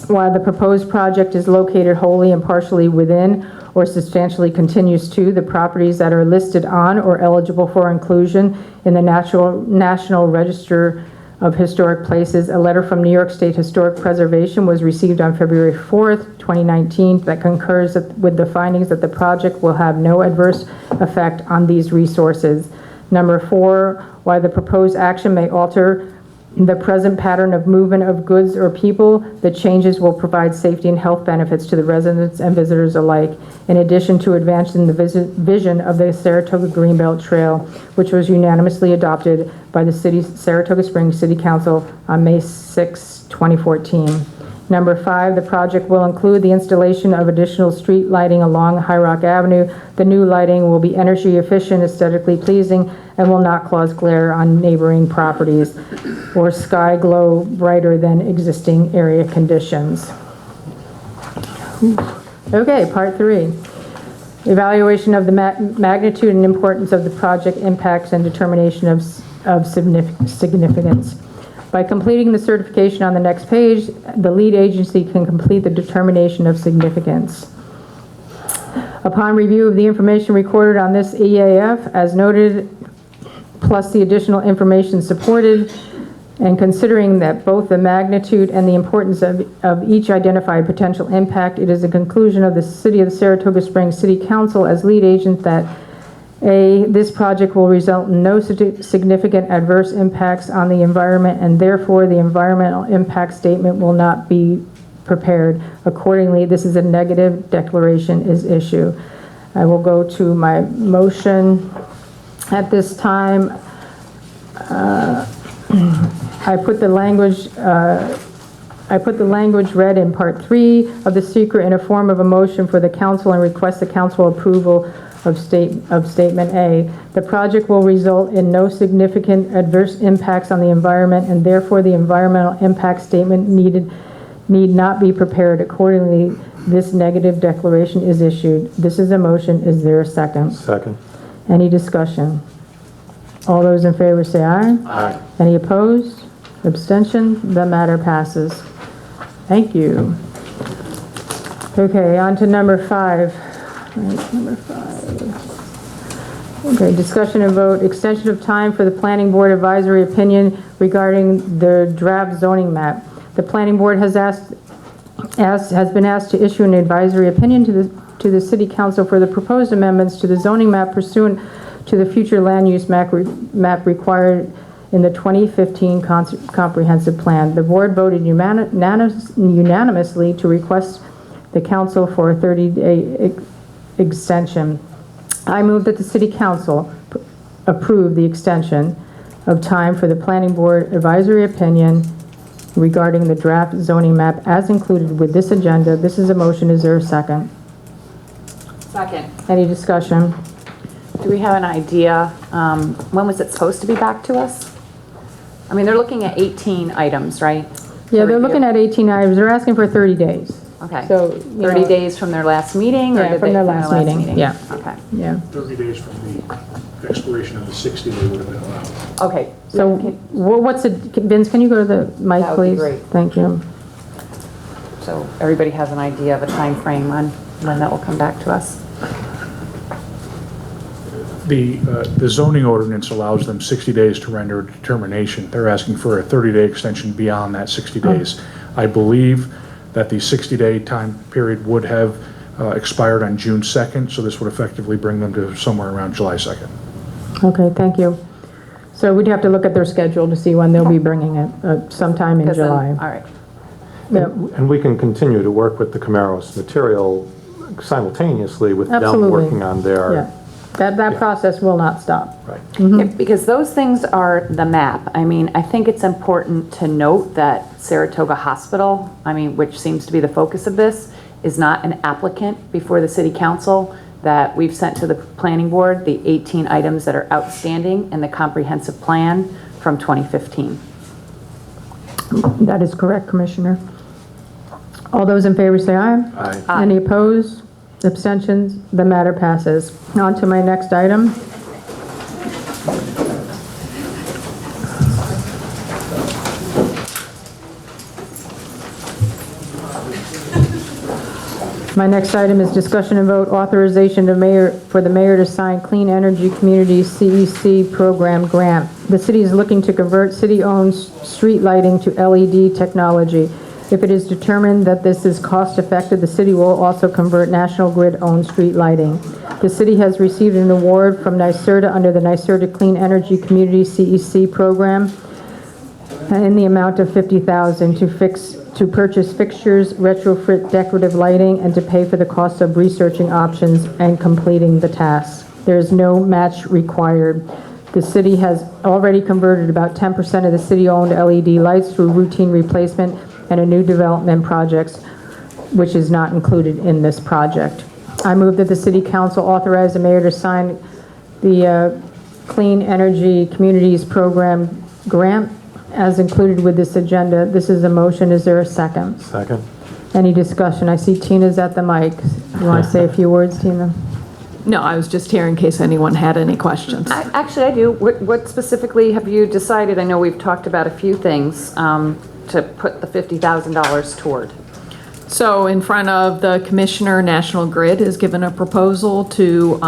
while the proposed project is located wholly and partially within or substantially continues to the properties that are listed on or eligible for inclusion in the National Register of Historic Places, a letter from New York State Historic Preservation was received on February 4th, 2019 that concurs with the findings that the project will have no adverse effect on these resources. Number 4, while the proposed action may alter the present pattern of movement of goods or people, the changes will provide safety and health benefits to the residents and visitors alike, in addition to advancing the vision of the Saratoga Greenbelt Trail, which was unanimously adopted by the Saratoga Springs City Council on May 6, 2014. Number 5, the project will include the installation of additional street lighting along High Rock Avenue. The new lighting will be energy efficient, aesthetically pleasing, and will not cause glare on neighboring properties or sky glow brighter than existing area conditions. Okay, part 3. Evaluation of the magnitude and importance of the project impacts and determination of significance. By completing the certification on the next page, the lead agency can complete the determination of significance. Upon review of the information recorded on this EAF, as noted, plus the additional information supported, and considering that both the magnitude and the importance of each identified potential impact, it is a conclusion of the City of Saratoga Springs City Council as lead agent that A, this project will result in no significant adverse impacts on the environment, and therefore the environmental impact statement will not be prepared. Accordingly, this is a negative declaration is issued. I will go to my motion. At this time, I put the language read in part 3 of the secret in a form of a motion for the council and request the council approval of statement A. The project will result in no significant adverse impacts on the environment, and therefore the environmental impact statement need not be prepared. Accordingly, this negative declaration is issued. This is a motion. Is there a second? Second. Any discussion? All those in favor say aye. Aye. Any opposed? Abstention? The matter passes. Thank you. Okay, on to number 5. Right, number 5. Okay, discussion and vote, extension of time for the Planning Board advisory opinion regarding the draft zoning map. The Planning Board has been asked to issue an advisory opinion to the City Council for the proposed amendments to the zoning map pursuant to the future land use map required in the 2015 comprehensive plan. The board voted unanimously to request the council for a 30-day extension. I move that the City Council approve the extension of time for the Planning Board advisory opinion regarding the draft zoning map as included with this agenda. This is a motion. Is there a second? Second. Any discussion? Do we have an idea, when was it supposed to be back to us? I mean, they're looking at 18 items, right? Yeah, they're looking at 18 items. They're asking for 30 days. Okay. So, 30 days from their last meeting? Or Yeah, did from they- their last meeting, yeah. Okay. Yeah. 30 days from the expiration of the 60 they would have been allowed. Okay. So what's the, Vince, can you go to the mic, That would be please? great. Thank you. So everybody has an idea of a time frame on when that will come back to us? The zoning ordinance allows them 60 days to render a determination. They're asking for a 30-day extension beyond that 60 days. I believe that the 60-day time period would have expired on June 2nd, so this would effectively bring them to somewhere around July 2nd. Okay, thank you. So we'd have to look at their schedule to see when they'll be bringing it, sometime in July. All right. Yeah. And we can continue to work with the Camaros material simultaneously with them Absolutely. working on their. Yeah. That process will not stop. Right. Yeah, because those things are the map. I mean, I think it's important to note that Saratoga Hospital, I mean, which seems to be the focus of this, is not an applicant before the city council, that we've sent to the planning board the 18 items that are outstanding in the comprehensive plan from 2015. That is correct, Commissioner. All those in favor say aye. Aye. Aye. Any opposed? Abstentions? The matter passes. On to my next item. My next item is discussion and vote authorization for the mayor to sign Clean Energy Community CEC program grant. The city is looking to convert city-owned street lighting to LED technology. If it is determined that this is cost-effective, the city will also convert National Grid-owned street lighting. The city has received an award from NYSERDA under the NYSERDA Clean Energy Community CEC program in the amount of $50,000 to purchase fixtures, retrofit decorative lighting, and to pay for the cost of researching options and completing the task. There is no match required. The city has already converted about 10% of the city-owned LED lights through routine replacement and a new development projects, which is not included in this project. I move that the city council authorize the mayor to sign the Clean Energy Communities Program grant as included with this agenda. This is a motion. Is there a second? Second. Any discussion? I see Tina's at the mic. You want to say a few words, Tina? No, I was just here in case anyone had any questions. Actually, I do. What specifically have you decided? I know we've talked about a few things to put the $50,000 toward. So in front of the commissioner, National Grid has given a proposal to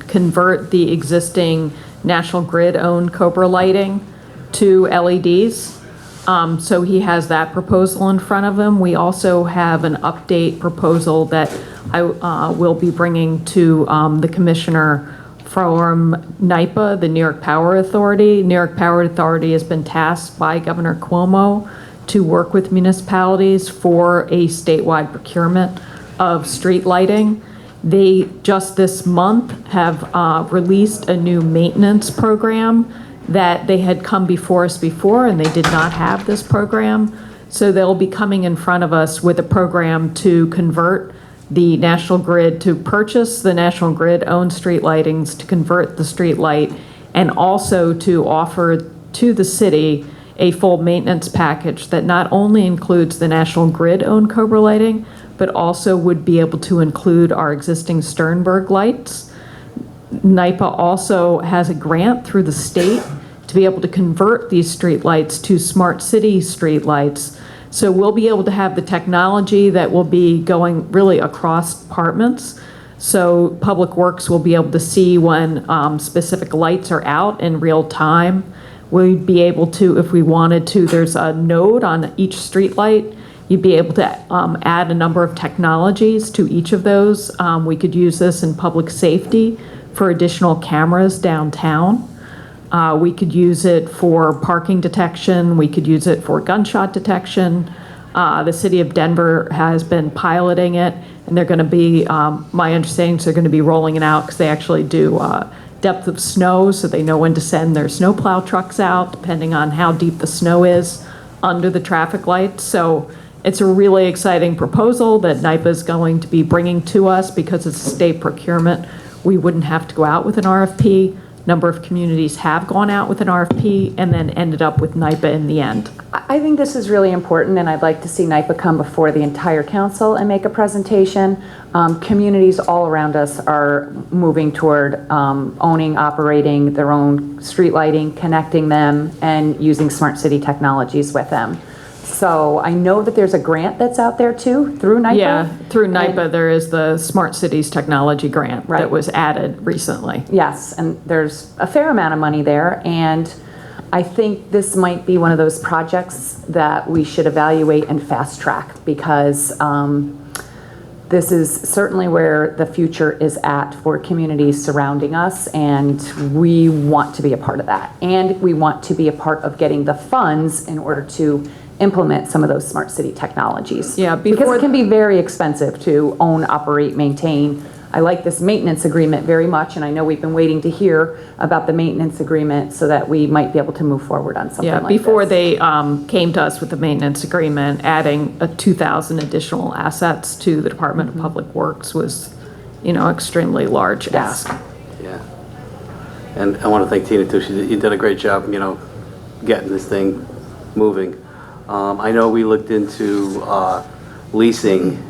convert the existing National Grid-owned Cobra lighting to LEDs. So he has that proposal in front of him. We also have an update proposal that I will be bringing to the commissioner from NYPA, the New York Power Authority. New York Power Authority has been tasked by Governor Cuomo to work with municipalities for a statewide procurement of street lighting. They just this month have released a new maintenance program that they had come before us before, and they did not have this program. So they'll be coming in front of us with a program to convert the National Grid, to purchase the National Grid-owned street lightings, to convert the street light, and also to offer to the city a full maintenance package that not only includes the National Grid-owned Cobra lighting, but also would be able to include our existing Sternberg lights. NYPA also has a grant through the state to be able to convert these streetlights to smart city streetlights. So we'll be able to have the technology that will be going really across departments. So Public Works will be able to see when specific lights are out in real time. We'd be able to, if we wanted to, there's a node on each streetlight. You'd be able to add a number of technologies to each of those. We could use this in public safety for additional cameras downtown. We could use it for parking detection. We could use it for gunshot detection. The city of Denver has been piloting it, and they're going to be, my understanding is they're going to be rolling it out because they actually do depth of snow, so they know when to send their snowplow trucks out, depending on how deep the snow is under the traffic lights. So it's a really exciting proposal that NYPA is going to be bringing to us because it's a state procurement. We wouldn't have to go out with an RFP number of communities have gone out with an RFP and then ended up with NIPA in the end. I think this is really important, and I'd like to see NIPA come before the entire council and make a presentation. Communities all around us are moving toward owning, operating their own street lighting, connecting them, and using smart city technologies with them. So I know that there's a grant that's out there too, through NIPA. Yeah, through NIPA, there is the Smart Cities Technology Grant that was added recently. Yes, and there's a fair amount of money there, and I think this might be one of those projects that we should evaluate and fast track, because this is certainly where the future is at for communities surrounding us, and we want to be a part of that. And we want to be a part of getting the funds in order to implement some of those smart city technologies. Yeah, because it can be very expensive to own, operate, maintain. I like this maintenance agreement very much, and I know we've been waiting to hear about the maintenance agreement so that we might be able to move forward on something like this. Before they came to us with the maintenance agreement, adding 2,000 additional assets to the Department of Public Works was, extremely large ask. Yeah. And I want to thank Tina too. You did a great job, getting this thing moving. I know we looked into leasing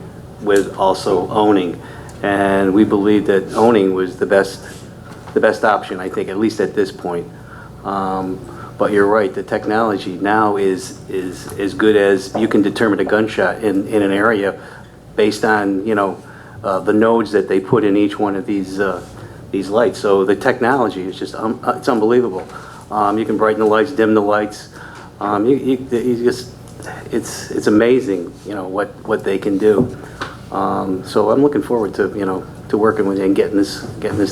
with also owning, and we believed that owning was the best option, I think, at least at this point. But you're right, the technology now is as good as you can determine a gunshot in an area based on, the nodes that they put in each one of these lights. So the technology is just, it's unbelievable. You can brighten the lights, dim the lights. It's amazing, what they can do. So I'm looking forward to, to working with you and getting this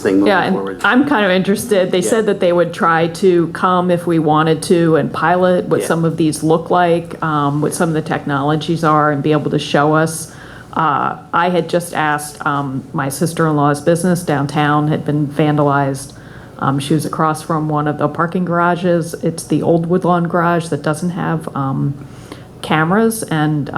thing moving forward. And I'm kind of interested. They said that they would try to come if we wanted to and pilot what some of these look like, what some of the technologies are, and be able to show us. I had just asked, my sister-in-law's business downtown had been vandalized. She was across from one of the parking garages. It's the old Woodlawn garage that doesn't have cameras, and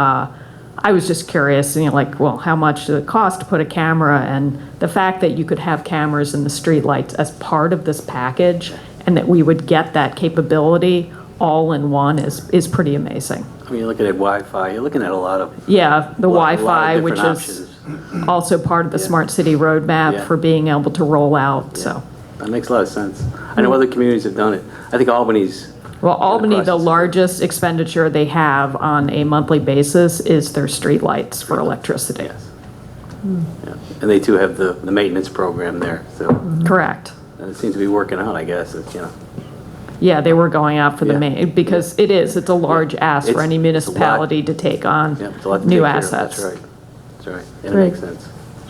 I was just curious, well, how much does it cost to put a camera? And the fact that you could have cameras in the streetlights as part of this package, and that we would get that capability all in one is pretty amazing. I mean, you're looking at Wi-Fi. You're looking at a lot of the Wi-Fi, different which options. is also part of the Smart City Roadmap for being able to roll out. So that makes a lot of sense. I know other communities have done it. I think Albany's. Well, Albany, the largest expenditure they have on a monthly basis is their streetlights for electricity. Yes. Yeah. And they too have the maintenance program there. So. Correct. And it seems to be working out, I guess. Yeah, they were going out for the main, because it's a large ask for any municipality to take on new assets. That's right. That's right. And it Great. makes sense.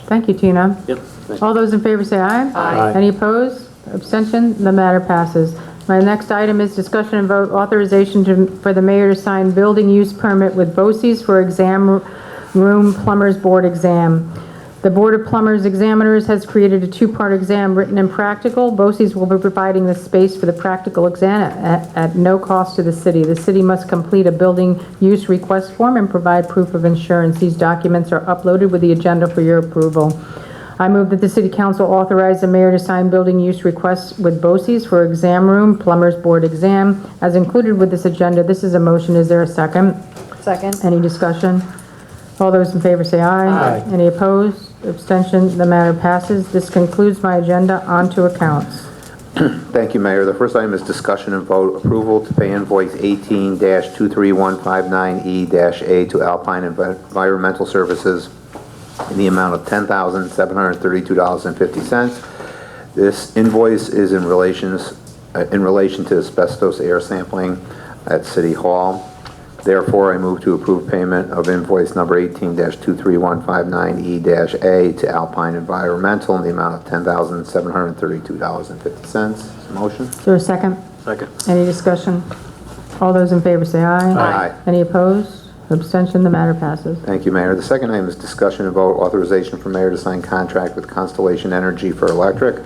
Thank you, Tina. Yep. All those in favor say aye. Aye. Any opposed? Abstention? The matter passes. My next item is discussion and vote authorization for the mayor to sign building use permit with BOCES for exam room plumbers board exam. The Board of Plumbers Examiners has created a two-part exam, written and practical. BOCES will be providing the space for the practical exam at no cost to the city. The city must complete a building use request form and provide proof of insurance. These documents are uploaded with the agenda for your approval. I move that the City Council authorize the mayor to sign building use requests with BOCES for exam room, plumbers board exam, as included with this agenda. This is a motion. Is there a second? Second. Any discussion? All those in favor say aye. Aye. Any opposed? Abstention? The matter passes. This concludes my agenda. On to accounts. Thank you, Mayor. The first item is discussion and vote approval to pay invoice 18-23159E-A to Alpine Environmental Services in the amount of $10,732.50. This invoice is in relation to asbestos air sampling at City Hall. Therefore, I move to approve payment of invoice number 18-23159E-A to Alpine Environmental in the amount of $10,732.50. Motion? Is there a second? Second. Any discussion? All those in favor say aye. Aye. Any opposed? Abstention? The matter passes. Thank you, Mayor. The second item is discussion and vote authorization for Mayor to sign contract with Constellation Energy for electric.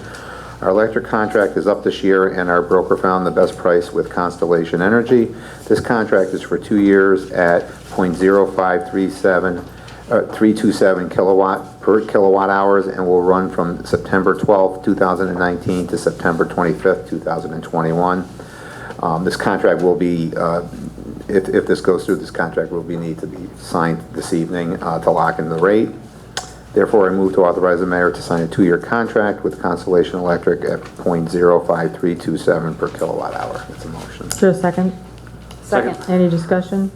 Our electric contract is up this year, and our broker found the best price with Constellation Energy. This contract is for 2 years at 0.0537 327 kilowatt per kilowatt hours and will run from September 12th, 2019 to September 25th, 2021. This contract will be, if this goes through, this contract will need to be signed this evening to lock in the rate. Therefore, I move to authorize the mayor to sign a 2-year contract with Constellation Electric at .05327 per kilowatt hour. That's a motion. Is there a second? Second. Any discussion?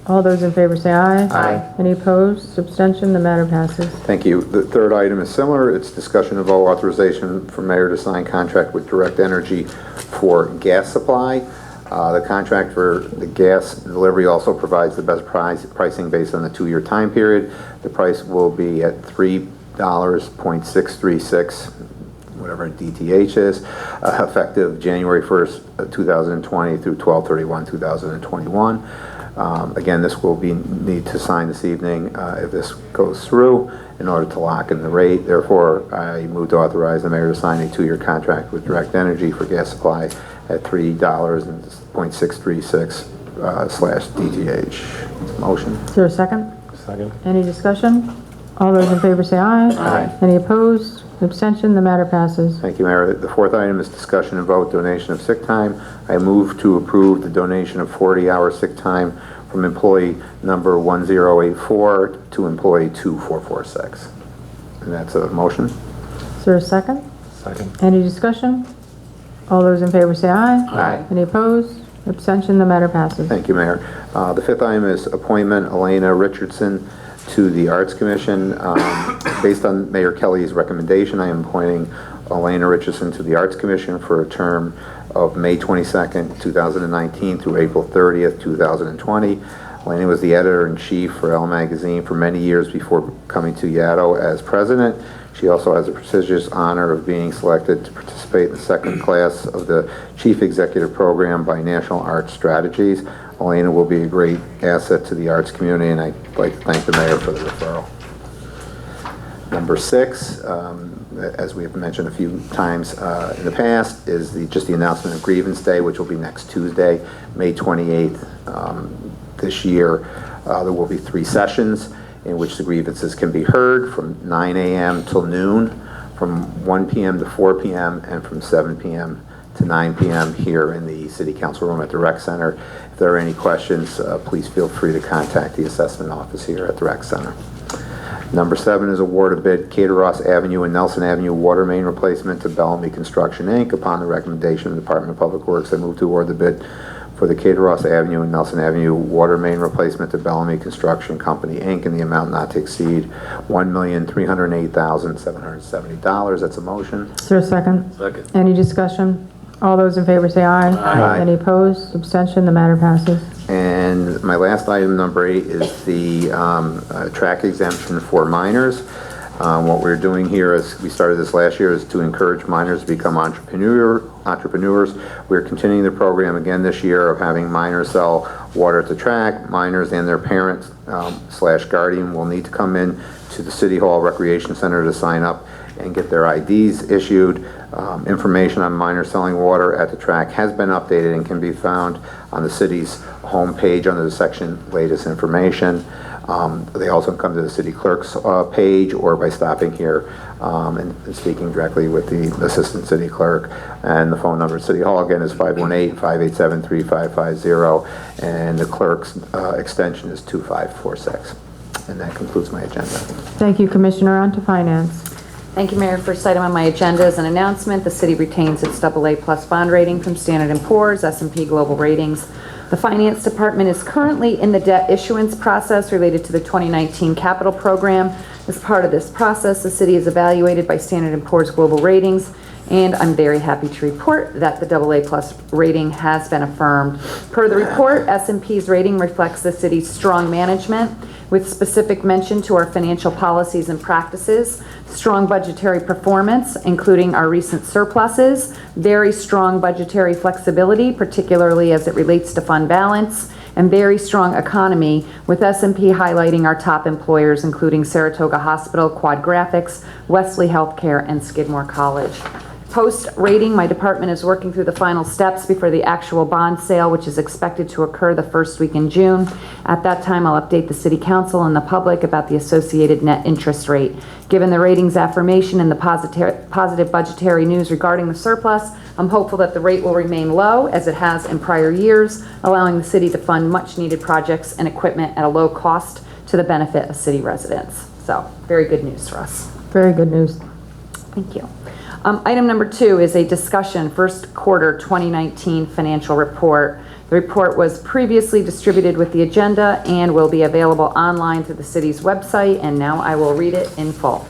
All those in favor say aye. Aye. Any opposed? Abstention? The matter passes. Thank you. The third item is similar. It's discussion of vote authorization for mayor to sign contract with Direct Energy for gas supply. The contract for the gas delivery also provides the best pricing based on the 2-year time period. The price will be at $3.636, whatever DTH is, effective January 1st, 2020 through 12/31/2021. Again, this will need to sign this evening if this goes through in order to lock in the rate. Therefore, I move to authorize the mayor to sign a 2-year contract with Direct Energy for gas supply at $3.636 slash DTH. Motion. Is there a second? Second. Any discussion? All those in favor say aye. Aye. Any opposed? Abstention? The matter passes. Thank you, Mayor. The fourth item is discussion and vote donation of sick time. I move to approve the donation of 40-hour sick time from employee number 1084 to employee 2446. And that's a motion. Is there a second? Second. Any discussion? All those in favor say aye. Aye. Any opposed? Abstention? The matter passes. Thank you, Mayor. The fifth item is appointment Elena Richardson to the Arts Commission. Based on Mayor Kelly's recommendation, I am appointing Elena Richardson to the Arts Commission for a term of May 22nd, 2019 through April 30th, 2020. Elena was the editor-in-chief for Elle Magazine for many years before coming to Yaddo as president. She also has the prestigious honor of being selected to participate in the second class of the Chief Executive Program by National Arts Strategies. Elena will be a great asset to the arts community, and I'd like to thank the mayor for the referral. Number 6, as we have mentioned a few times in the past, is just the announcement of Grievance Day, which will be next Tuesday, May 28th this year. There will be 3 sessions in which the grievances can be heard from 9 a.m. till noon, from 1 p.m. to 4 p.m., and from 7 p.m. to 9 p.m. here in the City Council room at the Rec Center. If there are any questions, please feel free to contact the assessment office here at the Rec Center. Number 7 is award of bid Caterross Avenue and Nelson Avenue water main replacement to Bellamy Construction, Inc. Upon the recommendation of the Department of Public Works, I move to award the bid for the Caterross Avenue and Nelson Avenue water main replacement to Bellamy Construction Company, Inc. in the amount not to exceed $1,308,770. That's a motion. Is there a second? Second. Any discussion? All those in favor say aye. Aye. Any opposed? Abstention? The matter passes. And my last item, number 8, is the track exemption for minors. What we're doing here, as we started this last year, is to encourage minors to become entrepreneurs. We're continuing the program again this year of having minors sell water at the track. Minors and their parents / guardian will need to come in to the City Hall Recreation Center to sign up and get their IDs issued. Information on minors selling water at the track has been updated and can be found on the city's homepage under the section Latest Information. They also come to the city clerk's page or by stopping here and speaking directly with the assistant city clerk. And the phone number at City Hall again is 518-587-3550, and the clerk's extension is 2546. And that concludes my agenda. Thank you, Commissioner. On to Finance. Thank you, Mayor. First item on my agenda is an announcement. The city retains its AA+ bond rating from Standard & Poor's, S&P Global Ratings. The Finance Department is currently in the debt issuance process related to the 2019 capital program. As part of this process, the city is evaluated by Standard & Poor's Global Ratings, and I'm very happy to report that the AA+ rating has been affirmed. Per the report, S&P's rating reflects the city's strong management, with specific mention to our financial policies and practices, strong budgetary performance, including our recent surpluses, very strong budgetary flexibility, particularly as it relates to fund balance, and very strong economy, with S&P highlighting our top employers, including Saratoga Hospital, Quad Graphics, Wesley Healthcare, and Skidmore College. Post-rating, my department is working through the final steps before the actual bond sale, which is expected to occur the first week in June. At that time, I'll update the City Council and the public about the associated net interest rate. Given the ratings affirmation and the positive budgetary news regarding the surplus, I'm hopeful that the rate will remain low, as it has in prior years, allowing the city to fund much-needed projects and equipment at a low cost to the benefit of city residents. So, very good news for us. Very good news. Thank you. Item number 2 is a discussion, first quarter 2019 financial report. The report was previously distributed with the agenda and will be available online through the city's website, and now I will read it in full.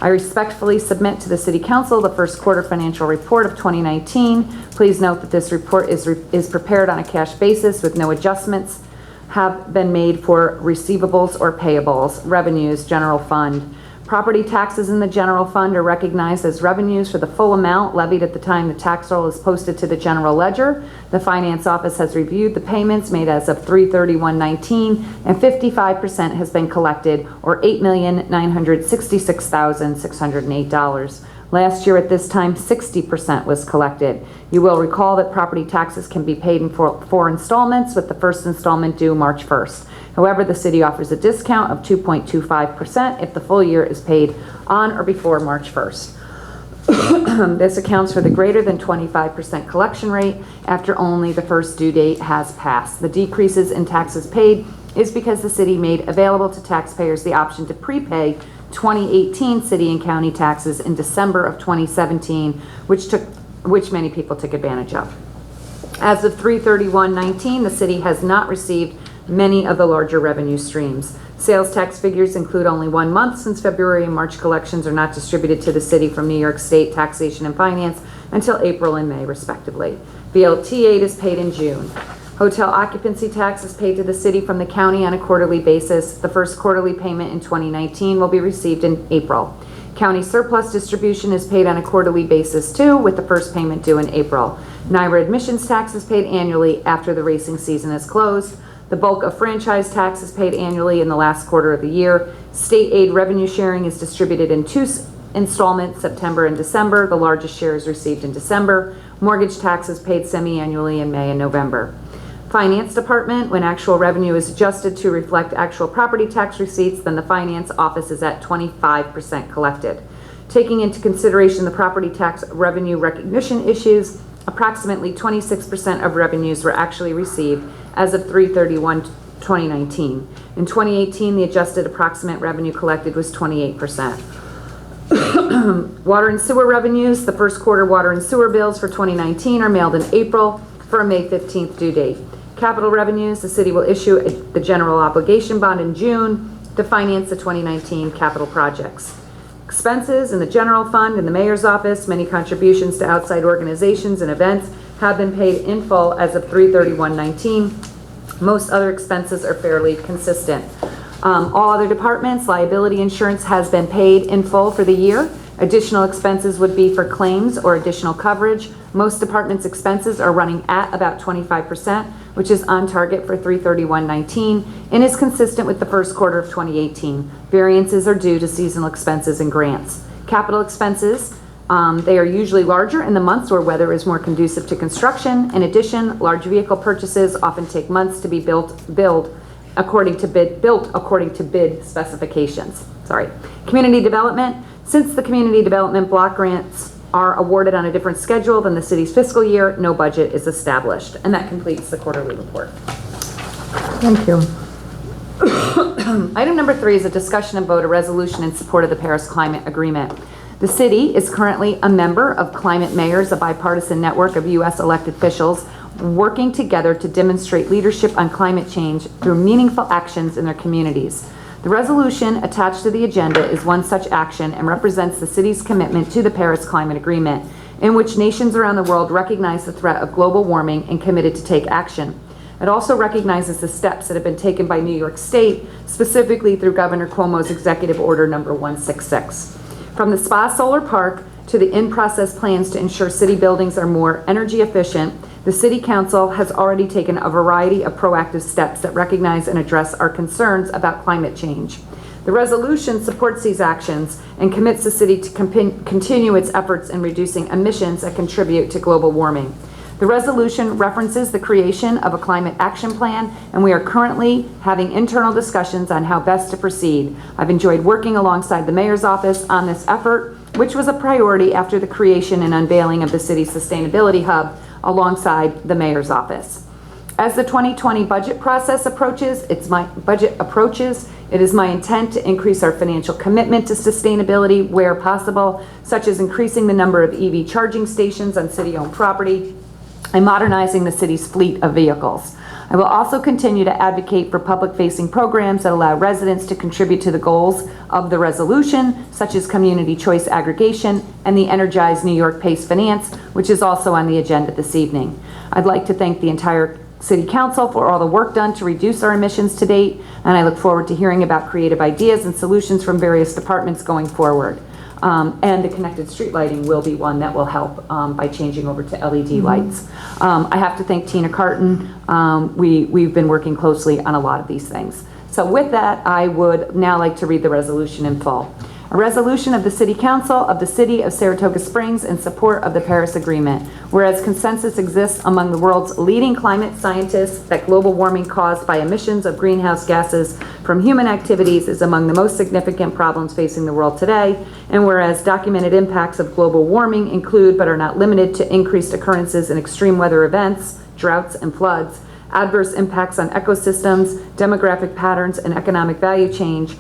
I respectfully submit to the City Council the first quarter financial report of 2019. Please note that this report is prepared on a cash basis with no adjustments have been made for receivables or payables, revenues, general fund. Property taxes in the general fund are recognized as revenues for the full amount levied at the time the tax roll is posted to the general ledger. The finance office has reviewed the payments made as of 3/31/19, and 55% has been collected, or $8,966,608. Last year at this time, 60% was collected. You will recall that property taxes can be paid in four installments, with the first installment due March 1st. However, the city offers a discount of 2.25% if the full year is paid on or before March 1st. This accounts for the greater than 25% collection rate after only the first due date has passed. The decreases in taxes paid is because the city made available to taxpayers the option to prepay 2018 city and county taxes in December of 2017, which many people took advantage of. As of 3/31/19, the city has not received many of the larger revenue streams. Sales tax figures include only 1 month, since February and March collections are not distributed to the city from New York State Taxation and Finance until April and May, respectively. BLT aid is paid in June. Hotel occupancy tax is paid to the city from the county on a quarterly basis. The first quarterly payment in 2019 will be received in April. County surplus distribution is paid on a quarterly basis too, with the first payment due in April. NYRA admissions tax is paid annually after the racing season is closed. The bulk of franchise tax is paid annually in the last quarter of the year. State aid revenue sharing is distributed in 2 installments, September and December. The largest share is received in December. Mortgage tax is paid semi-annually in May and November. Finance Department, when actual revenue is adjusted to reflect actual property tax receipts, then the Finance Office is at 25% collected. Taking into consideration the property tax revenue recognition issues, approximately 26% of revenues were actually received as of 3/31/2019. In 2018, the adjusted approximate revenue collected was 28%. Water and sewer revenues, the first quarter water and sewer bills for 2019 are mailed in April for a May 15th due date. Capital revenues, the city will issue the general obligation bond in June to finance the 2019 capital projects. Expenses in the general fund and the mayor's office, many contributions to outside organizations and events have been paid in full as of 3/31/19. Most other expenses are fairly consistent. All other departments, liability insurance has been paid in full for the year. Additional expenses would be for claims or additional coverage. Most departments' expenses are running at about 25%, which is on target for 3/31/19 and is consistent with the first quarter of 2018. Variances are due to seasonal expenses and grants. Capital expenses, they are usually larger in the months where weather is more conducive to construction. In addition, large vehicle purchases often take months to be built according to bid specifications. Community development. Since the community development block grants are awarded on a different schedule than the city's fiscal year, no budget is established. And that completes the quarterly report. Thank you. Item number 3 is a discussion and vote a resolution in support of the Paris Climate Agreement. The city is currently a member of Climate Mayors, a bipartisan network of U.S. elected officials working together to demonstrate leadership on climate change through meaningful actions in their communities. The resolution attached to the agenda is one such action and represents the city's commitment to the Paris Climate Agreement, in which nations around the world recognize the threat of global warming and committed to take action. It also recognizes the steps that have been taken by New York State, specifically through Governor Cuomo's Executive Order number 166. From the spa solar park to the in-process plans to ensure city buildings are more energy efficient, the City Council has already taken a variety of proactive steps that recognize and address our concerns about climate change. The resolution supports these actions and commits the city to continue its efforts in reducing emissions that contribute to global warming. The resolution references the creation of a climate action plan, and we are currently having internal discussions on how best to proceed. I've enjoyed working alongside the mayor's office on this effort, which was a priority after the creation and unveiling of the city's sustainability hub alongside the mayor's office. As the 2020 budget process approaches, it is my intent to increase our financial commitment to sustainability where possible, such as increasing the number of EV charging stations on city-owned property and modernizing the city's fleet of vehicles. I will also continue to advocate for public-facing programs that allow residents to contribute to the goals of the resolution, such as community choice aggregation and the Energize New York PACE Finance, which is also on the agenda this evening. I'd like to thank the entire City Council for all the work done to reduce our emissions to date, and I look forward to hearing about creative ideas and solutions from various departments going forward. And the connected street lighting will be one that will help by changing over to LED lights. I have to thank Tina Carton. We've been working closely on a lot of these things. So with that, I would now like to read the resolution in full. A resolution of the City Council of the City of Saratoga Springs in support of the Paris Agreement. Whereas consensus exists among the world's leading climate scientists that global warming caused by emissions of greenhouse gases from human activities is among the most significant problems facing the world today, and whereas documented impacts of global warming include but are not limited to increased occurrences in extreme weather events, droughts, and floods, adverse impacts on ecosystems, demographic patterns, and economic value change.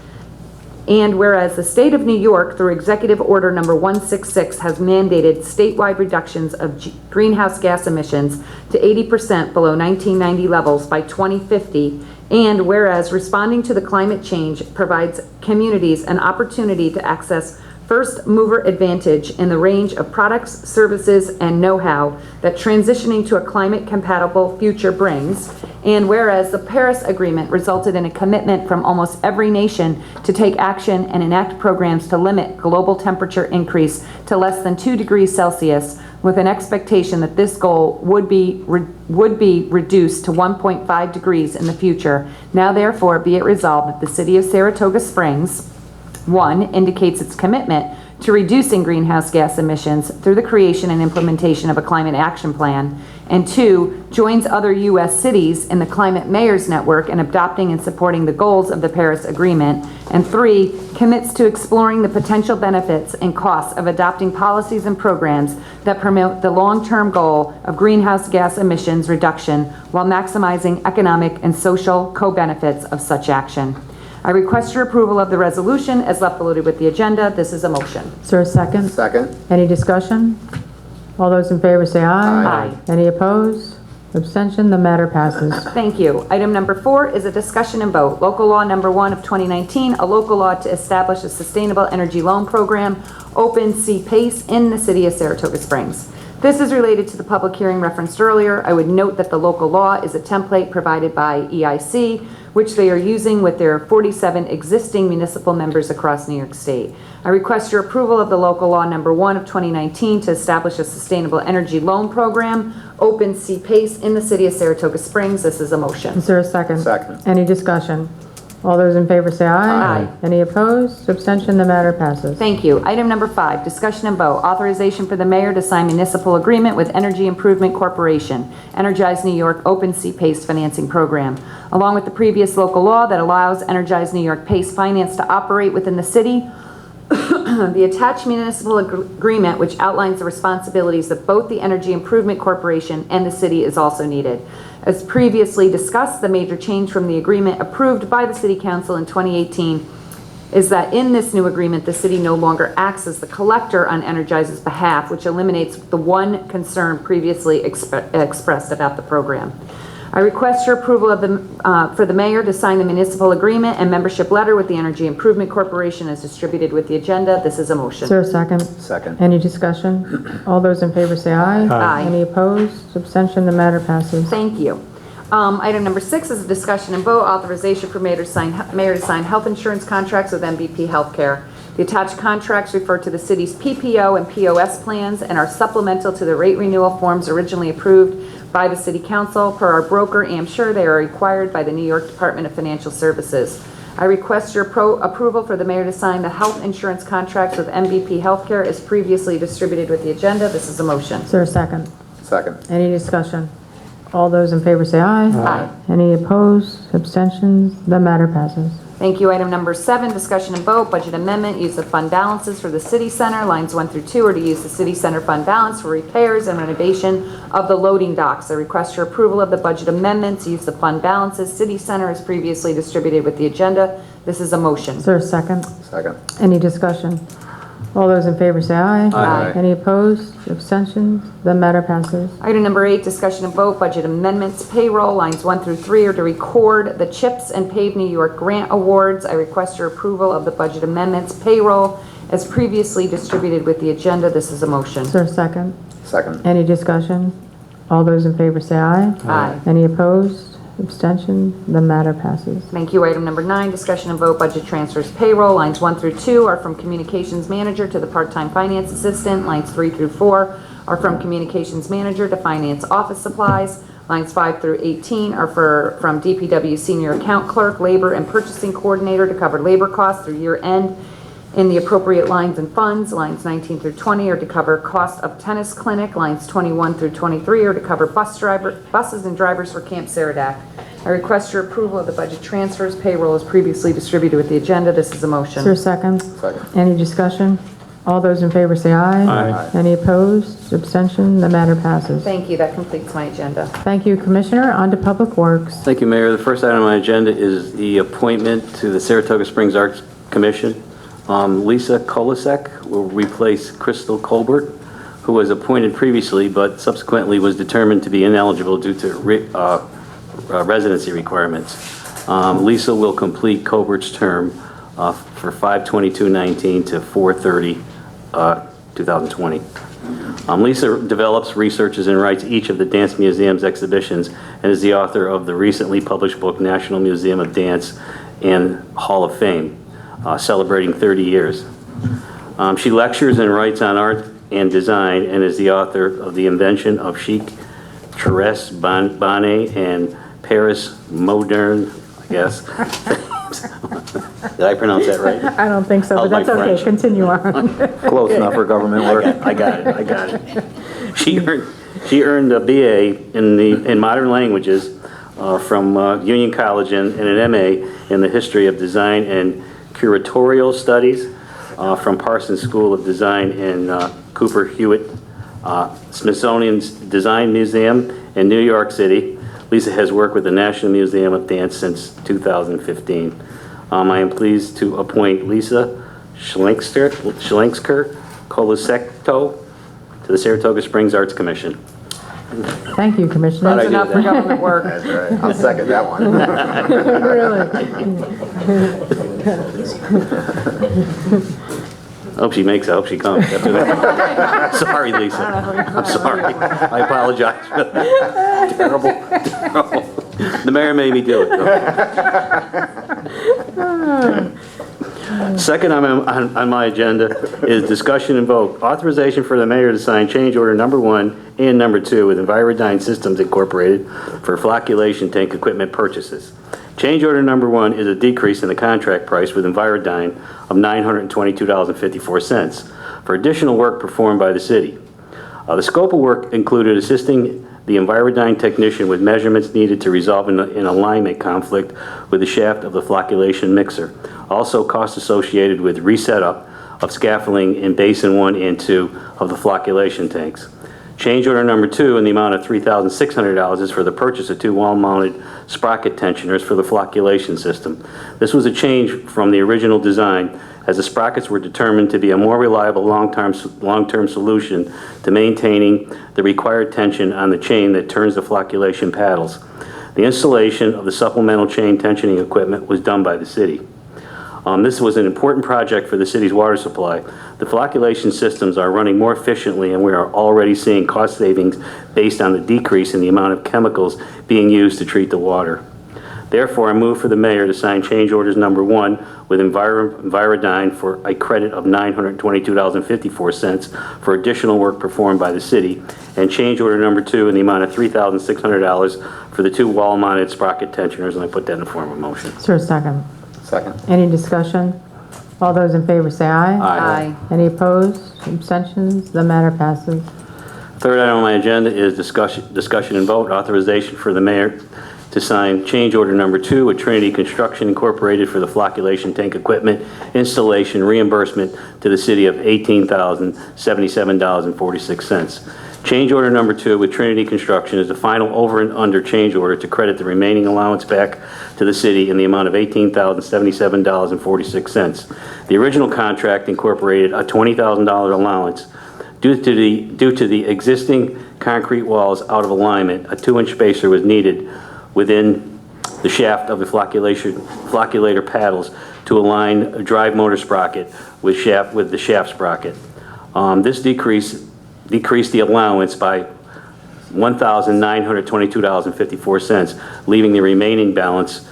And whereas the state of New York, through Executive Order Number 166, has mandated statewide reductions of greenhouse gas emissions to 80% below 1990 levels by 2050, and whereas responding to the climate change provides communities an opportunity to access first mover advantage in the range of products, services, and know-how that transitioning to a climate compatible future brings, and whereas the Paris Agreement resulted in a commitment from almost every nation to take action and enact programs to limit global temperature increase to less than 2 degrees Celsius, with an expectation that this goal would be reduced to 1.5 degrees in the future. Now therefore be it resolved that the City of Saratoga Springs 1, indicates its commitment to reducing greenhouse gas emissions through the creation and implementation of a climate action plan, and 2, joins other U.S. cities in the Climate Mayors Network in adopting and supporting the goals of the Paris Agreement, and 3, commits to exploring the potential benefits and costs of adopting policies and programs that promote the long-term goal of greenhouse gas emissions reduction while maximizing economic and social co-benefits of such action. I request your approval of the resolution as left loaded with the agenda. This is a motion. Is there a second? Second. Any discussion? All those in favor say aye. Aye. Any opposed? Abstention? The matter passes. Thank you. Item number 4 is a discussion and vote. Local law number 1 of 2019, a local law to establish a sustainable energy loan program, Open Sea PACE, in the City of Saratoga Springs. This is related to the public hearing referenced earlier. I would note that the local law is a template provided by EIC, which they are using with their 47 existing municipal members across New York State. I request your approval of the local law number 1 of 2019 to establish a sustainable energy loan program, Open Sea PACE, in the City of Saratoga Springs. This is a motion. Is there a second? Second. Any discussion? All those in favor say aye. Aye. Any opposed? Abstention? The matter passes. Thank you. Item number 5, discussion and vote. Authorization for the mayor to sign municipal agreement with Energy Improvement Corporation, Energize New York Open Sea PACE Financing Program. Along with the previous local law that allows Energize New York PACE Finance to operate within the city, the attached municipal agreement, which outlines the responsibilities of both the Energy Improvement Corporation and the city, is also needed. As previously discussed, the major change from the agreement approved by the City Council in 2018 is that in this new agreement, the city no longer acts as the collector on Energize's behalf, which eliminates the one concern previously expressed about the program. I request your approval of for the mayor to sign the municipal agreement and membership letter with the Energy Improvement Corporation as distributed with the agenda. This is a motion. Is there a second? Second. Any discussion? All those in favor say aye. Aye. Any opposed? Abstention? The matter passes. Thank you. Item number 6 is a discussion and vote authorization for mayor to sign health insurance contracts with MVP Healthcare. The attached contracts refer to the city's PPO and POS plans and are supplemental to the rate renewal forms originally approved by the City Council. Per our broker, AmSure, they are required by the New York Department of Financial Services. I request your approval for the mayor to sign the health insurance contracts with MVP Healthcare as previously distributed with the agenda. This is a motion. Is there a second? Second. Any discussion? All those in favor say aye. Aye. Any opposed, abstentions? The matter passes. Thank you. Item number 7, discussion and vote, budget amendment, use of fund balances for the city center. Lines 1 through 2 are to use the city center fund balance for repairs and renovation of the loading docks. I request your approval of the budget amendments, use the fund balances. City center is previously distributed with the agenda. This is a motion. Is there a second? Second. Any discussion? All those in favor say aye. Aye. Any opposed, abstentions? The matter passes. Item number 8, discussion and vote, budget amendments, payroll. Lines 1 through 3 are to record the CHIPS and Pave New York grant awards. I request your approval of the budget amendments, payroll, as previously distributed with the agenda. This is a motion. Is there a second? Second. Any discussion? All those in favor say aye. Aye. Any opposed, abstentions? The matter passes. Thank you. Item number 9, discussion and vote, budget transfers, payroll. Lines 1 through 2 are from communications manager to the part-time finance assistant. Lines 3 through 4 are from communications manager to finance office supplies. Lines 5 through 18 are from DPW senior account clerk, labor and purchasing coordinator to cover labor costs through year end in the appropriate lines and funds. Lines 19 through 20 are to cover cost of tennis clinic. Lines 21 through 23 are to cover buses and drivers for Camp Saratoga. I request your approval of the budget transfers. Payroll is previously distributed with the agenda. This is a motion. Is there a second? Second. Any discussion? All those in favor say aye. Aye. Any opposed, abstention? The matter passes. Thank you. That completes my agenda. Thank you, Commissioner. On to Public Works. Thank you, Mayor. The first item on my agenda is the appointment to the Saratoga Springs Arts Commission. Lisa Kolasek will replace Crystal Colbert, who was appointed previously but subsequently was determined to be ineligible due to residency requirements. Lisa will complete Colbert's term for 5/22/19 to 4/30/2020. Lisa develops, researches, and writes each of the Dance Museum's exhibitions and is the author of the recently published book, National Museum of Dance and Hall of Fame, celebrating 30 years. She lectures and writes on art and design and is the author of The Invention of Chic, Therese Bonnet, and Paris Moderne, I guess. Did I pronounce that right? I don't think so, but that's How's my okay. French? Continue on. Close enough for government work. I got it. She earned a BA in modern languages from Union College and an MA in the history of design and curatorial studies from Parsons School of Design in Cooper Hewitt Smithsonian's Design Museum in New York City. Lisa has worked with the National Museum of Dance since 2015. I am pleased to appoint Lisa Schlenksker Colasekto to the Saratoga Springs Arts Commission. Thank you, Commissioner. That's enough for government work. That's right. I'll second that one. I hope she makes it. I hope she comes. After that. Sorry, Lisa. I'm sorry. I apologize for that. Terrible. The mayor made me do it, though. Second on my agenda is discussion and vote. Authorization for the mayor to sign change order number 1 and number 2 with Envirodyne Systems Incorporated for flocculation tank equipment purchases. Change order number 1 is a decrease in the contract price with Envirodyne of $922.54 for additional work performed by the city. The scope of work included assisting the Envirodyne technician with measurements needed to resolve an alignment conflict with the shaft of the flocculation mixer. Also, costs associated with resetup of scaffolding in basin 1 and 2 of the flocculation tanks. Change order number 2 in the amount of $3,600 is for the purchase of 2 wall-mounted sprocket tensioners for the flocculation system. This was a change from the original design, as the sprockets were determined to be a more reliable long-term solution to maintaining the required tension on the chain that turns the flocculation paddles. The installation of the supplemental chain tensioning equipment was done by the city. This was an important project for the city's water supply. The flocculation systems are running more efficiently, and we are already seeing cost savings based on the decrease in the amount of chemicals being used to treat the water. Therefore, I move for the mayor to sign change orders number 1 with Envirodyne for a credit of $922.54 for additional work performed by the city, and change order number 2 in the amount of $3,600 for the 2 wall-mounted sprocket tensioners, and I put that in the form of a motion. Is there a second? Second. Any discussion? All those in favor say aye. Aye. Any opposed? Abstentions? The matter passes. Third item on my agenda is discussion and vote authorization for the mayor to sign change order number 2 with Trinity Construction Incorporated for the flocculation tank equipment installation reimbursement to the city of $18,077.46. Change order number 2 with Trinity Construction is the final over and under change order to credit the remaining allowance back to the city in the amount of $18,077.46. The original contract incorporated a $20,000 allowance. Due to the existing concrete walls out of alignment, a 2-inch spacer was needed within the shaft of the flocculator paddles to align a drive motor sprocket with the shaft sprocket. This decreased the allowance by $1,922.54, leaving the remaining balance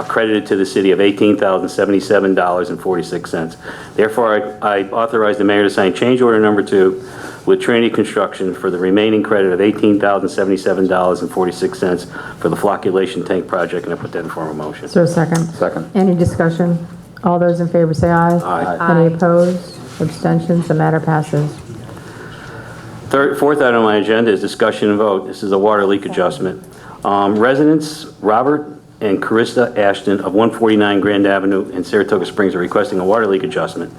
credited to the city of $18,077.46. Therefore, I authorize the mayor to sign change order number 2 with Trinity Construction for the remaining credit of $18,077.46 for the flocculation tank project, and I put that in form of motion. Is there a second? Second. Any discussion? All those in favor say aye. Aye. Any opposed? Abstentions? The matter passes. Fourth item on my agenda is discussion and vote. This is a water leak adjustment. Residents Robert and Carissa Ashton of 149 Grand Avenue in Saratoga Springs are requesting a water leak adjustment.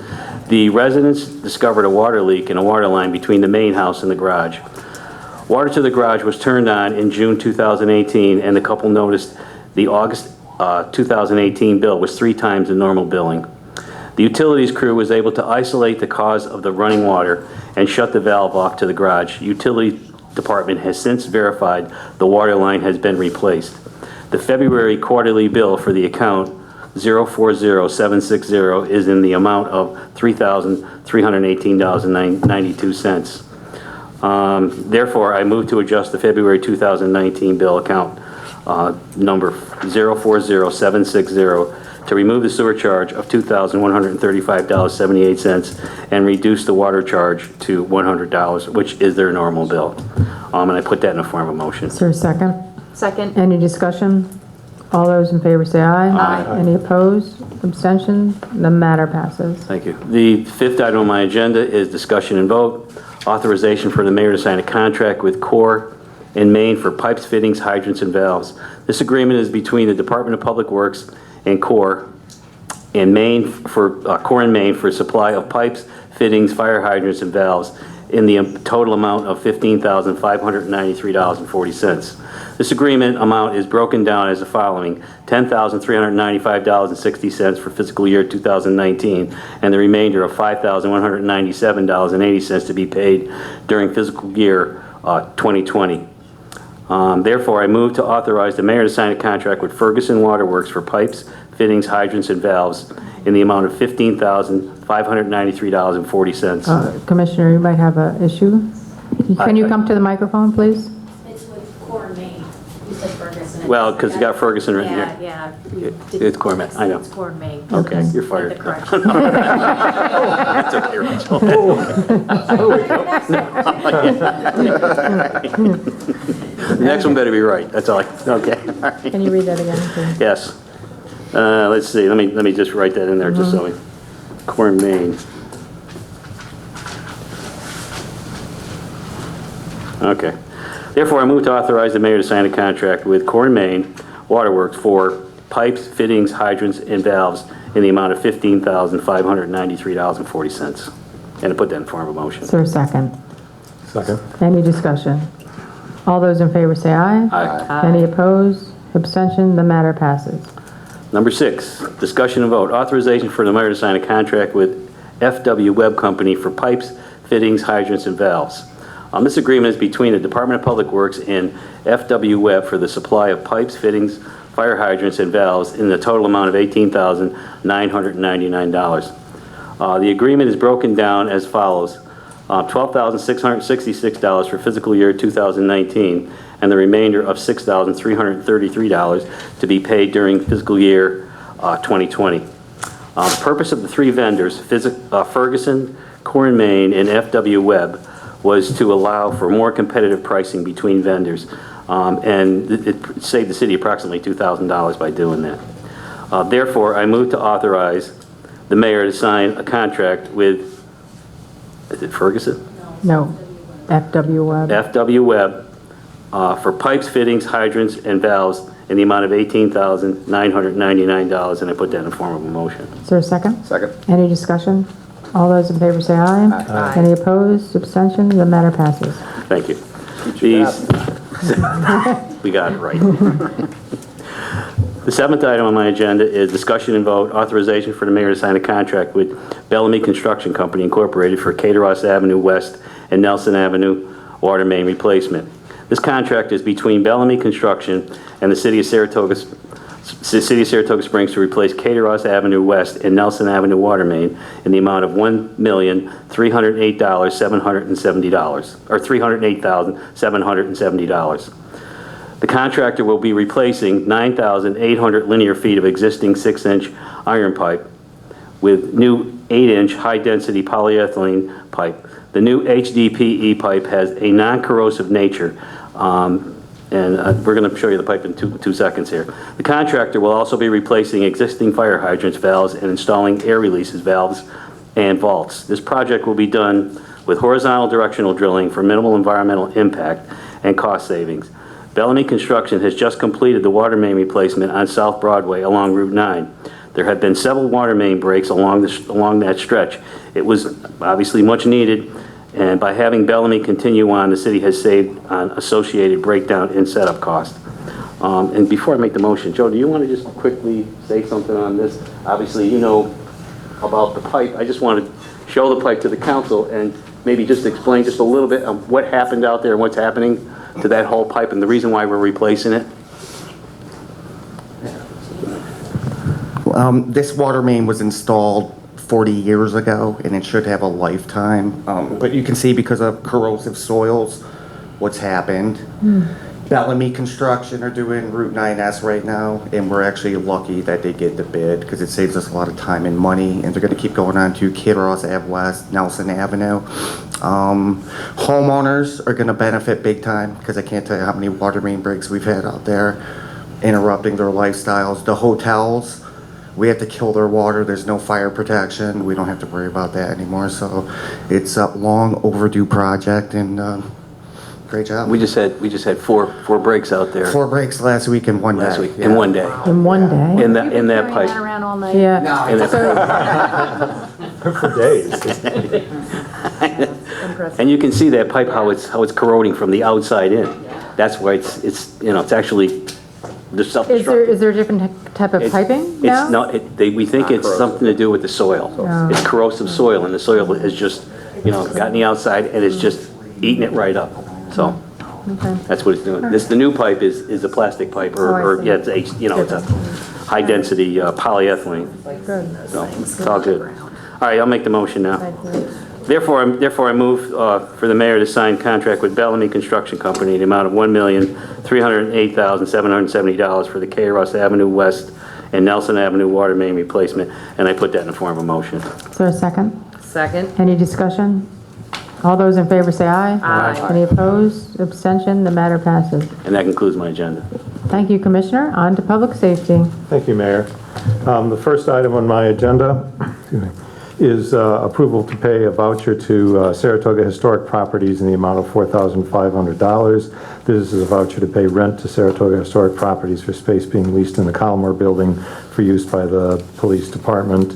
The residents discovered a water leak in a water line between the main house and the garage. Water to the garage was turned on in June 2018, and the couple noticed the August 2018 bill was 3 times the normal billing. The utilities crew was able to isolate the cause of the running water and shut the valve off to the garage. Utility department has since verified the water line has been replaced. The February quarterly bill for the account 040760 is in the amount of $3,318.92. Therefore, I move to adjust the February 2019 bill account number 040760 to remove the sewer charge of $2,135.78 and reduce the water charge to $100, which is their normal bill. And I put that in a form of motion. Is there a second? Second. Any discussion? All those in favor say aye. Aye. Any opposed? Abstentions? The matter passes. Thank you. The fifth item on my agenda is discussion and vote. Authorization for the mayor to sign a contract with Core in Maine for pipes, fittings, hydrants, and valves. This agreement is between the Department of Public Works and Core in Maine for supply of pipes, fittings, fire hydrants, and valves in the total amount of $15,593.40. This agreement amount is broken down as the following: $10,395.60 for fiscal year 2019, and the remainder of $5,197.80 to be paid during fiscal year 2020. Therefore, I move to authorize the mayor to sign a contract with Ferguson Waterworks for pipes, fittings, hydrants, and valves in the amount of $15,593.40. Commissioner, you might have an issue. Can you come to the microphone, please? It's with Core Maine. You said Ferguson. Well, because you got Ferguson written here. Yeah. It's Core Maine, I know. It's Core Maine. Okay, you're fired. The correction. That's okay, Rachel. The next one better be right, that's all okay. All right. Can you read that again, please? Yes. Let's see, let me just write that in there, just so we, Core Maine. Okay. Therefore, I move to authorize the mayor to sign a contract with Core Maine Waterworks for pipes, fittings, hydrants, and valves in the amount of $15,593.40. And to put that in form of motion. Is there a second? Second. Any discussion? All those in favor say aye. Aye. Any opposed? Abstention? The matter passes. Number 6, discussion and vote. Authorization for the mayor to sign a contract with FW Web Company for pipes, fittings, hydrants, and valves. This agreement is between the Department of Public Works and FW Web for the supply of pipes, fittings, fire hydrants, and valves in the total amount of $18,999. The agreement is broken down as follows. $12,666 for fiscal year 2019, and the remainder of $6,333 to be paid during fiscal year 2020. The purpose of the 3 vendors, Ferguson, Core & Maine, and FW Web, was to allow for more competitive pricing between vendors, and it saved the city approximately $2,000 by doing that. Therefore, I move to authorize the mayor to sign a contract with, is it Ferguson? No, FW Web. FW Web for pipes, fittings, hydrants, and valves in the amount of $18,999, and I put that in form of a motion. Is there a second? Second. Any discussion? All those in favor say aye. Aye. Any opposed, abstentions, the matter passes. Thank you. These, we got it right. The seventh item on my agenda is discussion and vote authorization for the mayor to sign a contract with Bellamy Construction Company Incorporated for Caterham Avenue West and Nelson Avenue water main replacement. This contract is between Bellamy Construction and the City of Saratoga Springs to replace Caterham Avenue West and Nelson Avenue water main in the amount of $1,308,770, or $308,770. The contractor will be replacing 9,800 linear feet of existing 6-inch iron pipe with new 8-inch high-density polyethylene pipe. The new HDPE pipe has a non-corrosive nature, we're going to show you the pipe in two seconds here. The contractor will also be replacing existing fire hydrants, valves, and installing air releases, valves, and vaults. This project will be done with horizontal directional drilling for minimal environmental impact and cost savings. Bellamy Construction has just completed the water main replacement on South Broadway along Route 9. There have been several water main breaks along that stretch. It was obviously much needed, and by having Bellamy continue on, the city has saved on associated breakdown and setup cost. And before I make the motion, Joe, do you want to just quickly say something on this? Obviously, you know about the pipe. I just want to show the pipe to the council and maybe just explain just a little bit of what happened out there and what's happening to that whole pipe and the reason why we're replacing it. This water main was installed 40 years ago, and it should have a lifetime. But you can see because of corrosive soils, what's happened. Bellamy Construction are doing Route 9S right now, and we're actually lucky that they get the bid because it saves us a lot of time and money, and they're going to keep going on to Caterham Ave West, Nelson Avenue. Homeowners are going to benefit big time because I can't tell you how many water main breaks we've had out there interrupting their lifestyles. The hotels, we have to kill their water. There's no fire protection. We don't have to worry about that anymore. So it's a long overdue project, and great job. We just had four breaks out there. 4 breaks last week in one day. In one day. In one day? In that pipe. Around all night. Yeah. In that For days. And you can see that pipe, how it's corroding from the outside in. That's why it's actually the self-destructive. Is there a different type of piping now? It's not, we think it's something to do with the soil. Oh. It's corrosive soil, and the soil is just, gotten the outside, and it's just eating it right up. So, Okay. that's what it's doing. The new pipe is a plastic pipe, or yeah, it's a high-density polyethylene. Good. So, it's all good. All right, I'll make the motion now. Therefore, I move for the mayor to sign contract with Bellamy Construction Company in the amount of $1,308,770 for the Caterham Avenue West and Nelson Avenue water main replacement, and I put that in the form of a motion. Is there a second? Second. Any discussion? All those in favor say aye. Aye. Any opposed, abstention, the matter passes. And that concludes my agenda. Thank you, Commissioner. On to public safety. Thank you, Mayor. The first item on my agenda is approval to pay a voucher to Saratoga Historic Properties in the amount of $4,500. This is a voucher to pay rent to Saratoga Historic Properties for space being leased in the Collimore Building for use by the Police Department.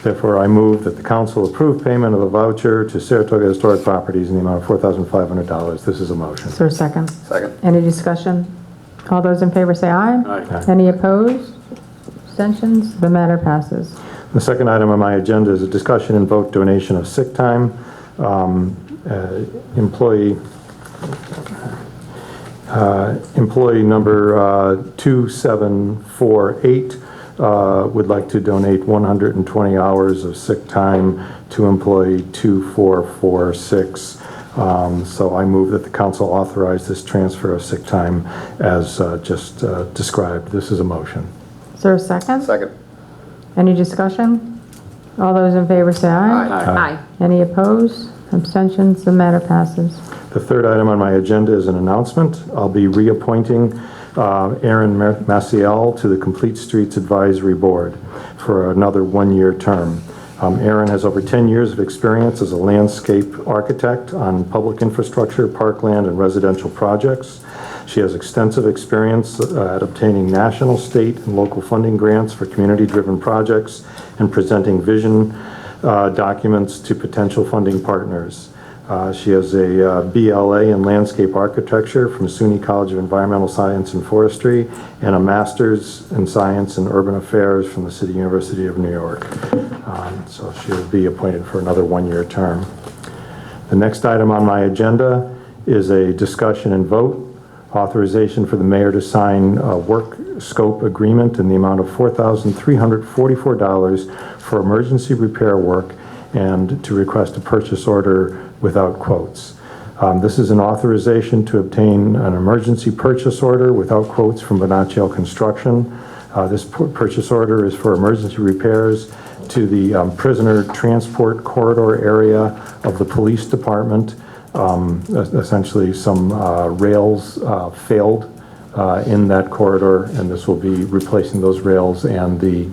Therefore, I move that the council approve payment of a voucher to Saratoga Historic Properties in the amount of $4,500. This is a motion. Is there a second? Second. Any discussion? All those in favor say aye. Aye. Any opposed? Abstentions? The matter passes. The second item on my agenda is a discussion and vote donation of sick time. Employee number 2748 would like to donate 120 hours of sick time to employee 2446. So I move that the council authorize this transfer of sick time as just described. This is a motion. Is there a second? Second. Any discussion? All those in favor say aye. Aye. Any opposed? Abstentions? The matter passes. The third item on my agenda is an announcement. I'll be reappointing Aaron Maciel to the Complete Streets Advisory Board for another one-year term. Aaron has over 10 years of experience as a landscape architect on public infrastructure, parkland, and residential projects. She has extensive experience at obtaining national, state, and local funding grants for community-driven projects and presenting vision documents to potential funding partners. She has a BLA in landscape architecture from SUNY College of Environmental Science and Forestry and a master's in science and urban affairs from the City University of New York. So she'll be appointed for another one-year term. The next item on my agenda is a discussion and vote, authorization for the mayor to sign a work scope agreement in the amount of $4,344 for emergency repair work and to request a purchase order without quotes. This is an authorization to obtain an emergency purchase order without quotes from Bonaccio Construction. This purchase order is for emergency repairs to the prisoner transport corridor area of the police department. Essentially, some rails failed in that corridor, and this will be replacing those rails and the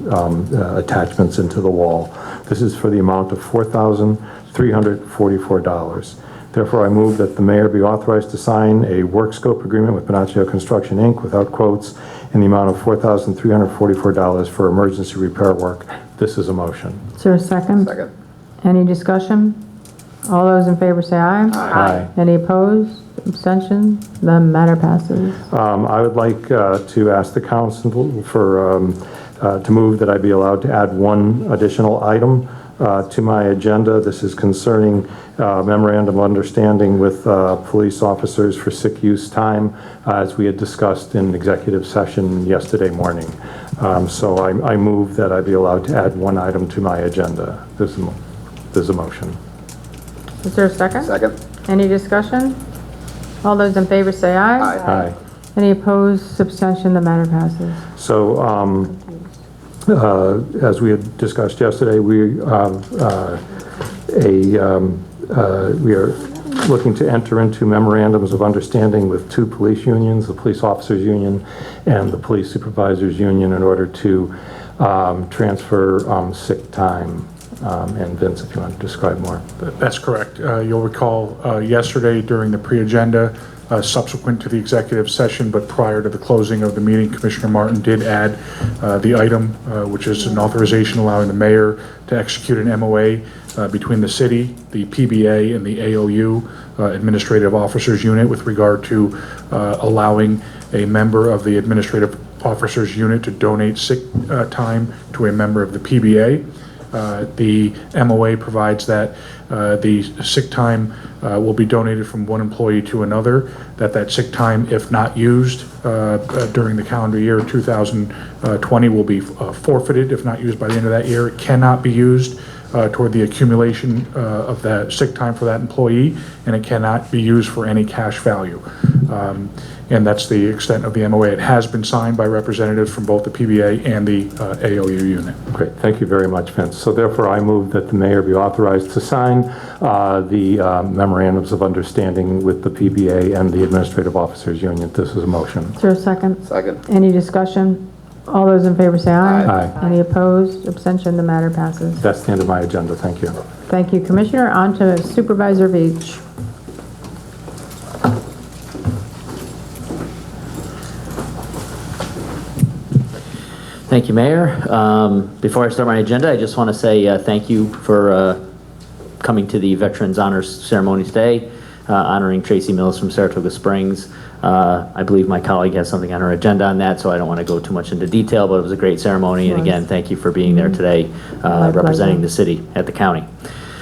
attachments into the wall. This is for the amount of $4,344. Therefore, I move that the mayor be authorized to sign a work scope agreement with Bonaccio Construction, Inc. without quotes in the amount of $4,344 for emergency repair work. This is a motion. Is there a second? Second. Any discussion? All those in favor say aye. Aye. Any opposed? Abstention? The matter passes. I would like to ask the council for to move that I be allowed to add one additional item to my agenda. This is concerning memorandum of understanding with police officers for sick use time, as we had discussed in executive session yesterday morning. So I move that I be allowed to add one item to my agenda. There's a motion. Is there a second? Second. Any discussion? All those in favor say aye. Aye. Any opposed? Abstention? The matter passes. So, as we had discussed yesterday, we are looking to enter into memorandums of understanding with two police unions, the Police Officers Union and the Police Supervisors Union, in order to transfer sick time. And Vince, if you want to describe more. That's correct. You'll recall yesterday during the pre-agenda, subsequent to the executive session, but prior to the closing of the meeting, Commissioner Martin did add the item, which is an authorization allowing the mayor to execute an MOA between the city, the PBA, and the AOU, Administrative Officers Unit, with regard to allowing a member of the Administrative Officers Unit to donate sick time to a member of the PBA. The MOA provides that the sick time will be donated from one employee to another, that sick time, if not used during the calendar year 2020, will be forfeited if not used by the end of that year. It cannot be used toward the accumulation of that sick time for that employee, and it cannot be used for any cash value. And that's the extent of the MOA. It has been signed by representatives from both the PBA and the AOU unit. Great, thank you very much, Vince. So therefore, I move that the mayor be authorized to sign the memorandums of understanding with the PBA and the Administrative Officers Union. This is a motion. Is there a second? Second. Any discussion? All those in favor say aye. Aye. Any opposed? Abstention? The matter passes. That's the end of my agenda. Thank you. Thank you, Commissioner. On to Supervisor Veach. Thank you, Mayor. Before I start my agenda, I just want to say thank you for coming to the Veterans Honors Ceremony today, honoring Tracy Mills from Saratoga Springs. I believe my colleague has something on her agenda on that, so I don't want to go too much into detail, but it was a great ceremony, and again, thank you for being there today, representing the city at the county.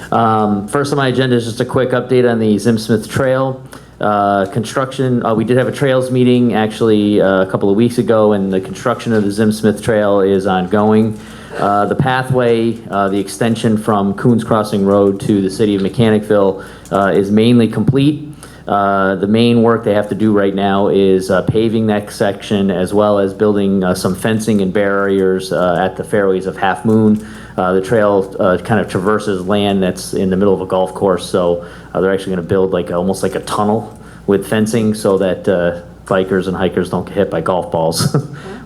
First on my agenda is just a quick update on the Zim Smith Trail. Construction, we did have a trails meeting actually a couple of weeks ago, and the construction of the Zim Smith Trail is ongoing. The pathway, the extension from Coons Crossing Road to the city of Mechanicville is mainly complete. The main work they have to do right now is paving that section, as well as building some fencing and barriers at the fairways of Half Moon. The trail kind of traverses land that's in the middle of a golf course, so they're actually going to build almost like a tunnel with fencing so that bikers and hikers don't get hit by golf balls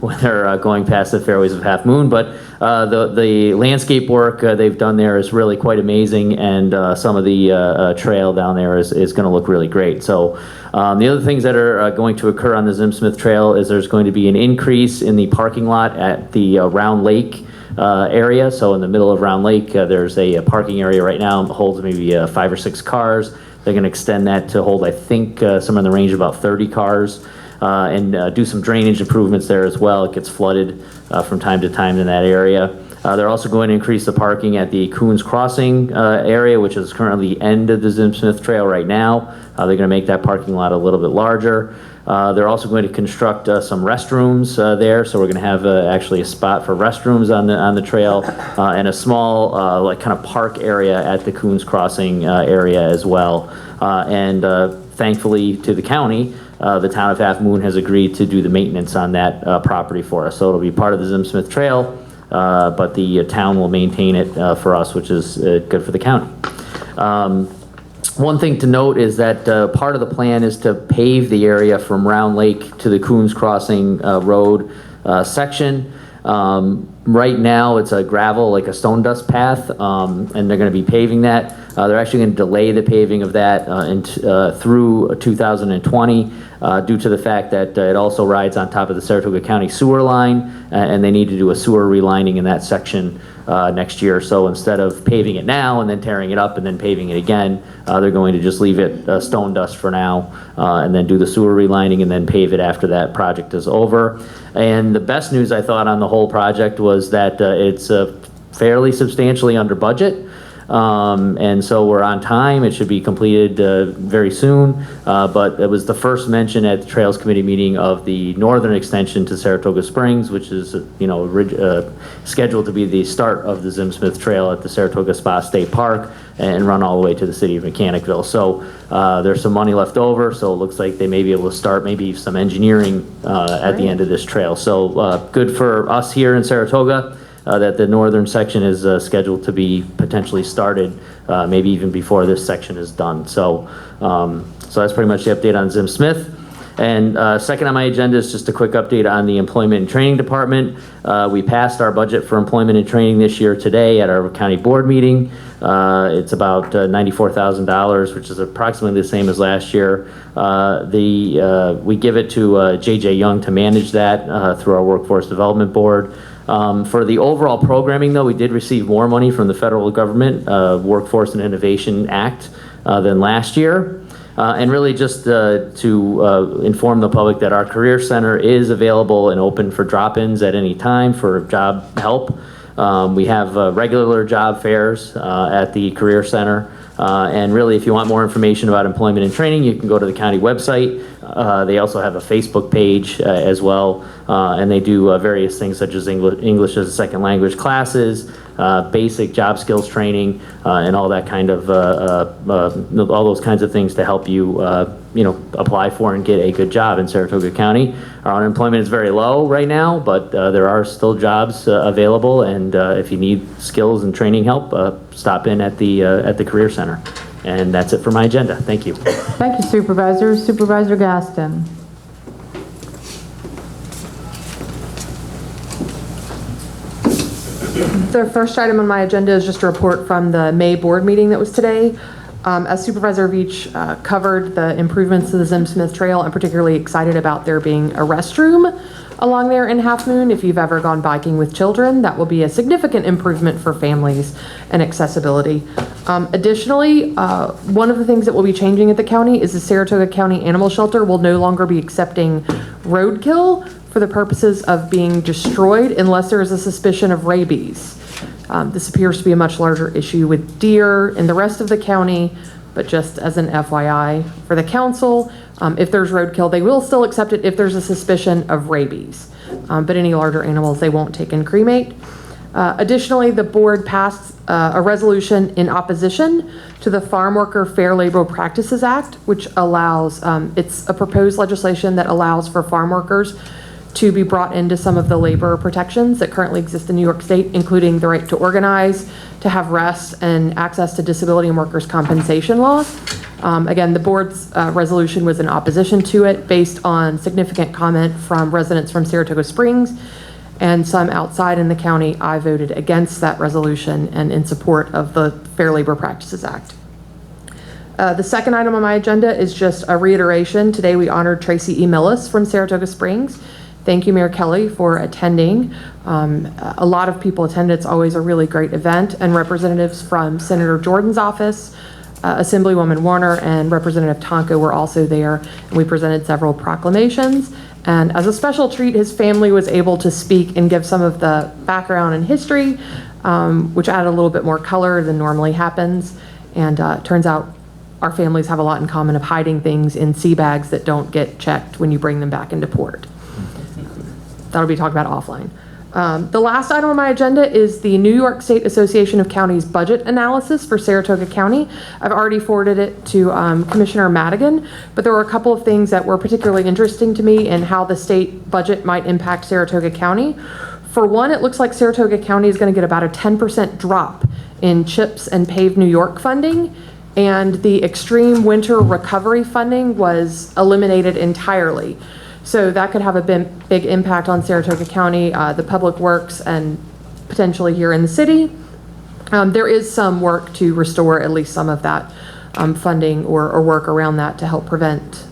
when they're going past the fairways of Half Moon. But the landscape work they've done there is really quite amazing, and some of the trail down there is going to look really great. So the other things that are going to occur on the Zim Smith Trail is there's going to be an increase in the parking lot at the Round Lake area. So in the middle of Round Lake, there's a parking area right now that holds maybe 5 or 6 cars. They're going to extend that to hold, I think, somewhere in the range of about 30 cars, and do some drainage improvements there as well. It gets flooded from time to time in that area. They're also going to increase the parking at the Coons Crossing area, which is currently the end of the Zim Smith Trail right now. They're going to make that parking lot a little bit larger. They're also going to construct some restrooms there, so we're going to have actually a spot for restrooms on the trail, and a small like kind of park area at the Coons Crossing area as well. And thankfully to the county, the town of Half Moon has agreed to do the maintenance on that property for us. So it'll be part of the Zim Smith Trail, but the town will maintain it for us, which is good for the county. One thing to note is that part of the plan is to pave the area from Round Lake to the Coons Crossing Road section. Right now it's a gravel, like a stone dust path, and they're going to be paving that. They're actually going to delay the paving of that through 2020 due to the fact that it also rides on top of the Saratoga County sewer line, and they need to do a sewer relining in that section next year. So instead of paving it now and then tearing it up and then paving it again, they're going to just leave it stone dust for now, and then do the sewer relining and then pave it after that project is over. And the best news I thought on the whole project was that it's fairly substantially under budget. And so we're on time. It should be completed very soon. But it was the first mention at the Trails Committee meeting of the northern extension to Saratoga Springs, which is, scheduled to be the start of the Zim Smith Trail at the Saratoga Spa State Park and run all the way to the city of Mechanicville. So there's some money left over, so it looks like they may be able to start maybe some engineering at the end of this trail. So good for us here in Saratoga. That the northern section is scheduled to be potentially started maybe even before this section is done. So so that's pretty much the update on Zim Smith. And second on my agenda is just a quick update on the Employment and Training Department. We passed our budget for employment and training this year today at our county board meeting. It's about $94,000, which is approximately the same as last year. We give it to JJ Young to manage that through our Workforce Development Board. For the overall programming, though, we did receive more money from the federal government, Workforce and Innovation Act, than last year. And really just to inform the public that our Career Center is available and open for drop-ins at any time for job help. We have regular job fairs at the Career Center. And really, if you want more information about employment and training, you can go to the county website. They also have a Facebook page as well, and they do various things such as English as a second language classes, basic job skills training, and all that kind of all those kinds of things to help you apply for and get a good job in Saratoga County. Our unemployment is very low right now, but there are still jobs available, and if you need skills and training help, stop in at the Career Center. And that's it for my agenda. Thank you. Thank you, Supervisor. Supervisor Gaston. The first item on my agenda is just a report from the May board meeting that was today. As Supervisor Veach covered the improvements to the Zim Smith Trail, I'm particularly excited about there being a restroom along there in Half Moon. If you've ever gone biking with children, that will be a significant improvement for families and accessibility. Additionally, one of the things that will be changing at the county is the Saratoga County Animal Shelter will no longer be accepting roadkill for the purposes of being destroyed unless there is a suspicion of rabies. This appears to be a much larger issue with deer in the rest of the county, but just as an FYI for the council, if there's roadkill, they will still accept it if there's a suspicion of rabies. But any larger animals, they won't take and cremate. Additionally, the board passed a resolution in opposition to the Farm Worker Fair Labor Practices Act, which allows, it's a proposed legislation that allows for farm workers to be brought into some of the labor protections that currently exist in New York State, including the right to organize, to have rest, and access to disability and workers' compensation law. Again, the board's resolution was in opposition to it based on significant comment from residents from Saratoga Springs and some outside in the county. I voted against that resolution and in support of the Fair Labor Practices Act. The second item on my agenda is just a reiteration. Today we honored Tracy E. Millis from Saratoga Springs. Thank you, Mayor Kelly, for attending. A lot of people attended. It's always a really great event, and representatives from Senator Jordan's office, Assemblywoman Warner, and Representative Tonko were also there, and we presented several proclamations. And as a special treat, his family was able to speak and give some of the background and history, which added a little bit more color than normally happens. And turns out our families have a lot in common of hiding things in sea bags that don't get checked when you bring them back into port. That'll be talked about offline. The last item on my agenda is the New York State Association of Counties budget analysis for Saratoga County. I've already forwarded it to Commissioner Madigan, but there were a couple of things that were particularly interesting to me in how the state budget might impact Saratoga County. For one, it looks like Saratoga County is going to get about a 10% drop in CHIPS and Pave New York funding, and the extreme winter recovery funding was eliminated entirely. So that could have a big impact on Saratoga County, the public works, and potentially here in the city. There is some work to restore at least some of that funding or work around that to help prevent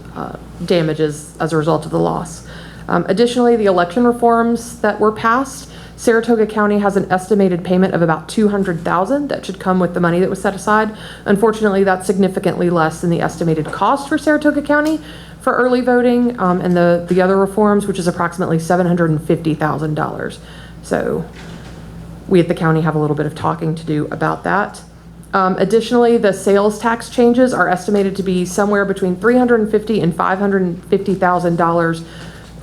damages as a result of the loss. Additionally, the election reforms that were passed, Saratoga County has an estimated payment of about $200,000 that should come with the money that was set aside. Unfortunately, that's significantly less than the estimated cost for Saratoga County for early voting and the other reforms, which is approximately $750,000. So we at the county have a little bit of talking to do about that. Additionally, the sales tax changes are estimated to be somewhere between $350,000 and $550,000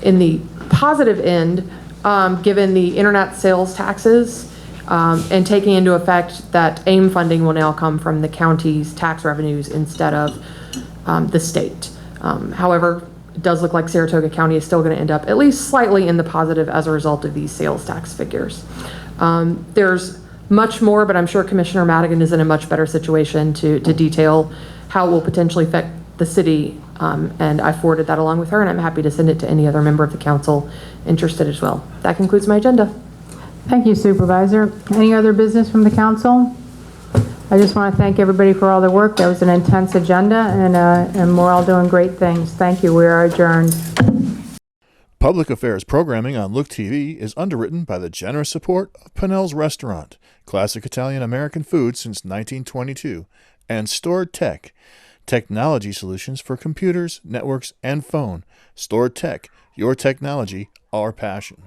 in the positive end, given the internet sales taxes and taking into effect that AIM funding will now come from the county's tax revenues instead of the state. However, it does look like Saratoga County is still going to end up at least slightly in the positive as a result of these sales tax figures. There's much more, but I'm sure Commissioner Madigan is in a much better situation to detail how it will potentially affect the city, and I forwarded that along with her, and I'm happy to send it to any other member of the council interested as well. That concludes my agenda. Thank you, Supervisor. Any other business from the council? I just want to thank everybody for all their work. That was an intense agenda, and we're all doing great things. Thank you. We are adjourned. Public Affairs programming on Look TV is underwritten by the generous support of Pinnell's Restaurant, classic Italian-American food since 1922, and Stored Tech, technology solutions for computers, networks, and phone. Stored Tech, your technology, our passion.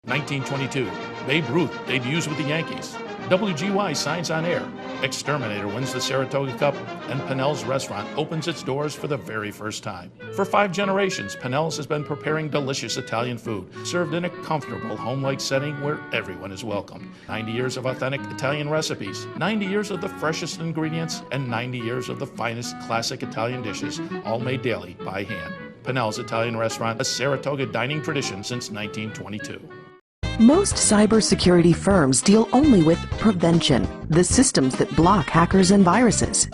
1922, Babe Ruth debuts with the Yankees. WGY signs on air. Exterminator wins the Saratoga Cup, and Pinnell's Restaurant opens its doors for the very first time. For 5 generations, Pinnell's has been preparing delicious Italian food, served in a comfortable, home-like setting where everyone is welcome. 90 years of authentic Italian recipes, 90 years of the freshest ingredients, and 90 years of the finest classic Italian dishes, all made daily by hand. Pinnell's Italian Restaurant, a Saratoga dining tradition since 1922. Most cybersecurity firms deal only with prevention, the systems that block hackers and viruses.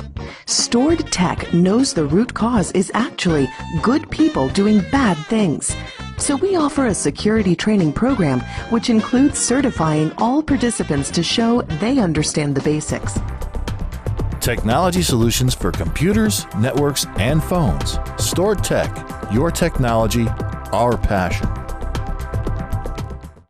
Stored Tech knows the root cause is actually good people doing bad things. So we offer a security training program which includes certifying all participants to show they understand the basics. Technology solutions for computers, networks, and phones. Stored Tech, your technology, our passion.